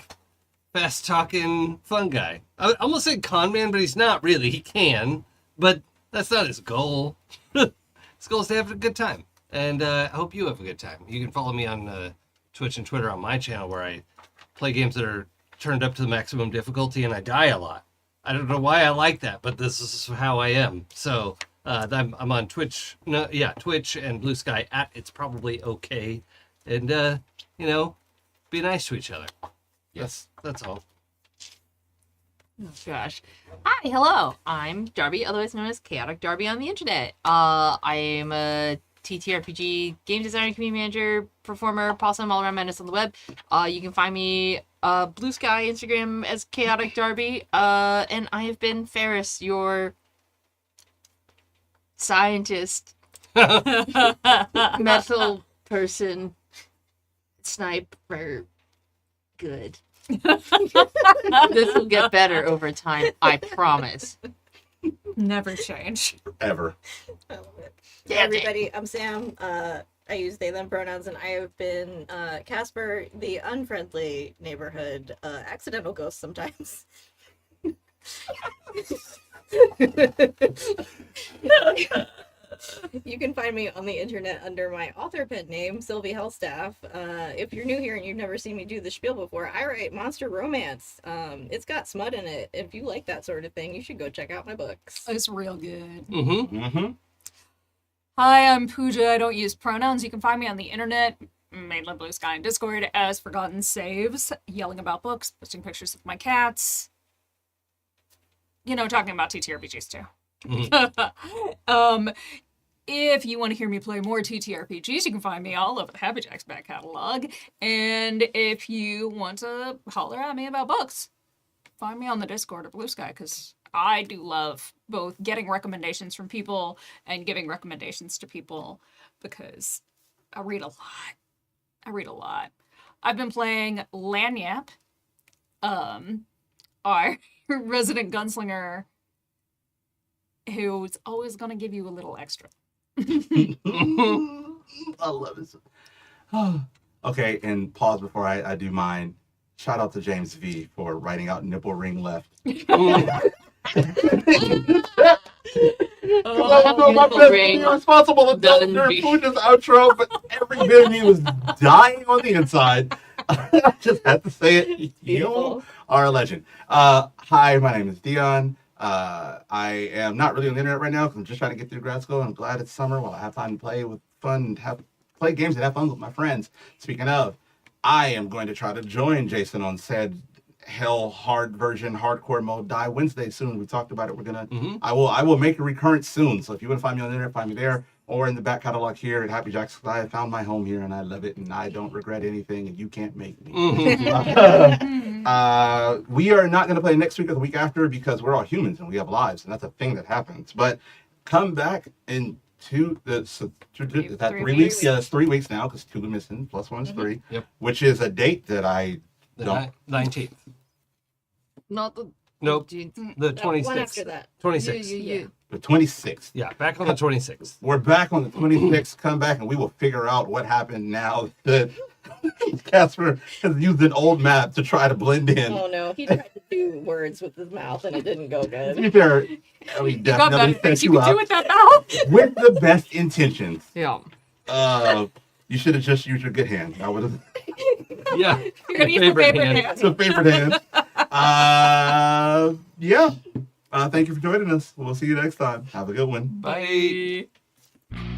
fast-talking fun guy. I almost said con man, but he's not really. He can, but that's not his goal. His goal is to have a good time, and I hope you have a good time. You can follow me on Twitch and Twitter on my channel, where I play games that are turned up to the maximum difficulty and I die a lot. I don't know why I like that, but this is how I am. So I'm on Twitch, Twitch and Blue Sky at It's Probably Okay, and be nice to each other. Yes, that's all. Oh gosh. Hi, hello. I'm Darby, otherwise known as Chaotic Darby on the internet. I am a TTRPG game designer, community manager, performer, possum, all around menace on the web. You can find me Blue Sky Instagram as Chaotic Darby. And I have been Ferrous, your scientist, metal person, sniper. Good. This will get better over time, I promise. Never change. Ever. I love it. Hey everybody, I'm Sam. I use they them pronouns, and I have been Casper, the unfriendly neighborhood accidental ghost sometimes. You can find me on the internet under my author pen name, Sylvie Hellstaff. If you're new here and you've never seen me do the spiel before, I write monster romance. It's got smut in it. If you like that sort of thing, you should go check out my books. It's real good. Mm-hmm. Hi, I'm Pooja. I don't use pronouns. You can find me on the internet, mainly Blue Sky and Discord, as Forgotten Saves, yelling about books, posting pictures of my cats. You know, talking about TTRPGs too. If you want to hear me play more TTRPGs, you can find me all over the Happy Jacks back catalog. And if you want to holler at me about books, find me on the Discord or Blue Sky, because I do love both getting recommendations from people and giving recommendations to people, because I read a lot. I've been playing Lagniappe, our resident gunslinger, who's always going to give you a little extra. I love this. Okay, and pause before I do mine. Shout out to James V for writing out nipple ring left. I know my best to be responsible adult during Pooja's outro, but every bit of me was dying on the inside. I just had to say it. You are a legend. Hi, my name is Dion. I am not really on the internet right now because I'm just trying to get through grad school. I'm glad it's summer while I have time to play with fun and play games and have fun with my friends. Speaking of, I am going to try to join Jason on said hell hard version hardcore mode die Wednesday soon. We talked about it. We're gonna I will make a recurrence soon. So if you want to find me on the internet, find me there or in the back catalog here at Happy Jacks. I have found my home here and I love it and I don't regret anything and you can't make me. We are not going to play next week or the week after because we're all humans and we have lives and that's a thing that happens. But come back in that's 3 weeks. Yeah, that's 3 weeks now because 2 are missing. Plus 1 is 3. Yep. Which is a date that I don't. 19th. Not the... Nope. The 26th. One after that. 26th. You. The 26th. Yeah, back on the 26th. We're back on the 26th. Come back and we will figure out what happened now that Casper has used an old map to try to blend in. Oh no, he tried to do words with his mouth and it didn't go To good. be fair, we You got definitely better set things you you can do up with that mouth. with the best intentions. Yeah. You should have just used your good hand. I would have. Yeah. You're gonna use your favorite hand. It's a favorite hand. Yeah. Thank you for joining us. We'll see you next time. Have a good one. Bye. Bye.